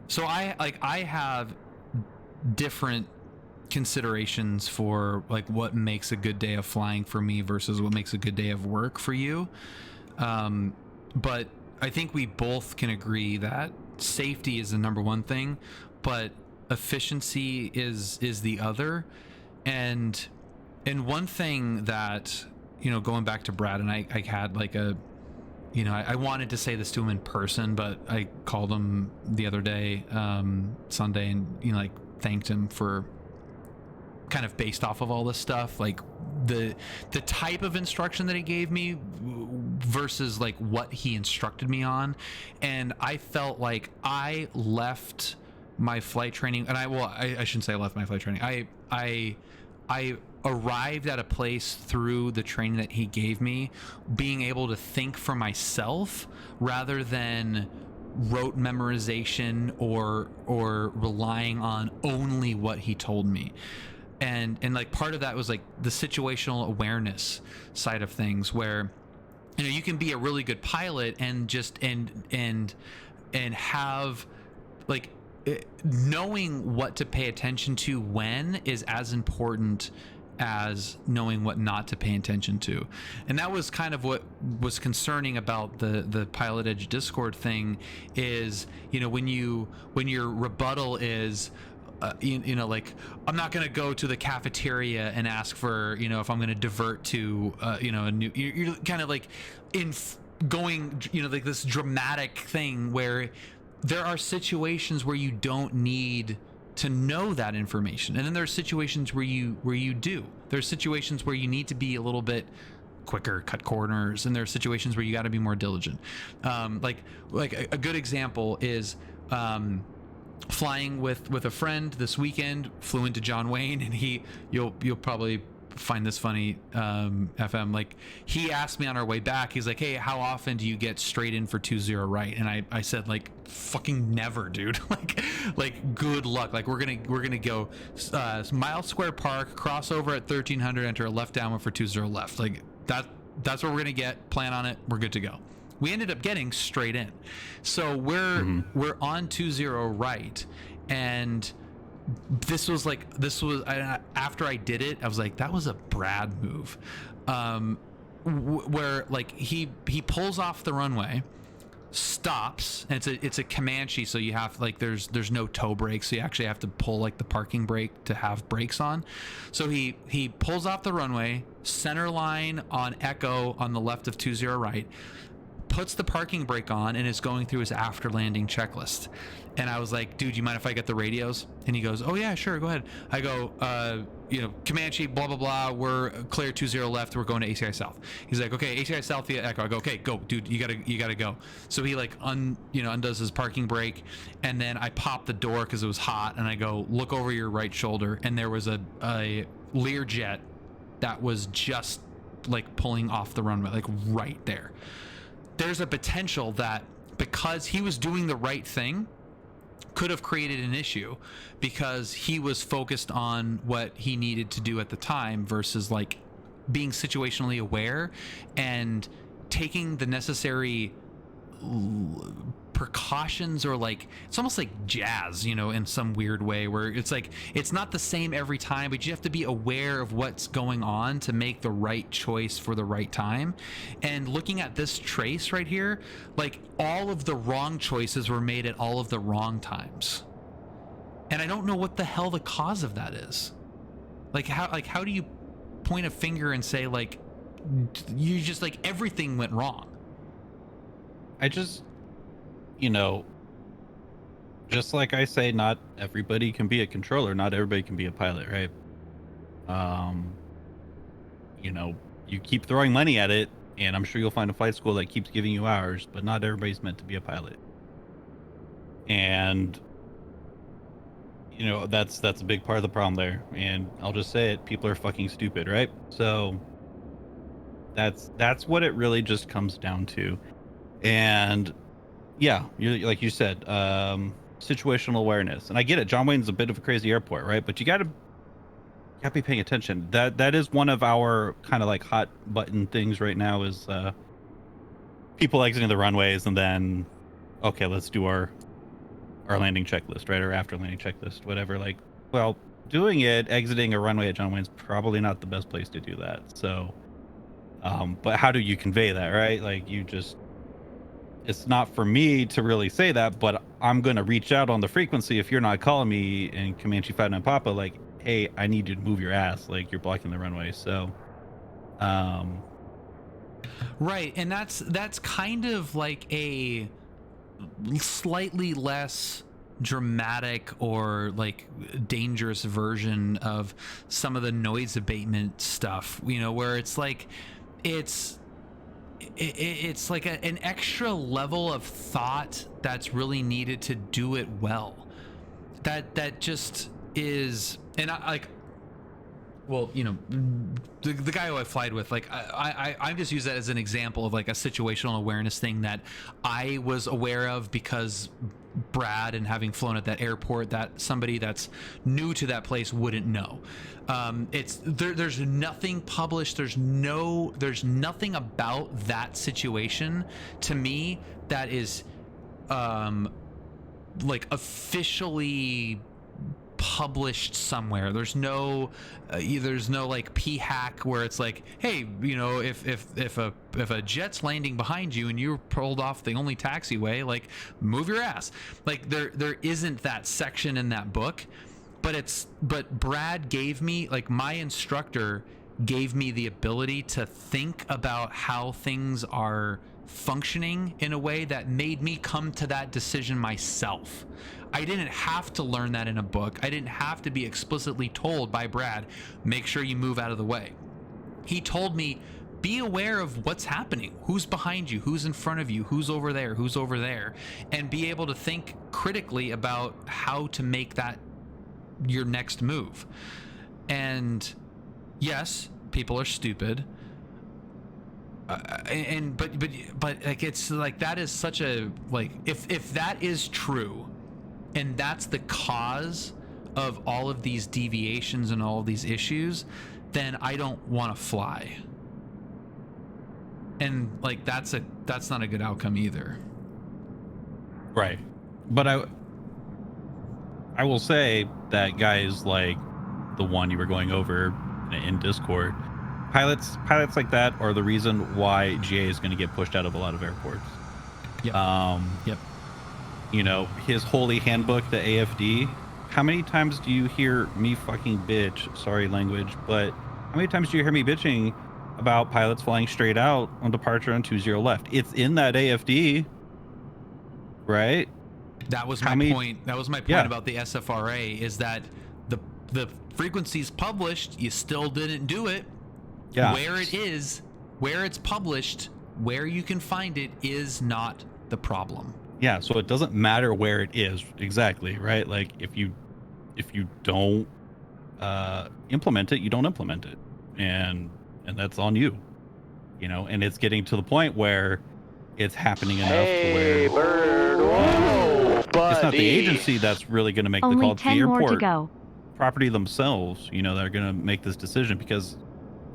So I have different considerations for like what makes a good day of flying for me versus what makes a good day of work for you. But I think we both can agree that safety is the number one thing, but efficiency is the other. And one thing that, you know, going back to Brad, and I had like a, you know, I wanted to say this to him in person, but I called him the other day, Sunday, and, you know, like thanked him for kind of based off of all this stuff, like the type of instruction that he gave me versus like what he instructed me on. And I felt like I left my flight training, and I shouldn't say I left my flight training. I arrived at a place through the training that he gave me, being able to think for myself rather than rote memorization or relying on only what he told me. And like part of that was like the situational awareness side of things, where you can be a really good pilot and just and have like knowing what to pay attention to when is as important as knowing what not to pay attention to. And that was kind of what was concerning about the PilotEdge Discord thing is, when your rebuttal is like, I'm not going to go to the cafeteria and ask for, if I'm going to divert to, a new, you're kind of like going, like this dramatic thing where there are situations where you don't need to know that information. And then there are situations where you do. There's situations where you need to be a little bit quicker, cut corners, and there are situations where you got to be more diligent. Like a good example is flying with a friend this weekend. Flew into John Wayne, and you'll probably find this funny, FM. Like, he asked me on our way back, he's like, hey, how often do you get straight in for 20 right? And I said, like, fucking never, dude. like good luck. Like, we're gonna go Mile Square Park, cross over at 1300, enter a left downwind for 20 left. Like, that's what we're gonna get. Plan on it, we're good to go. We ended up getting straight in, so we're on 20 right. And this was after I did it, I was like, that was a Brad move, where like he pulls off the runway, stops, and it's a Comanche, so you have like there's no toe brakes, so you actually have to pull like the parking brake to have brakes on. So he pulls off the runway, center line on Echo on the left of 20 right, puts the parking brake on, and is going through his after landing checklist. And I was like, dude, you mind if I get the radios? And he goes, oh yeah, sure, go ahead. I go, Comanche, blah, blah, blah, we're clear 20 left, we're going to ACI South. He's like, okay, ACI South via Echo. I go, okay, go, dude, you gotta go. So he like undoes his parking brake, and then I pop the door because it was hot, and I go, look over your right shoulder, and there was a Learjet that was just like pulling off the runway, like right there. There's a potential that because he was doing the right thing, could have created an issue because he was focused on what he needed to do at the time versus like being situationally aware and taking the necessary precautions, or like it's almost like jazz, in some weird way, where it's like it's not the same every time, but you have to be aware of what's going on to make the right choice for the right time. And looking at this trace right here, like all of the wrong choices were made at all of the wrong times, and I don't know what the hell the cause of that is. Like how do you point a finger and say like you just like everything went wrong? I just, just like I say, not everybody can be a controller, not everybody can be a pilot, right? You keep throwing money at it, and I'm sure you'll find a flight school that keeps giving you hours, but not everybody's meant to be a pilot. And that's a big part of the problem there. And I'll just say it, people are fucking stupid, right? So that's what it really just comes down to. And yeah, like you said, situational awareness. And I get it, John Wayne's a bit of a crazy airport, right? But you gotta be paying attention. That is one of our kind of like hot button things right now is people exiting the runways, and then okay, let's do our landing checklist, right? Or after landing checklist, whatever. Like, well, doing it, exiting a runway at John Wayne's probably not the best place to do that. So but how do you convey that, right? Like, it's not for me to really say that, but I'm going to reach out on the frequency if you're not calling me in Comanche 59 Papa, like, hey, I need you to move your ass, like you're blocking the runway. So right. And that's kind of like a slightly less dramatic or like dangerous version of some of the noise abatement stuff, you know, where it's like it's like an extra level of thought that's really needed to do it well. That just is, and I like, well, you know, the guy who I flied with, like I just use that as an example of like a situational awareness thing that I was aware of because Brad, and having flown at that airport, that somebody that's new to that place wouldn't know. There's nothing published. There's nothing about that situation to me that is like officially published somewhere. There's no like p-hack where it's like, hey, you know, if a jet's landing behind you and you're pulled off the only taxiway, like move your ass. Like there isn't that section in that book, but Brad gave me, like, my instructor gave me the ability to think about how things are functioning in a way that made me come to that decision myself. I didn't have to learn that in a book. I didn't have to be explicitly told by Brad, make sure you move out of the way. He told me, be aware of what's happening, who's behind you, who's in front of you, who's over there, and be able to think critically about how to make that your next move. And yes, people are stupid. But like, it's like, that is such a, like, if that is true, and that's the cause of all of these deviations and all of these issues, then I don't want to fly. And like, that's not a good outcome either. Right. But I will say that guys like the one you were going over in Discord, pilots like that are the reason why GA is going to get pushed out of a lot of airports. Yep. Yep. You know, his holy handbook, the AFD, how many times do you hear me fucking bitch, sorry language, but how many times do you hear me bitching about pilots flying straight out on departure on 20 left? It's in that AFD, right? That was my point. That was my point about the SFRA, is that the frequencies published, you still didn't do it. Yeah. Where it is, where it's published, where you can find it is not the problem. Yeah, so it doesn't matter where it is exactly, right? Like, if you don't implement it, you don't implement it, and that's on you, you know. And it's getting to the point where it's happening enough to where Bird, whoa, buddy. It's not the agency that's really going to make the call. It's the 10 more to airport go. property themselves, you know, that are going to make this decision, because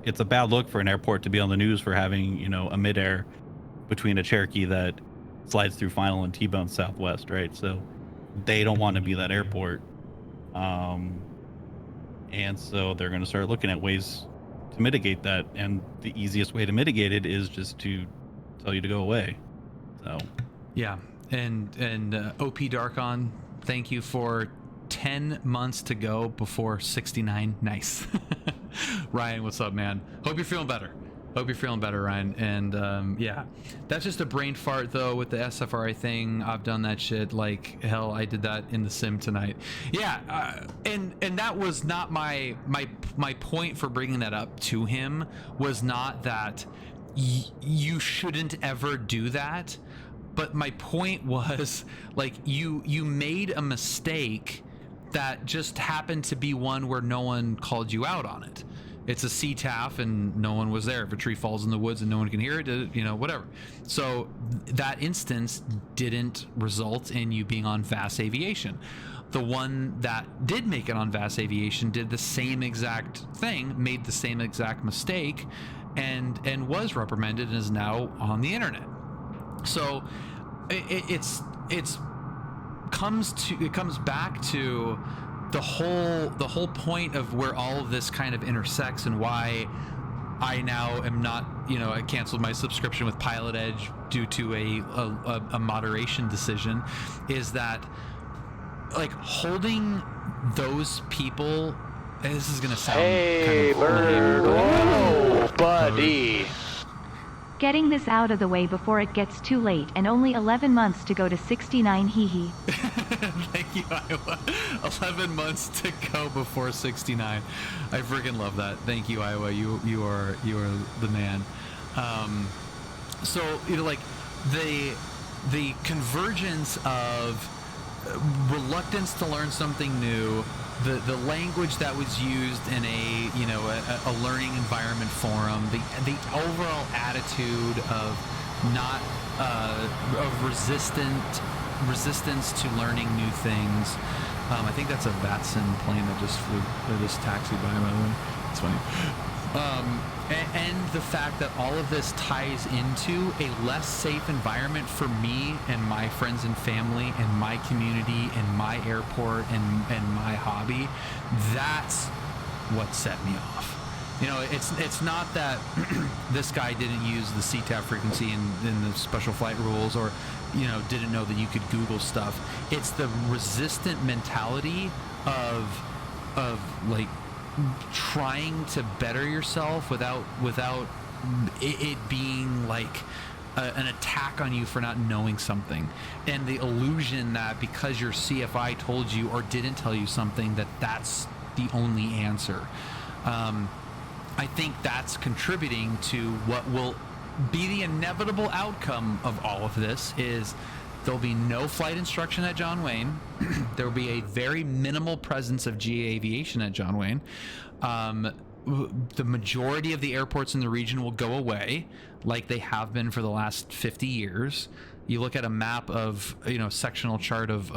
it's a bad look for an airport to be on the news for having, you know, a midair between a Cherokee that slides through final and T-bone Southwest, right? So they don't want to be that airport, and so they're going to start looking at ways to mitigate that, and the easiest way to mitigate it is just to tell you to go away. So yeah. And OP Darkon, thank you for 10 months to go before 69. Nice. Ryan, what's up, man? Hope you're feeling better. Ryan. And yeah, that's just a brain fart though with the SFRA thing. I've done that shit like hell. I did that in the sim tonight. Yeah, and that was not my point for bringing that up to him. Was not that you shouldn't ever do that, but my point was, like, you made a mistake that just happened to be one where no one called you out on it. It's a CTAF and no one was there. If a tree falls in the woods and no one can hear it, you know, whatever. So that instance didn't result in you being on VAS Aviation. The one that did make it on VAS Aviation did the same exact thing, made the same exact mistake, and was reprimanded and is now on the internet. So it comes back to the whole point of where all of this kind of intersects, and why I now am not, you know, I canceled my subscription with PilotEdge due to a moderation decision, is that, like, holding those people, and this is gonna sound Hey, kind of bird, lame, whoa, buddy. Getting this out of the way before it gets too late and only 11 months to go to 69 hee hee. Thank you, Iowa. 11 months to go before 69. I freaking love that. Thank you, Iowa. You are the man. So, you know, like the convergence of reluctance to learn something new, the language that was used in a learning environment forum, the overall attitude of not of resistance to learning new things. I think that's a Vatson plane that just flew, or this taxi by the way. It's funny. And the fact that all of this ties into a less safe environment for me and my friends and family and my community and my airport and my hobby, that's what set me off. You know, it's not that this guy didn't use the CTAF frequency in the special flight rules, or, you know, didn't know that you could Google stuff. It's the resistant mentality of like trying to better yourself without it being like an attack on you for not knowing something, and the illusion that because your CFI told you or didn't tell you something that's the only answer. I think that's contributing to what will be the inevitable outcome of all of this. Is there'll be no flight instruction at John Wayne. There will be a very minimal presence of GA Aviation at John Wayne. The majority of the airports in the region will go away, like they have been for the last 50 years. You look at a map of, you know, sectional chart of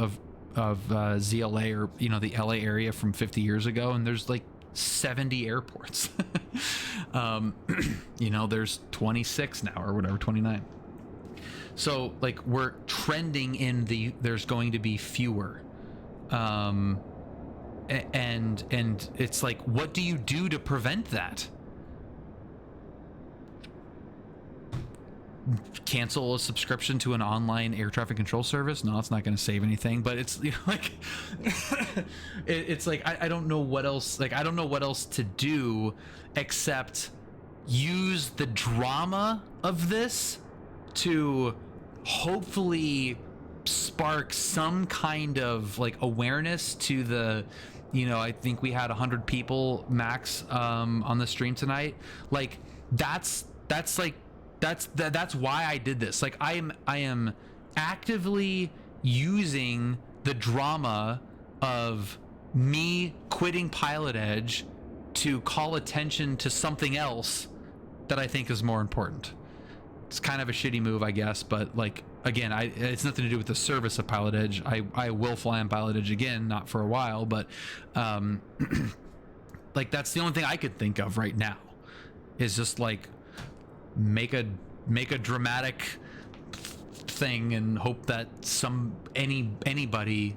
ZLA, or, you know, the LA area from 50 years ago, and there's like 70 airports. You know, there's 26 now, or whatever, 29. So like we're trending in there's going to be fewer, and it's like, what do you do to prevent that? Cancel a subscription to an online air traffic control service? No, it's not going to save anything. But it's, you know, like it's like I don't know what else. Like I don't know what else to do except use the drama of this to hopefully spark some kind of like awareness to the, you know, I think we had 100 people max on the stream tonight. Like that's why I did this. Like I am actively using the drama of me quitting PilotEdge to call attention to something else that I think is more important. It's kind of a shitty move, I guess, but like, again, it's nothing to do with the service of PilotEdge. I will fly on PilotEdge again, not for a while, but like that's the only thing I could think of right now, is just like make a dramatic thing and hope that anybody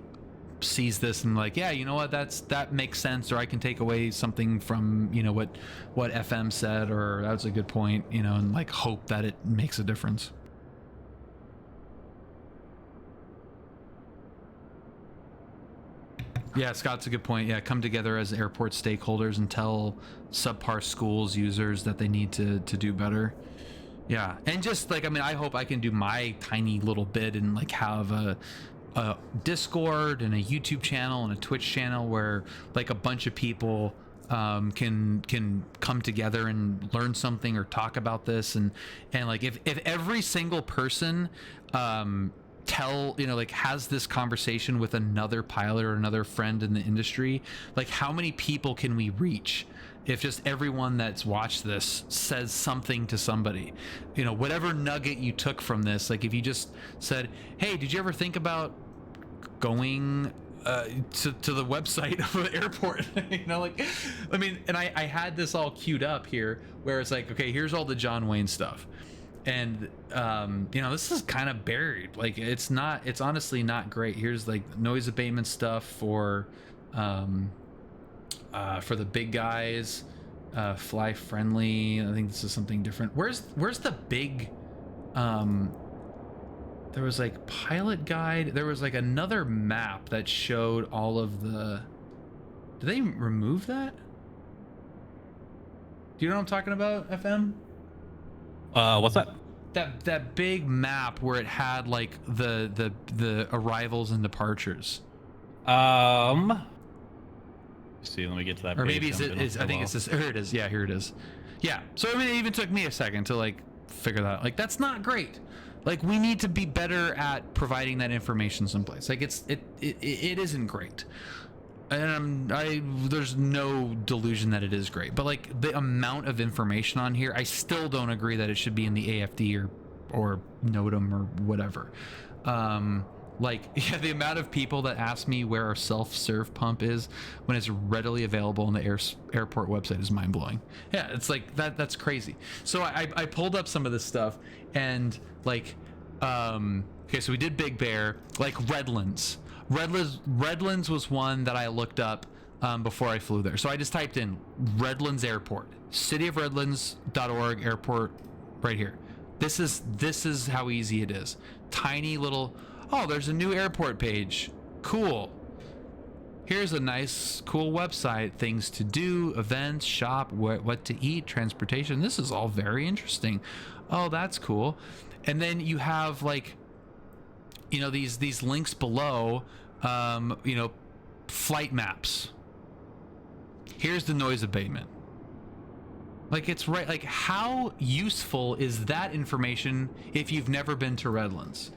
sees this and like, yeah, you know what, that makes sense, or I can take away something from, you know, what FM said, or that's a good point, you know, and like hope that it makes a difference. Yeah, Scott's a good point. Yeah, come together as airport stakeholders and tell subpar schools users that they need to do better. Yeah, and just like, I mean, I hope I can do my tiny little bit and like have a Discord and a YouTube channel and a Twitch channel where like a bunch of people can come together and learn something or talk about this, and like if every single person has this conversation with another pilot or another friend in the industry, like how many people can we reach if just everyone that's watched this says something to somebody? You know, whatever nugget you took from this, like if you just said, hey, did you ever think about going to the website of an airport? You know, like, I mean, and I had this all queued up here where it's like, okay, here's all the John Wayne stuff, and you know, this is kind of buried. Like it's honestly not great. Here's like noise abatement stuff for the big guys, fly friendly. I think this is something different. Where's the big there was like pilot guide. There was like another map that showed all of the, did they remove that? Do you know what I'm talking about, FM? What's that? that big map where it had like the arrivals and departures. See, let me get to that. Or page. maybe I think it's this. Here it is. Yeah, here it is. Yeah. So I mean, it even took me a second to like figure that out. Like, that's not great. Like, we need to be better at providing that information someplace. Like, it isn't great. And there's no delusion that it is great. But like, the amount of information on here, I still don't agree that it should be in the AFD or NOTAM or whatever. Like, yeah, the amount of people that ask me where our self-serve pump is when it's readily available on the airport website is mind-blowing. Yeah, it's like that's crazy. So I pulled up some of this stuff, and like, okay, so we did Big Bear, like Redlands. Redlands was one that I looked up before I flew there. So I just typed in Redlands Airport, cityofredlands.org airport, right here. This is how easy it is. Tiny little. Oh, there's a new airport page. Cool. Here's a nice, cool website. Things to do, events, shop, what to eat, transportation. This is all very interesting. Oh, that's cool. And then you have like, you know, these links below, you know, flight maps. Here's the noise abatement. Like, it's right. Like, how useful is that information if you've never been to Redlands?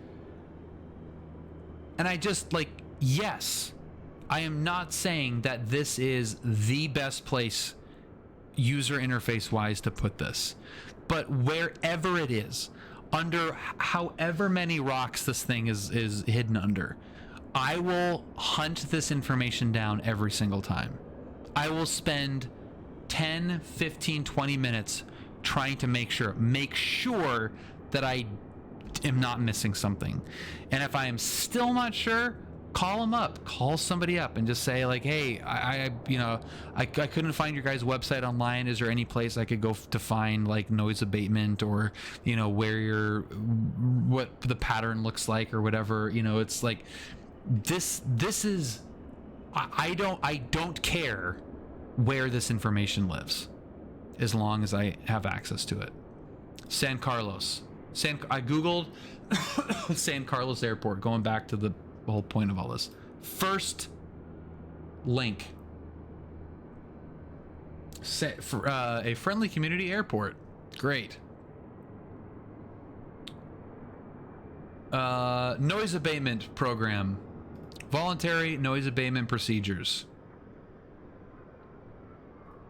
And I just, like, yes, I am not saying that this is the best place user interface wise to put this, but wherever it is, under however many rocks this thing is hidden under, I will hunt this information down every single time. I will spend 10, 15, 20 minutes trying to make sure that I am not missing something. And if I am still not sure, call somebody up and just say like, hey, I couldn't find your guys' website online. Is there any place I could go to find like noise abatement, or, you know, what the pattern looks like or whatever? You know, it's like, this is, I don't care where this information lives, as long as I have access to it. San Carlos. I googled San Carlos Airport, going back to the whole point of all this. First link, for a friendly community airport. Great. Noise abatement program, voluntary noise abatement procedures.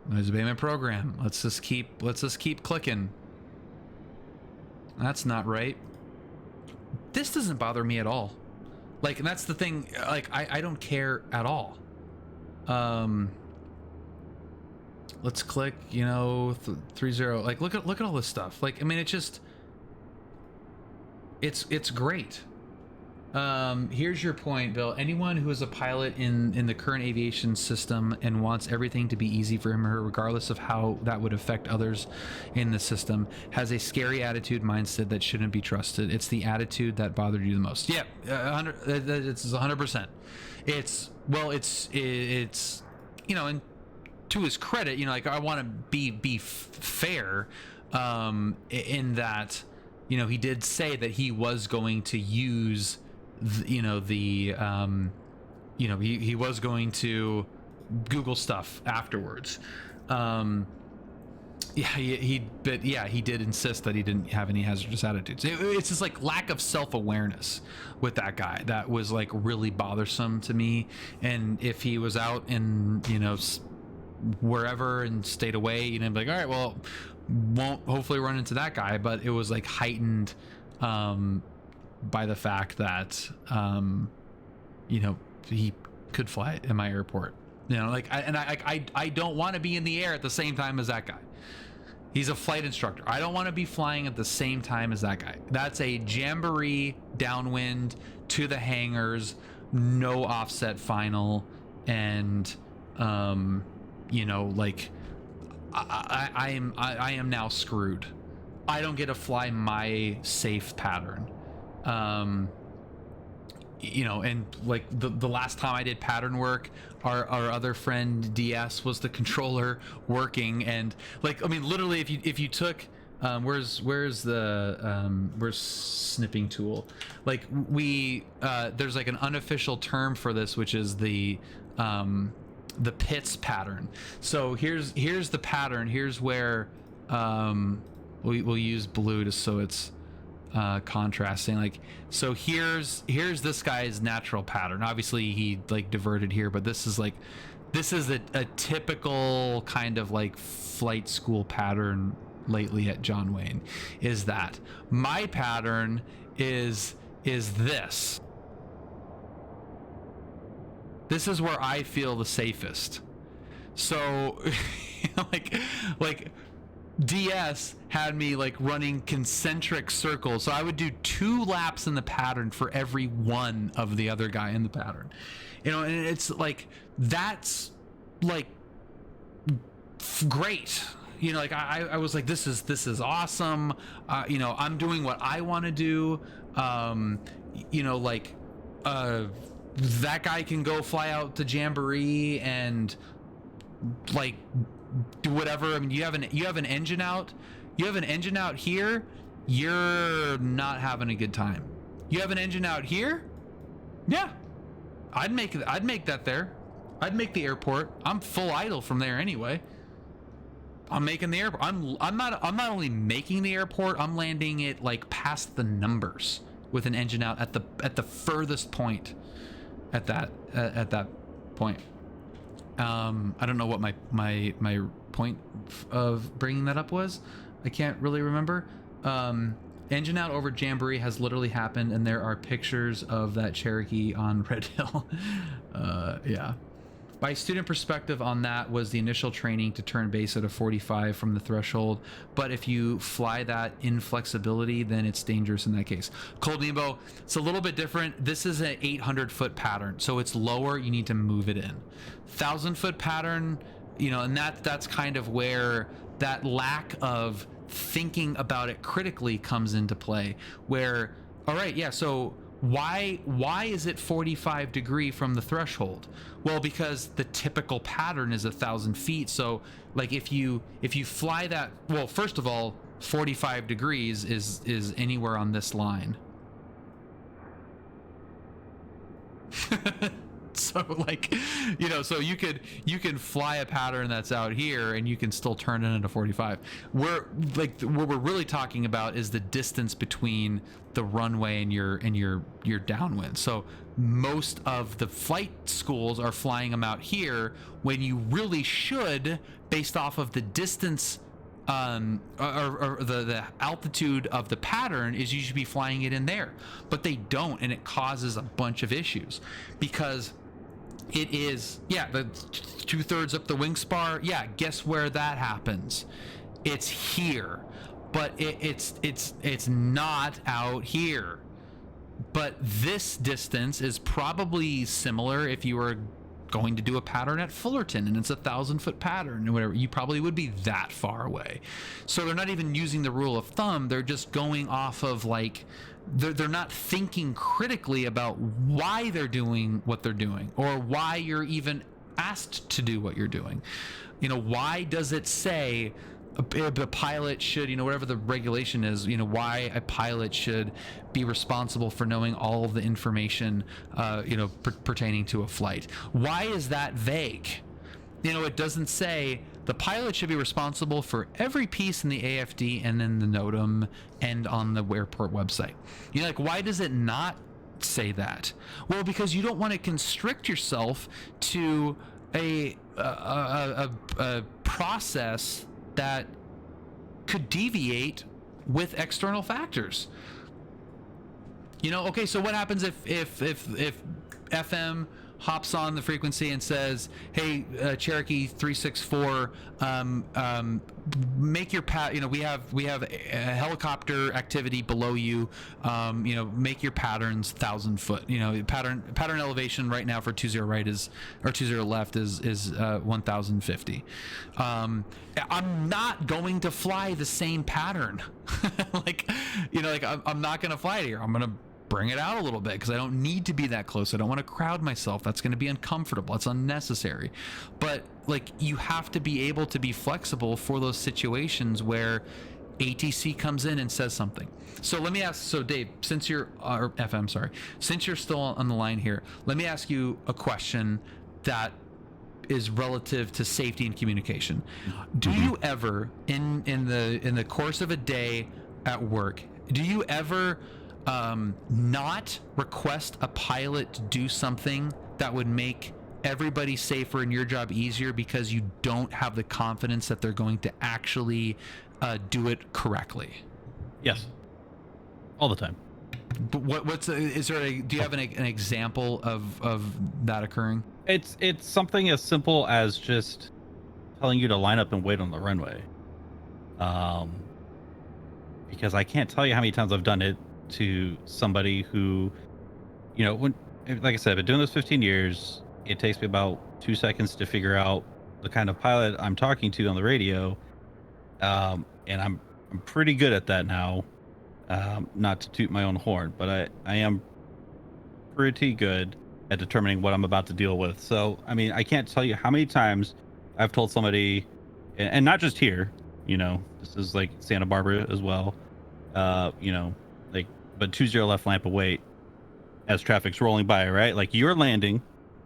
Noise abatement program. Let's just keep clicking. That's not right. This doesn't bother me at all. Like, and that's the thing. Like, I don't care at all. Let's click, you know, 30. Like, look at all this stuff. Like, I mean, it's great. Here's your point, Bill. Anyone who is a pilot in the current aviation system and wants everything to be easy for him or her, regardless of how that would affect others in the system, has a scary attitude mindset that shouldn't be trusted. It's the attitude that bothered you the most. Yeah, it's 100%. It's you know, and to his credit, you know, like, I want to be fair, in that, you know, he did say that he was going to use, he was going to Google stuff afterwards. He did insist that he didn't have any hazardous attitudes. It's just like lack of self-awareness with that guy that was like really bothersome to me. And if he was out in, you know, wherever and stayed away, you know, like, all right, well, won't hopefully run into that guy. But it was like heightened by the fact that you know, he could fly in my airport, you know, like, I don't want to be in the air at the same time as that guy. He's a flight instructor. I don't want to be flying at the same time as that guy. That's a jamboree downwind to the hangars, no offset final, and you know, like, I am now screwed. I don't get to fly my safe pattern. You know, and like the last time I did pattern work, our other friend DS was the controller working, and like, I mean, literally, if you took where's snipping tool? Like there's like an unofficial term for this, which is the pits pattern. So here's the pattern. Here's where we'll use blue just so it's contrasting. Like, so here's this guy's natural pattern. Obviously he like diverted here, but this is a typical kind of like flight school pattern lately at John Wayne. Is that my pattern is this is where I feel the safest. So like DS had me like running concentric circles, so I would do 2 laps in the pattern for every one of the other guy in the pattern, you know, and it's like, that's like great, you know, like I was like, this is awesome, you know, I'm doing what I want to do, you know, like that guy can go fly out to Jamboree and like do whatever. I mean, you have an engine out here, you're not having a good time. You have an engine out here, yeah, I'd make that there. I'd make the airport. I'm full idle from there anyway. I'm making the airport. I'm not only making the airport, I'm landing it like past the numbers with an engine out at the furthest point at that point. I don't know what my point of bringing that up was. I can't really remember. Engine out over Jamboree has literally happened, and there are pictures of that Cherokee on Red Hill. Yeah. My student perspective on that was the initial training to turn base at a 45 from the threshold, but if you fly that inflexibility, then it's dangerous in that case. Cold Nemo, it's a little bit different. This is an 800-foot pattern, so it's lower. You need to move it in. 1,000-foot pattern, you know, and that's kind of where that lack of thinking about it critically comes into play. Where, all right, yeah, so why is it 45 degree from the threshold? Well, because the typical pattern is 1,000 feet. So like if you fly that, well, first of all, 45 degrees is anywhere on this line. So like, you know, so you can fly a pattern that's out here and you can still turn it into 45. What we're really talking about is the distance between the runway and your downwind. So most of the flight schools are flying them out here when you really should, based off of the distance or the altitude of the pattern, is you should be flying it in there, but they don't, and it causes a bunch of issues because it is, yeah, the 2/3 up the wing spar. Yeah, guess where that happens? It's here, but it's not out here. But this distance is probably similar if you were going to do a pattern at Fullerton and it's 1,000-foot pattern or whatever. You probably would be that far away. So they're not even using the rule of thumb. They're just going off of like, they're not thinking critically about why they're doing what they're doing or why you're even asked to do what you're doing. You know, why does it say a pilot should, you know, whatever the regulation is, you know, why a pilot should be responsible for knowing all of the information, you know, pertaining to a flight? Why is that vague? You know, it doesn't say the pilot should be responsible for every piece in the AFD and then the NOTAM and on the airport website. You know, like, why does it not say that? Well, because you don't want to constrict yourself to a process that could deviate with external factors. You know, okay, so what happens if FM hops on the frequency and says, hey, Cherokee 364, make your you know, we have a helicopter activity below you, you know, make your patterns 1,000 foot, you know, pattern elevation right now for 20 right is, or 20 left is 1,050. I'm not going to fly the same pattern. Like, you know, like I'm not going to fly it here. I'm going to bring it out a little bit because I don't need to be that close. I don't want to crowd myself. That's going to be uncomfortable. It's unnecessary. But like, you have to be able to be flexible for those situations where ATC comes in and says something. So let me ask, so Dave, since you're, or FM, sorry, since you're still on the line here, let me ask you a question that is relative to safety and communication. Do you ever, in the course of a day at work, do you ever not request a pilot to do something that would make everybody safer and your job easier because you don't have the confidence that they're going to actually do it correctly? Yes, all the time. But do you have an example of that occurring? It's something as simple as just telling you to line up and wait on the runway. Because I can't tell you how many times I've done it to somebody who, when, like I said, I've been doing this 15 years. It takes me about 2 seconds to figure out the kind of pilot I'm talking to on the radio. And I'm pretty good at that now. Not to toot my own horn, but I am pretty good at determining what I'm about to deal with. So, I mean, I can't tell you how many times I've told somebody, and not just here, this is like Santa Barbara as well, but 20 left lamp await as traffic's rolling by, right? Like you're landing,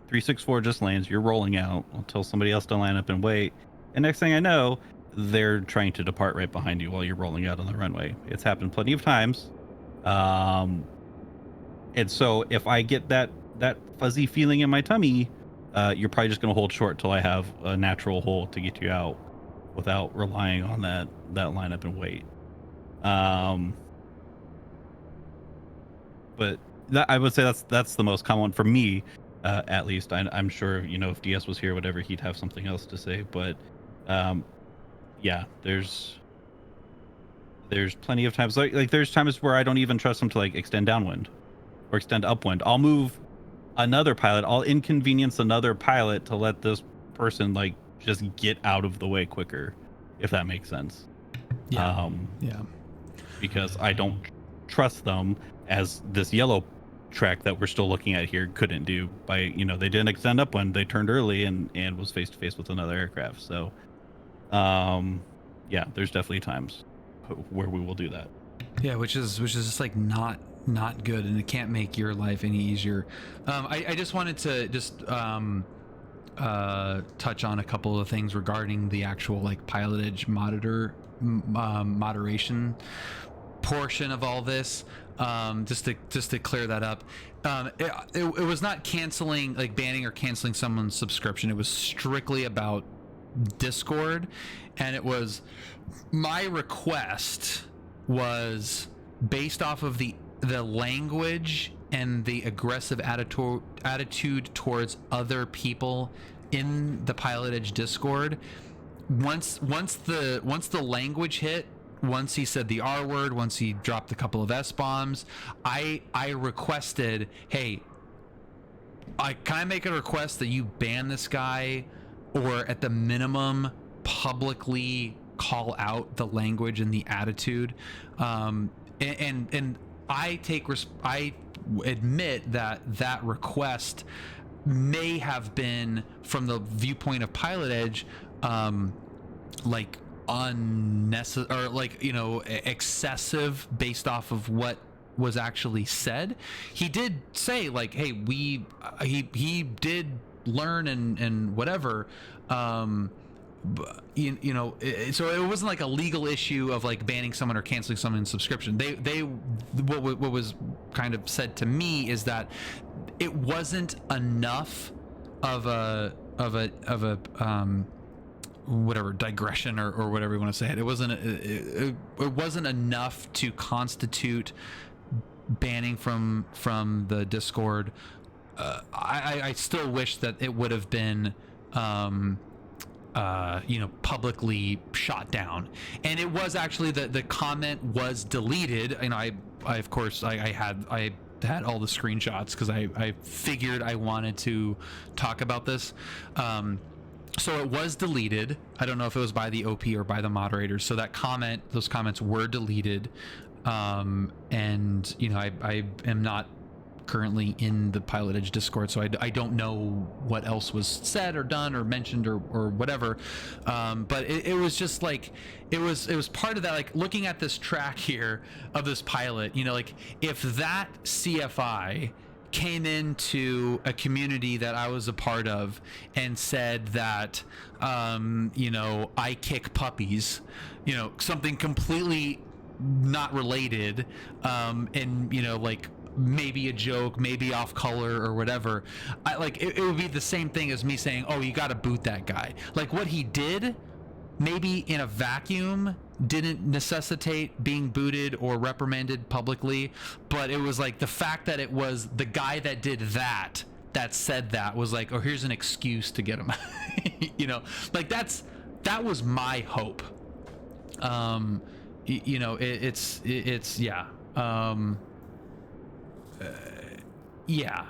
364 just lands, you're rolling out. I'll tell somebody else to line up and wait. And next thing I know, they're trying to depart right behind you while you're rolling out on the runway. It's happened plenty of times. And so if I get that fuzzy feeling in my tummy, you're probably just going to hold short till I have a natural hole to get you out without relying on that lineup and wait. But I would say that's the most common one for me, at least. I'm sure, if DS was here, whatever, he'd have something else to say. But yeah, there's plenty of times like there's times where I don't even trust them to like extend downwind or extend upwind. I'll move another pilot, I'll inconvenience another pilot to let this person like just get out of the way quicker, if that makes sense. Yeah. Because I don't trust them, as this yellow track that we're still looking at here couldn't do by, they didn't extend upwind, they turned early and was face to face with another aircraft. So yeah, there's definitely times where we will do that. Yeah, which is just like not good, and it can't make your life any easier. I just wanted to just touch on a couple of things regarding the actual like PilotEdge moderation portion of all this. Just to clear that up, it was not canceling, like banning or canceling someone's subscription. It was strictly about Discord, and it was my request was based off of the language and the aggressive attitude towards other people in the PilotEdge Discord. Once the language hit, once he said the R word, once he dropped a couple of S bombs, I requested, hey, can I make a request that you ban this guy, or at the minimum publicly call out the language and the attitude. And I admit that request may have been, from the viewpoint of PilotEdge, like unnecessary, or like, excessive based off of what was actually said. He did say like, hey, he did learn and whatever, so it wasn't like a legal issue of like banning someone or canceling someone's subscription. What was kind of said to me is that it wasn't enough of a whatever digression or whatever you want to say it. It wasn't enough to constitute banning from the Discord. I still wish that it would have been publicly shot down, and it was actually the comment was deleted. I of course I had all the screenshots because I figured I wanted to talk about this. So it was deleted. I don't know if it was by the OP or by the moderators. So those comments were deleted. And I am not currently in the PilotEdge Discord, so I don't know what else was said or done or mentioned or whatever. But it was just like, it was part of that, like looking at this track here of this pilot, you know, like if that CFI came into a community that I was a part of and said that, you know, I kick puppies, you know, something completely not related, and, you know, like maybe a joke, maybe off color or whatever, it would be the same thing as me saying, oh, you got to boot that guy. Like what he did, maybe in a vacuum, didn't necessitate being booted or reprimanded publicly, but it was like the fact that it was the guy that did that said that was like, oh, here's an excuse to get him. You know, like that was my hope. You know, it's yeah. Yeah,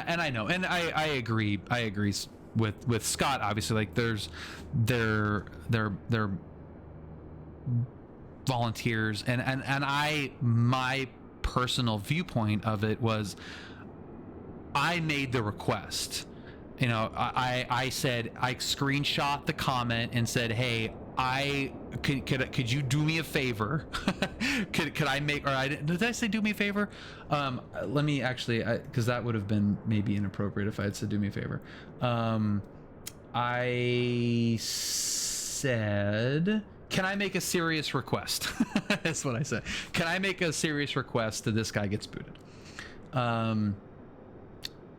and I know, and I agree with Scott, obviously. Like there's they're volunteers, and my personal viewpoint of it was, I made the request. You know, I said, I screenshot the comment and said, hey, could you do me a favor? could I make, or did I say do me a favor? Let me actually, because that would have been maybe inappropriate if I had said do me a favor. I said, can I make a serious request? That's what I said. Can I make a serious request that this guy gets booted?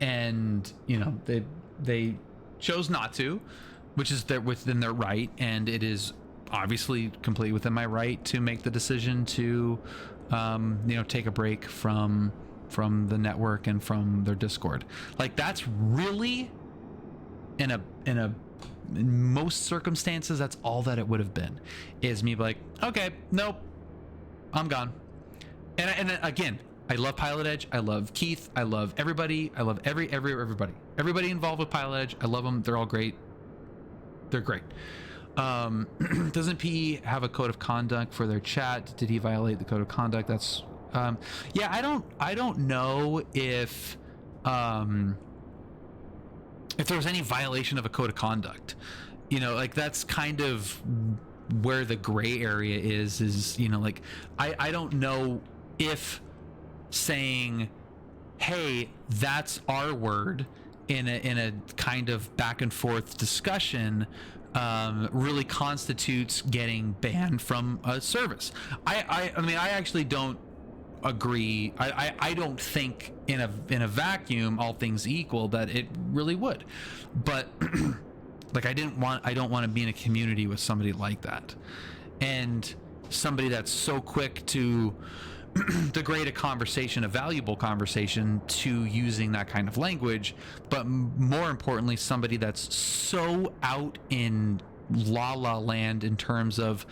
And you know, they chose not to, which is within their right, and it is obviously completely within my right to make the decision to, you know, take a break from the network and from their Discord. Like that's really, in most circumstances, that's all that it would have been, is me like, okay, nope, I'm gone. And again, I love PilotEdge. I love Keith. I love everybody. I love everybody involved with PilotEdge. I love them. They're all great. They're great. Doesn't P have a code of conduct for their chat? Did he violate the code of conduct? That's yeah, I don't know if there was any violation of a code of conduct. You know, like that's kind of where the gray area is, you know, like I don't know if saying, hey, that's our word in a kind of back and forth discussion really constitutes getting banned from a service. I mean, I actually don't agree. I don't think in a vacuum, all things equal, that it really would, but like I don't want to be in a community with somebody like that, and somebody that's so quick to degrade a conversation, a valuable conversation, to using that kind of language. But more importantly, somebody that's so out in la land in terms of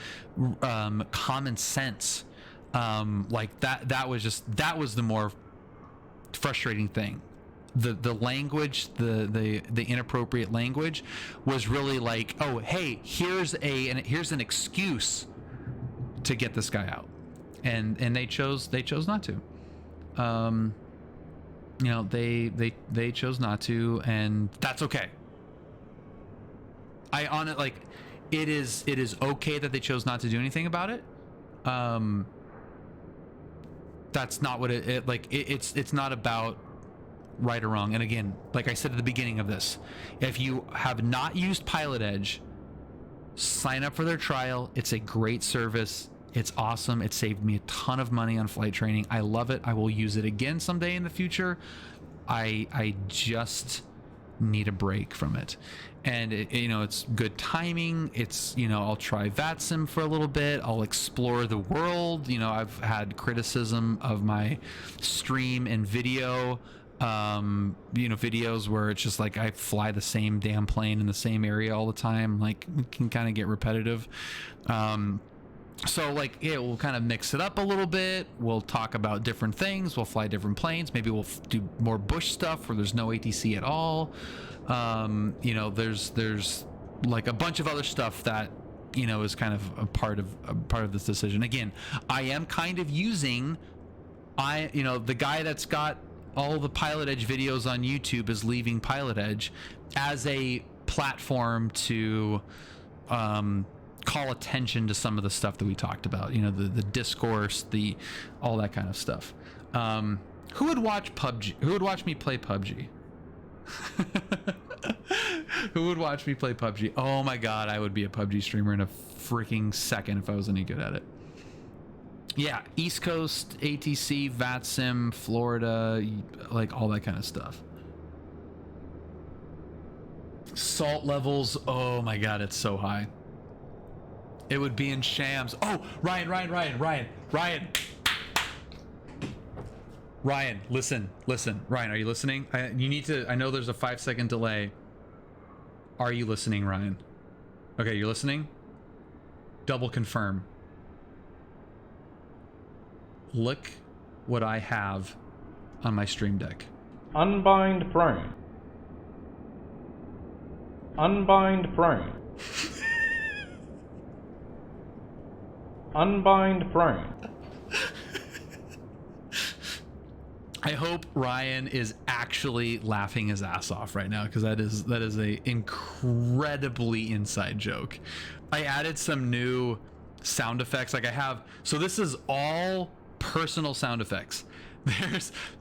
common sense, like that was the more frustrating thing. The language, the inappropriate language was really like, oh, hey, here's an excuse to get this guy out. And they chose not to. You know, they chose not to, and that's okay. It is okay that they chose not to do anything about it. That's not what it's not about right or wrong. And again, like I said at the beginning of this, if you have not used PilotEdge, sign up for their trial. It's a great service. It's awesome. It saved me a ton of money on flight training. I love it. I will use it again someday in the future. I just need a break from it. And you know, it's good timing. It's, you know, I'll try VATSIM for a little bit. I'll explore the world. You know, I've had criticism of my stream and video, you know, videos where it's just like I fly the same damn plane in the same area all the time. Like, it can kind of get repetitive. So like, yeah, we'll kind of mix it up a little bit. We'll talk about different things. We'll fly different planes. Maybe we'll do more bush stuff where there's no ATC at all. You know, there's like a bunch of other stuff that, you know, is kind of a part of this decision. Again, I am kind of using, you know, the guy that's got the PilotEdge videos on YouTube is leaving PilotEdge as a platform to call attention to some of the stuff that we talked about. You know, the discourse, all that kind of stuff. Who would watch PUBG? Who would watch me play PUBG? Who would watch me play PUBG? Oh my god, I would be a PUBG streamer in a freaking second if I was any good at it. Yeah, East Coast, ATC, VATSIM, Florida, like all that kind of stuff. Salt levels, oh my god, it's so high. It would be in shams. Oh, Ryan, listen. Ryan, are you listening? I know there's a 5-second delay. Are you listening, Ryan? Okay, you're listening? Double confirm. Look what I have on my stream deck. Unbind prone. Unbind prone. Unbind prone. I hope Ryan is actually laughing his ass off right now, because that is a incredibly inside joke. I added some new sound effects. Like so this is all personal sound effects.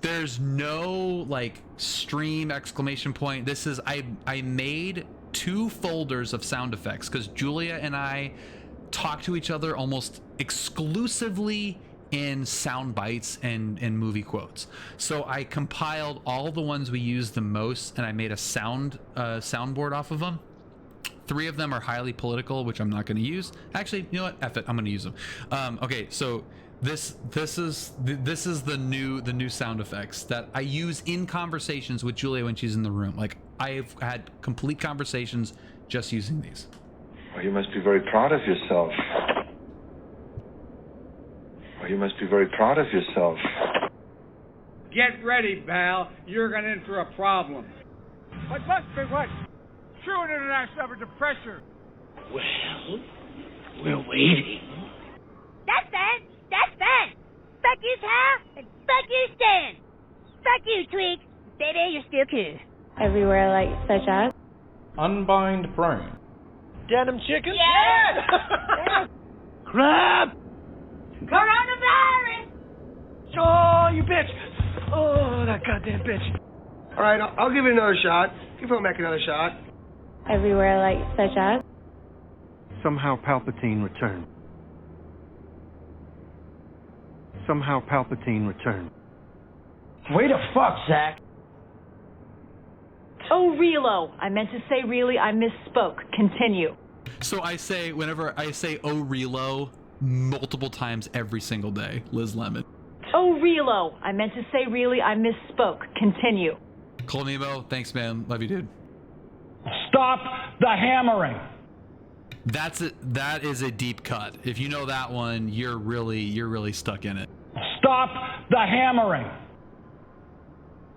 There's no like stream exclamation point. This is I made 2 folders of sound effects because Julia and I talk to each other almost exclusively in sound bites and movie quotes. So I compiled all the ones we use the most, and I made a soundboard off of them. 3 of them are highly political, which I'm not going to use. Actually, you know what? F it, I'm going to use them. Okay, so this is the new sound effects that I use in conversations with Julia when she's in the room. Like, I've had complete conversations just using these. Well, you must be very proud of yourself. Well, you must be very proud of yourself. Get ready, pal. You're going in for a problem. What must be what? True international average of pressure. Well, we're waiting. That's fine. That's fine. Fuck you, Hal, and fuck you, Stan. Fuck you, Twig. Baby, you're still cool. Everywhere, like, such as? Unbind prone. Denim chicken? Yeah! Crap! Coronavirus! Oh, you bitch! Oh, that goddamn bitch. All right, I'll give it another shot. Give Mac another shot. Everywhere, like, such as? Somehow Palpatine returned. Somehow Palpatine returned. Way to fuck, Zach. Oh, Relo. I meant to say really, I misspoke. Continue. So I say, whenever I say oh Relo, multiple times every single day, Liz Lemon. Oh, Relo. I meant to say really, I misspoke. Continue. Cole Nemo, thanks man, love you dude. Stop the hammering. That is a deep cut. If you know that one, you're really stuck in it. Stop the hammering.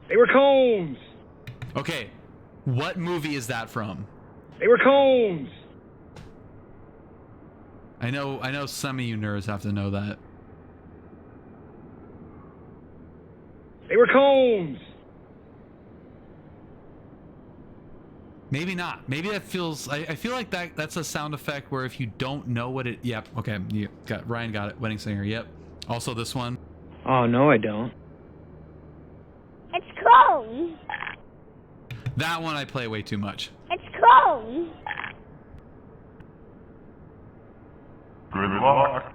They were combs. Okay, what movie is that from? They were combs. I know some of you nerds have to know that. They were combs. Maybe not. Maybe that feels. I feel like that's a sound effect where if you don't know what it. Yep. Okay. Ryan got it. Wedding singer. Yep. Also this one. Oh no, I don't. It's cold. That one I play way too much. It's cold. Good luck.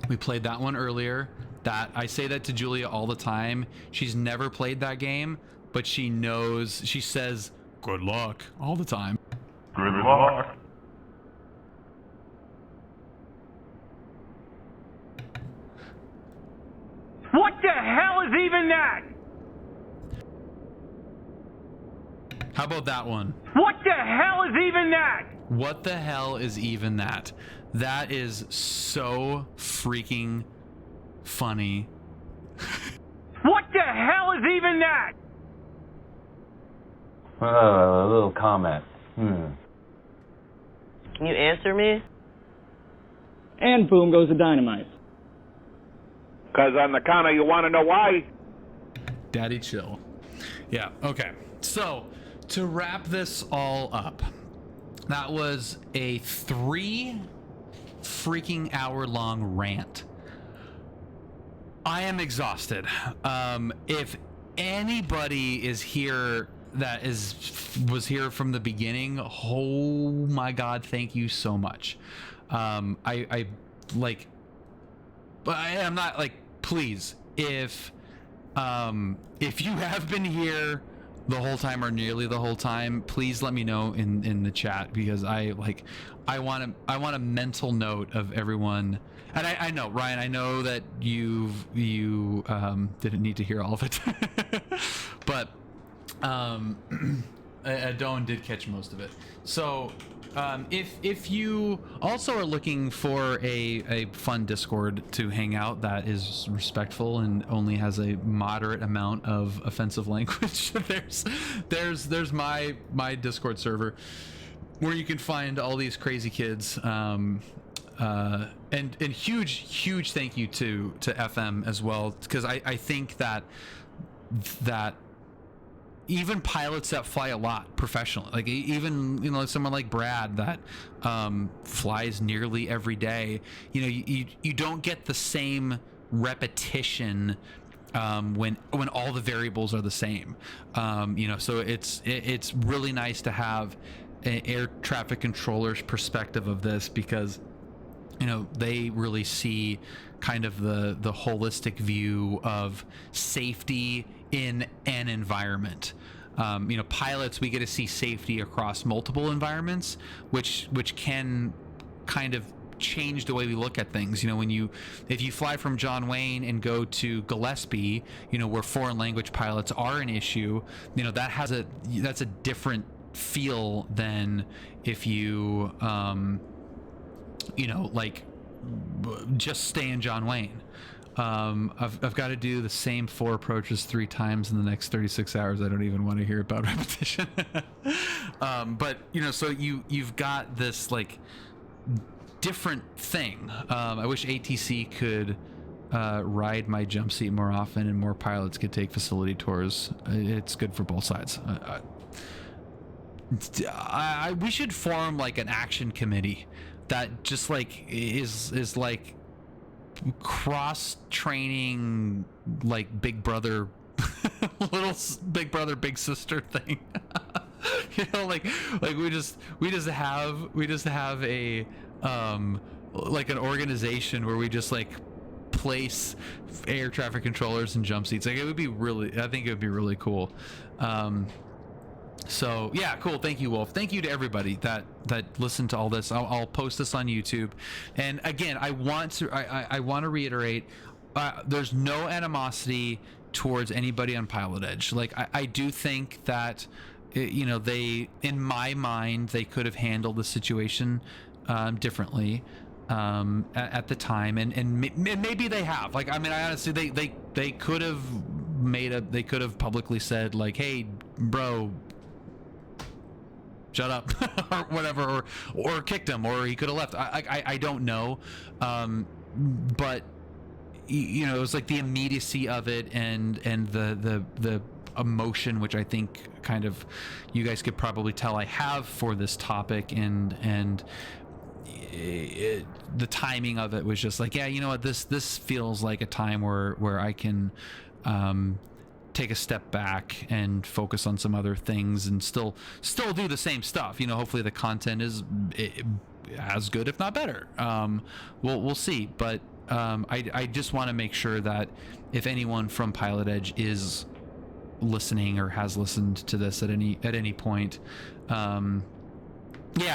We played that one earlier. That I say that to Julia all the time. She's never played that game, but she knows. She says good luck all the time. Good luck. What the hell is even that? How about that one? What the hell is even that? What the hell is even that? That is so freaking funny. What the hell is even that? A little comment. Can you answer me? And boom goes the dynamite. Because on the counter, you want to know why? Daddy chill. Yeah, okay. So, to wrap this all up, that was a 3 freaking hour long rant. I am exhausted. If anybody is here that was here from the beginning, oh my god, thank you so much. I'm not like, please, if you have been here the whole time or nearly the whole time, please let me know in the chat, because I want a mental note of everyone. And I know, Ryan, I know that you didn't need to hear all of it, but Doan did catch most of it. So if you also are looking for a fun Discord to hang out that is respectful and only has a moderate amount of offensive language, there's my Discord server where you can find all these crazy kids. And huge thank you to FM as well, because I think that even pilots that fly a lot professionally, like even someone like Brad that flies nearly every day, you don't get the same repetition when all the variables are the same. So it's really nice to have an air traffic controller's perspective of this, because they really see kind of the holistic view of safety in an environment. Pilots, we get to see safety across multiple environments, which can kind of change the way we look at things. If you fly from John Wayne and go to Gillespie, where foreign language pilots are an issue, that's a different feel than if you just stay in John Wayne. I've got to do the same 4 approaches 3 times in the next 36 hours. I don't even want to hear about repetition. But so you've got this like different thing. I wish ATC could ride my jump seat more often, and more pilots could take facility tours. It's good for both sides. We should form like an action committee that just like is like cross training, like Big Brother, little Big Brother Big Sister thing. Like we just have a like an organization where we just like place air traffic controllers and jump seats. Like I think it would be really cool. So yeah, cool. Thank you, Wolf. Thank you to everybody that listened to all this. I'll post this on YouTube. And again, I want to reiterate, there's no animosity towards anybody on PilotEdge. Like I do think that they, in my mind, they could have handled the situation differently at the time, and maybe they have. Like I honestly, they could have publicly said like, hey bro, shut up, or whatever, or kicked him, or he could have left. I don't know, but it was like the immediacy of it and the emotion, which I think kind of you guys could probably tell I have for this topic, and the timing of it was just like, yeah, you know what, this feels like a time where I can take a step back and focus on some other things and still do the same stuff. Hopefully the content is as good, if not better. We'll see, but I just want to make sure that if anyone from PilotEdge is listening or has listened to this at any point, yeah,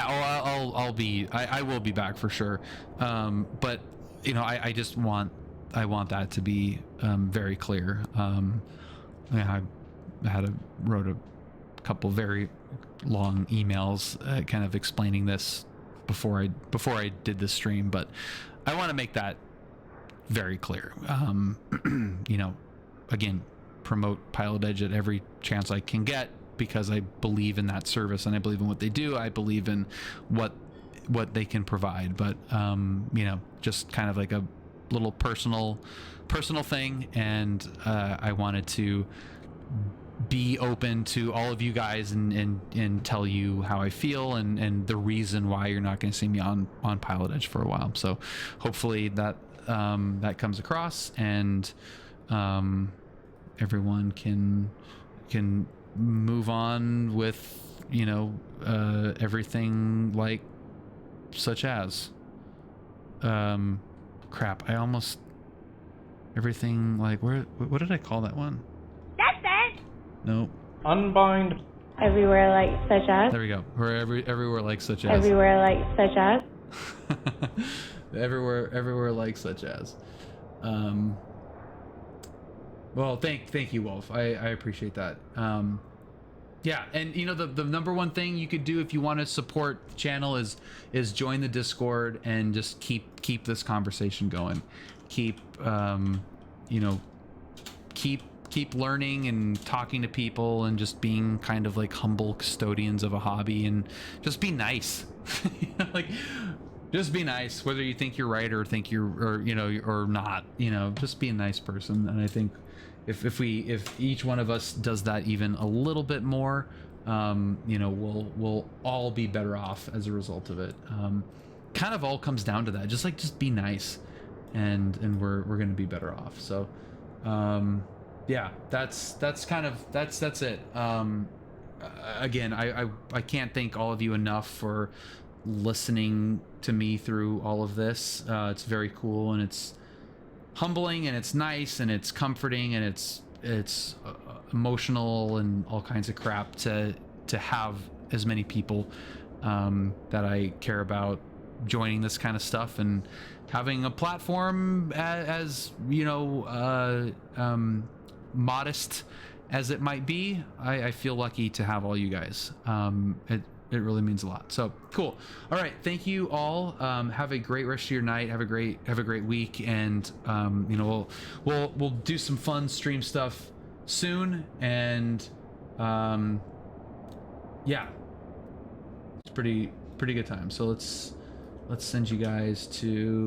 I will be back for sure. But I want that to be very clear. I wrote a couple very long emails kind of explaining this before I did this stream, but I want to make that very clear. Again, promote PilotEdge at every chance I can get, because I believe in that service and I believe in what they do. I believe in what they can provide, but just kind of like a little personal thing, and I wanted to be open to all of you guys and tell you how I feel and the reason why you're not going to see me on PilotEdge for a while. So hopefully that that comes across, and everyone can move on with, you know, everything like such as crap, I almost everything like what did I call that one? That's it. Nope. Unbind. Everywhere like such as. There we go. We're everywhere like such as. Everywhere like such as. everywhere like such as. Well, thank you, Wolf. I appreciate that. Yeah, and you know, the number one thing you could do if you want to support the channel is join the Discord and just keep this conversation going. Keep you know, keep learning and talking to people and just being kind of like humble custodians of a hobby, and just be nice. Like, just be nice, whether you think you're right or think you're you know, or not. You know, just be a nice person. And I think if each one of us does that even a little bit more, you know, we'll all be better off as a result of it. Kind of all comes down to that. Just be nice, and we're gonna be better off. So yeah, that's it. Again, I can't thank all of you enough for listening to me through all of this. It's very cool, and it's humbling, and it's nice, and it's comforting, and it's emotional and all kinds of crap to have as many people that I care about joining this kind of stuff, and having a platform as you know, modest as it might be. I feel lucky to have all you guys. It really means a lot. So cool. All right, thank you all. Have a great rest of your night. Have a great week, and you know, we'll do some fun stream stuff soon, and yeah, it's pretty good time. So let's send you guys to